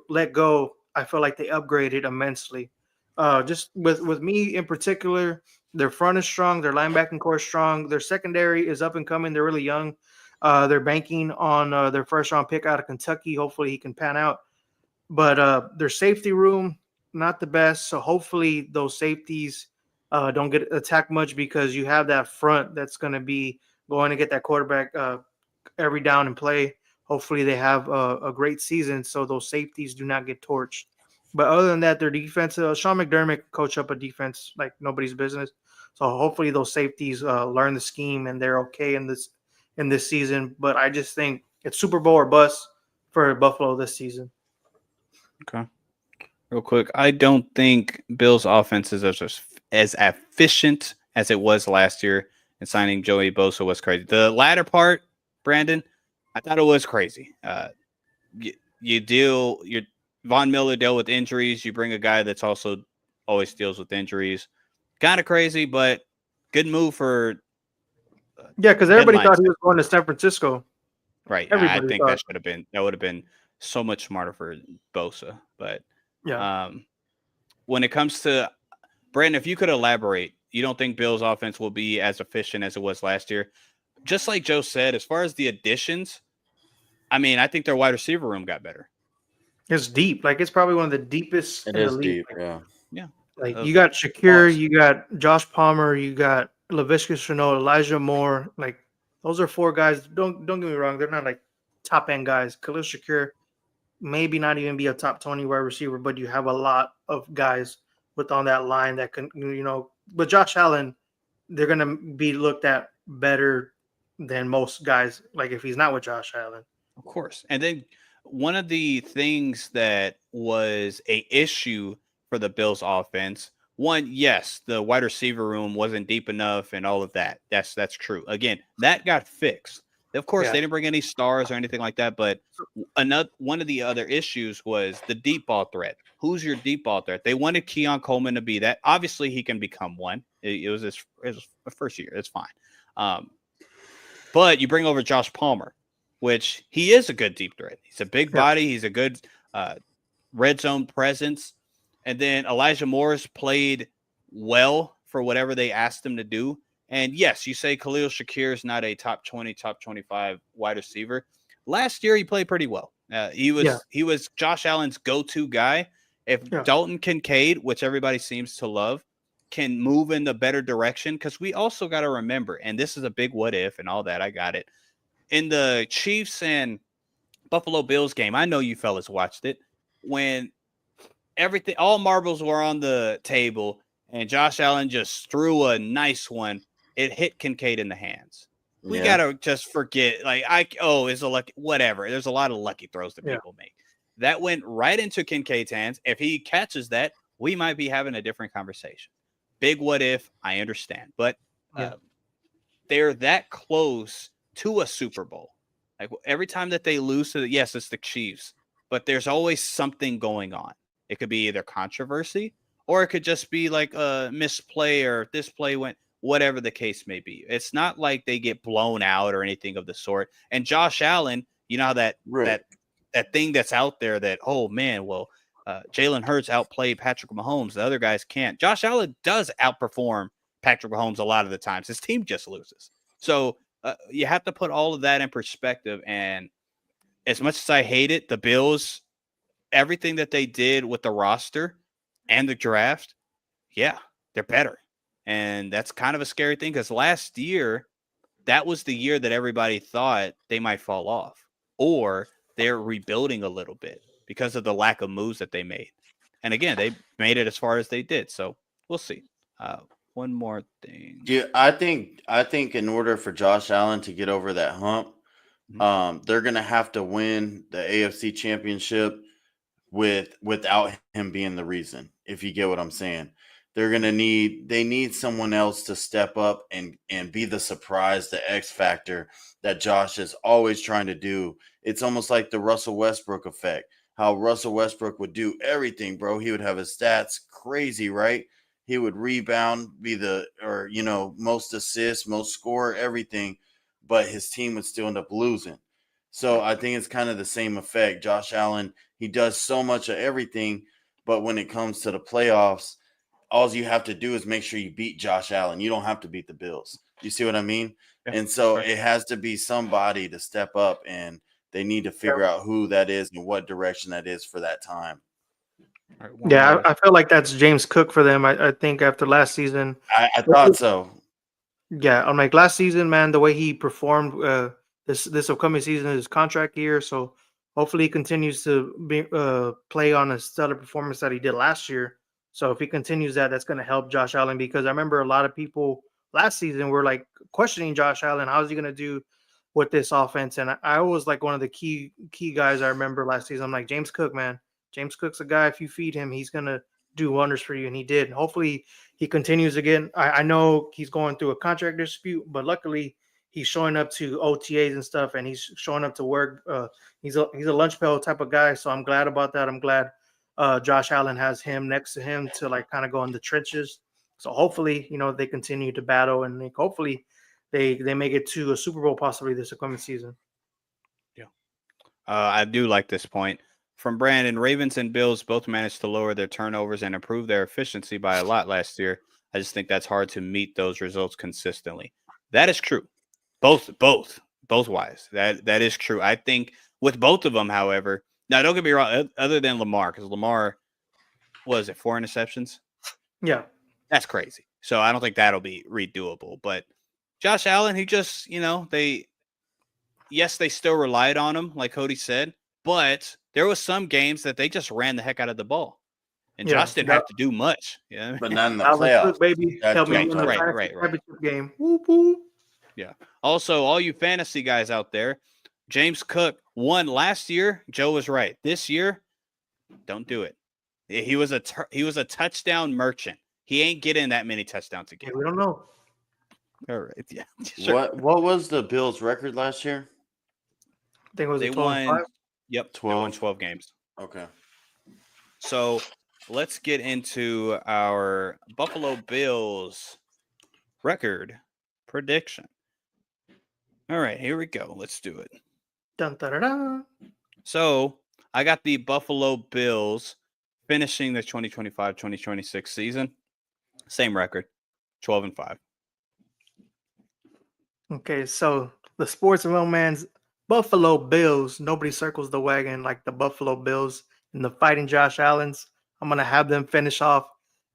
let go, I feel like they upgraded immensely. Just with me in particular, their front is strong, their linebacking core is strong, their secondary is up and coming. They're really young. They're banking on their first round pick out of Kentucky. Hopefully he can pan out. But their safety room, not the best. So hopefully those safeties don't get attacked much because you have that front that's going to be going to get that quarterback every down and play. Hopefully they have a great season so those safeties do not get torched. But other than that, their defense, Sean McDermott coach up a defense like nobody's business. So hopefully those safeties learn the scheme and they're okay in this season. But I just think it's Super Bowl or bust for Buffalo this season. Okay. Real quick, I don't think Bill's offense is as efficient as it was last year, and signing Joey Bosa was crazy. The latter part, Brandon, I thought it was crazy. Von Miller dealt with injuries. You bring a guy that's also always deals with injuries. Kind of crazy, but good move for. Yeah, because everybody thought he was going to San Francisco. Right. I think that would have been so much smarter for Bosa. But yeah. When it comes to Brandon, if you could elaborate, you don't think Bill's offense will be as efficient as it was last year? Just like Joe said, as far as the additions, I mean, I think their wide receiver room got better. It's deep. Like it's probably one of the deepest It in the is league. deep. Like, Yeah. Yeah. like Uh, you got Shakir, Pause. you got Josh Palmer, you got Laviska Shenault, Elijah Moore. Like those are four guys. Don't get me wrong, they're not like top end guys. Khalil Shakir maybe not even be a top 20 wide receiver, but you have a lot of guys with on that line that can, but Josh Allen, they're gonna be looked at better than most guys. Like if he's not with Josh Allen. Of course. And then one of the things that was a issue for the Bills offense, one, yes, the wide receiver room wasn't deep enough and all of that. That's true. Again, that got fixed. Of course, Yeah. they didn't bring any stars or anything like that, but another one of the other issues was the deep ball threat. Who's your deep ball threat? They wanted Keon Coleman to be that. Obviously, he can become one. It was his first year. It's fine. But you bring over Josh Palmer, which he is a good deep threat. He's a big body. He's a good red zone presence. And then Elijah Moore's played well for whatever they asked him to do. And yes, you say Khalil Shakir is not a top 20, top 25 wide receiver. Last year, he played pretty well. He was Josh Allen's go-to guy. If Dalton Kincaid, which everybody seems to love, can move in the better direction, because we also got to remember, and this is a big what if and all that, I got it. In the Chiefs and Buffalo Bills game, I know you fellas watched it, when all marbles were on the table and Josh Allen just threw a nice one, it hit Kincaid in the hands. We got to just forget, it's a lucky, whatever. There's a lot of lucky throws that people make. That went right into Kincaid's hands. If he catches that, we might be having a different conversation. Big what if, I understand. But they're that close to a Super Bowl. Like every time that they lose to yes, it's the Chiefs, but there's always something going on. It could be either controversy or it could just be like a misplay or this play went, whatever the case may be. It's not like they get blown out or anything of the sort. And Josh Allen, you know how that thing that's out there that, oh man, well, Jalen Hurts outplayed Patrick Mahomes. The other guys can't. Josh Allen does outperform Patrick Mahomes a lot of the times. His team just loses. So you have to put all of that in perspective. And as much as I hate it, the Bills, everything that they did with the roster and the draft, yeah, they're better. And that's kind of a scary thing because last year, that was the year that everybody thought they might fall off or they're rebuilding a little bit because of the lack of moves that they made. And again, they made it as far as they did. So we'll see. One more thing. Yeah, I think in order for Josh Allen to get over that hump, they're gonna have to win the AFC Championship without him being the reason. If you get what I'm saying, they need someone else to step up and be the surprise, the X factor that Josh is always trying to do. It's almost like the Russell Westbrook effect. How Russell Westbrook would do everything, bro. He would have his stats crazy, right? He would rebound, most assists, most score, everything, but his team would still end up losing. So I think it's kind of the same effect. Josh Allen, he does so much of everything, but when it comes to the playoffs, all you have to do is make sure you beat Josh Allen. You don't have to beat the Bills. You see what I mean? Yeah, and so it has to be somebody to step up, and they need to figure out who that is and what direction that is for that time. Right, I feel like that's James Cook for them. I think after last season. I thought so. Yeah, I'm like last season, man, the way he performed this upcoming season is his contract year. So hopefully he continues to play on a stellar performance that he did last year. So if he continues that, that's going to help Josh Allen because I remember a lot of people last season were like questioning Josh Allen. How's he going to do with this offense? And I was like one of the key guys I remember last season. I'm like, James Cook, man. James Cook's a guy, if you feed him, he's going to do wonders for you. And he did. And hopefully he continues again. I know he's going through a contract dispute, but luckily he's showing up to OTAs and stuff, and he's showing up to work. He's a lunch pail type of guy. So I'm glad about that. I'm glad Josh Allen has him next to him to like kind of go in the trenches. So hopefully, they continue to battle and hopefully they make it to a Super Bowl possibly this upcoming season. Yeah. I do like this point. From Brandon, Ravens and Bills both managed to lower their turnovers and improve their efficiency by a lot last year. I just think that's hard to meet those results consistently. That is true. Both wise. That is true. I think with both of them, however, Now, don't get me wrong. Other than Lamar, because Lamar, was it 4 interceptions? Yeah. That's crazy. So I don't think that'll be redoable. But Josh Allen, he just, they still relied on him, like Cody said, but there was some games that they just ran the heck out of the ball. And Yeah. Josh didn't have to do much. Yeah. But not in the Dalvin playoffs. Cook, baby, That's helped me what I'm win the talking about. fantasy championship game. Whoop, whoop. Yeah. Also, all you fantasy guys out there, James Cook won last year. Joe was right. This year, don't do it. He was a touchdown merchant. He ain't getting that many touchdowns again. Yeah, we don't know. All right. Yeah. Sure. What was the Bills' record last year? I think it was They a 12 won. Yep. 12. They won 12 games. Okay. So let's get into our Buffalo Bills record prediction. All right, here we go. Let's do it. Dun, da, da, da. So I got the Buffalo Bills finishing the 2025-2026 season. Same record, 12-5. Okay, so the sports man's Buffalo Bills. Nobody circles the wagon like the Buffalo Bills and the Fighting Josh Allens. I'm gonna have them finish off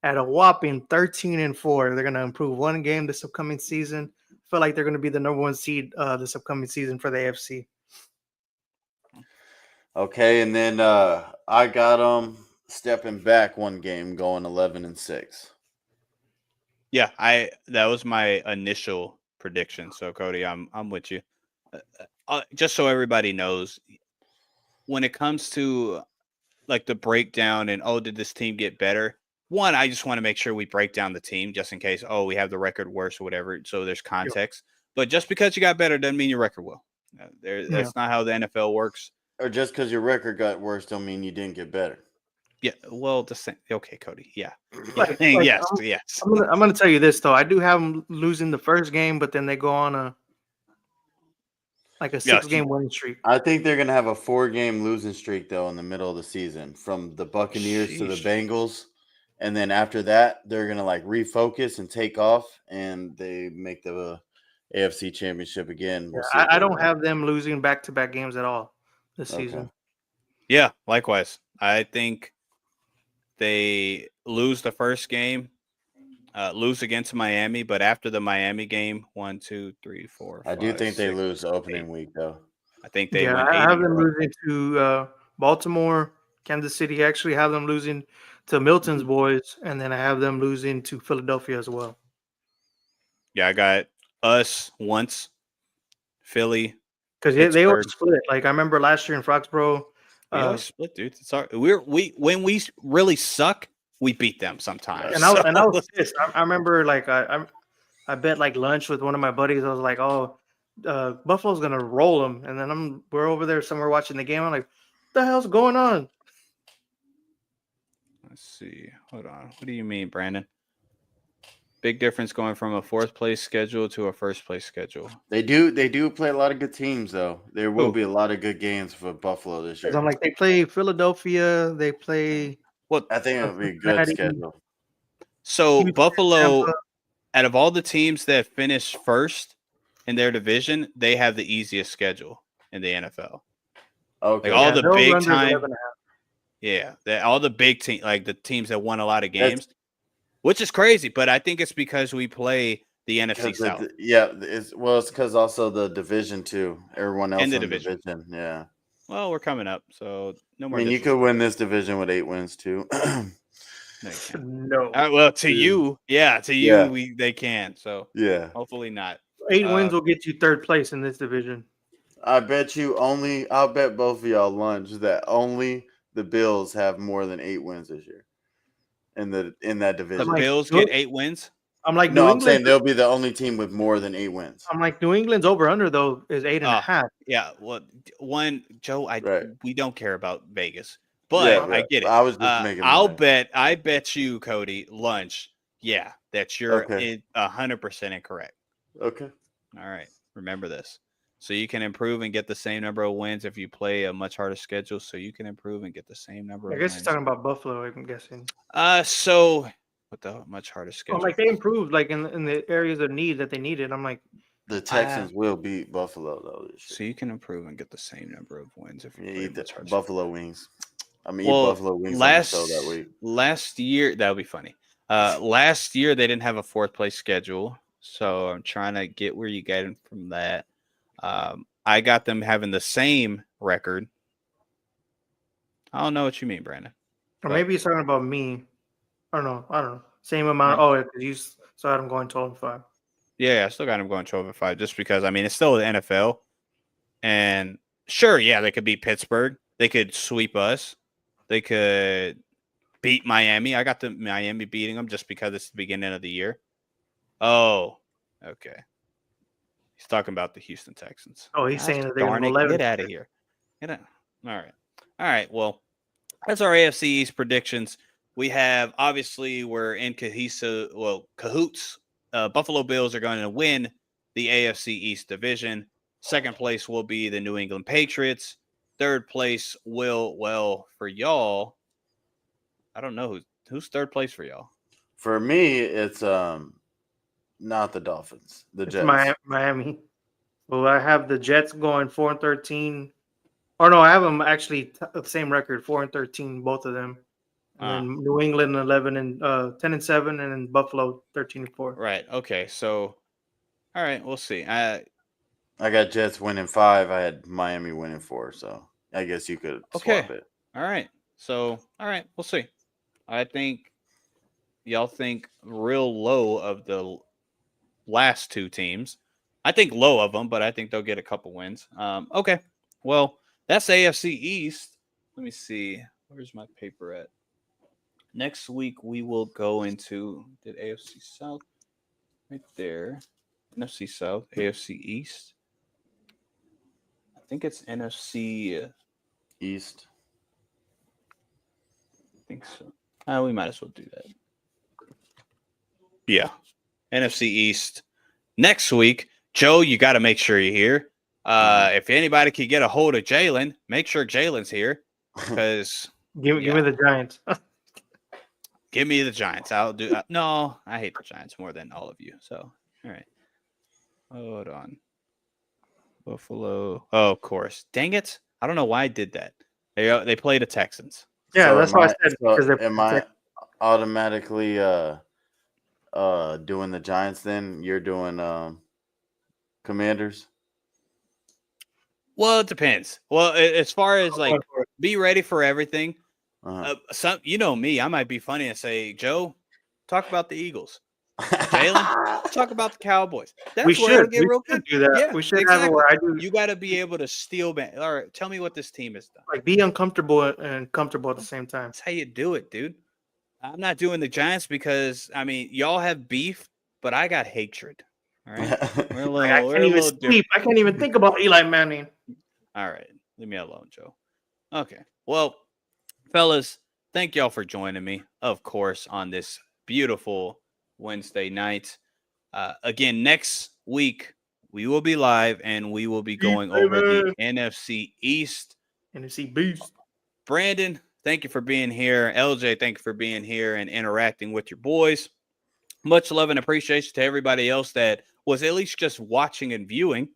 at a whopping 13-4. They're gonna improve one game this upcoming season. I feel like they're gonna be the number 1 seed this upcoming season for the AFC. Okay, and then I got them stepping back one game, going 11-6. Yeah, that was my initial prediction. So Cody, I'm with you. Just so everybody knows, when it comes to like the breakdown and did this team get better? One, I just want to make sure we break down the team just in case we have the record worse or whatever. So there's context. Yep. But just because you got better doesn't mean your record will. That's not how the NFL works. Or just because your record got worse don't mean you didn't get better. Yeah, well, the same. Okay, Cody. Yeah. Yes. Yes. I'm gonna tell you this though. I do have them losing the first game, but then they go on a 6-game winning streak. I think they're gonna have a 4-game losing streak though in the middle of the season, from the Buccaneers to the Bengals, and then after that they're gonna refocus and take off, and they make the AFC Championship again. We'll I don't have them losing back-to-back games at all this season. Yeah, likewise. I think they lose the first game, lose against Miami, but after the Miami game, 1, 2, 3, 4. I do think they lose the opening 8. Week though. I think they win. I have them losing to Baltimore, Kansas City. I actually have them losing to Milton's boys, and then I have them losing to Philadelphia as well. Yeah, I got us once, Philly, because they were split. Like I remember last year in Foxborough. We always split, dude. It's when we really suck, we beat them sometimes. And I was pissed. I remember I bet lunch with one of my buddies. I was like, Buffalo's gonna roll them, and then we're over there somewhere watching the game. I'm like, what the hell's going on? Let's see. Hold on. What do you mean, Brandon? Big difference going from a 4th place schedule to a 1st place schedule. They do play a lot of good teams though. There will be a lot of good games for Buffalo this year. I'm like, they play Philadelphia. They play. Well, I think it'll be a good schedule. So Buffalo, out of all the teams that finish first in their division, they have the easiest schedule in the NFL. Okay, all the big time. Yeah, all the big teams, like the teams that won a lot of games. Which is crazy, but I think it's because we play the NFC South. It's because also the division too. Everyone else in the division. Yeah. Well, we're coming up, so no more. I mean, you could win this division with 8 wins too. No. Well, to you, they can. So yeah, hopefully not. 8 wins will get you 3rd place in this division. I'll bet both of y'all lunch that only the Bills have more than 8 wins this year. In that division, the Bills get 8 wins. I'm like, I'm saying they'll be the only team with more than 8 wins. I'm like, New England's over under though is 8.5. Yeah, well, Joe, we don't care about Vegas, but I get it. I was just making. I bet you, Cody, lunch. Yeah, that you're 100% incorrect. Okay. All right, remember this. So you can improve and get the same number of wins if you play a much harder schedule. So you can improve and get the same number of wins. I guess he's talking about Buffalo, I'm guessing. So with the much harder schedule. Like they improved in the areas of need that they needed. I'm like, The Texans will beat Buffalo though this year. So you can improve and get the same number of wins if you Yeah, pretty eat the much hard Buffalo wings. I'm eat Well, Buffalo wings on the show that week. last year that would be funny. Last year they didn't have a 4th place schedule, so I'm trying to get where you get them from that. I got them having the same record. I don't know what you mean, Brandon. Or But- maybe he's talking about me. I don't know. Same amount. Yeah. Oh, because you saw I'm going 12-5. Yeah, I still got them going 12-5 just because I mean it's still the NFL, and sure, yeah, they could beat Pittsburgh, they could sweep us, they could beat Miami. I got the Miami beating them just because it's the beginning of the year. Oh, okay. He's talking about the Houston Texans. Oh, he's saying that they're Darn going it, to go 11. get out of here. Get out. All right. Well, that's our AFC East predictions. We have obviously we're in cahoots. Buffalo Bills are going to win the AFC East division. 2nd place will be the New England Patriots. 3rd place will for y'all. I don't know who's 3rd place for y'all. For me, it's not the Dolphins, the It's Jets. Miami. Well, I have the Jets going 4-13. Or no, I have them actually the same record, 4-13, both of them. And then New England 10-7, and then Buffalo 13-4. Right. Okay. So, all right, we'll see. I got Jets winning 5. I had Miami winning 4. So I guess you could swap it. All right. So, all right, we'll see. I think y'all think real low of the last 2 teams. I think low of them, but I think they'll get a couple wins. Okay. Well, that's AFC East. Let me see. Where's my paper at? Next week we will go into AFC South right there. NFC South, AFC East. I think it's NFC East. I think so. We might as well do that. Yeah. NFC East. Next week, Joe, you got to make sure you're here. If anybody could get a hold of Jalen, make sure Jalen's here. Because Give me the Giants. give me the Giants. I'll do. No, I hate the Giants more than all of you. So, all right. Hold on. Buffalo. Oh, of course. Dang it. I don't know why I did that. They play the Texans. Yeah, So that's why I said because they're am I automatically doing the Giants then? You're doing Commanders? Well, it depends. Well, as far as like be ready for everything. Some, you know me, I might be funny and say, Joe, talk about the Eagles. Jalen, talk about the Cowboys. That's we where should. Get real We should good. do that. Yeah, we should exactly. have it where I do. You got to be able to steal back. All right, tell me what this team has done. Like be uncomfortable and comfortable at the same time. That's how you do it, dude. I'm not doing the Giants because I mean y'all have beef, but I got hatred. All right, we're a little. I can't even sleep. I can't even think about Eli Manning. All right, leave me alone, Joe. Okay, well, fellas, thank y'all for joining me, of course, on this beautiful Wednesday night. Again, next week we will be live and we will be going over the NFC East. NFC Beast. Brandon, thank you for being here. LJ, thank you for being here and interacting with your boys. Much love and appreciation to everybody else that was at least just watching and viewing.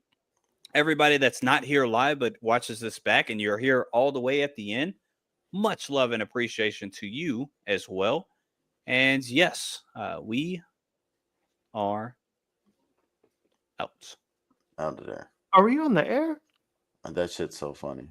Everybody that's not here live but watches this back and you're here all the way at the end. Much love and appreciation to you as well. And yes, we are out. Out of there. Are we on the air? That shit's so funny.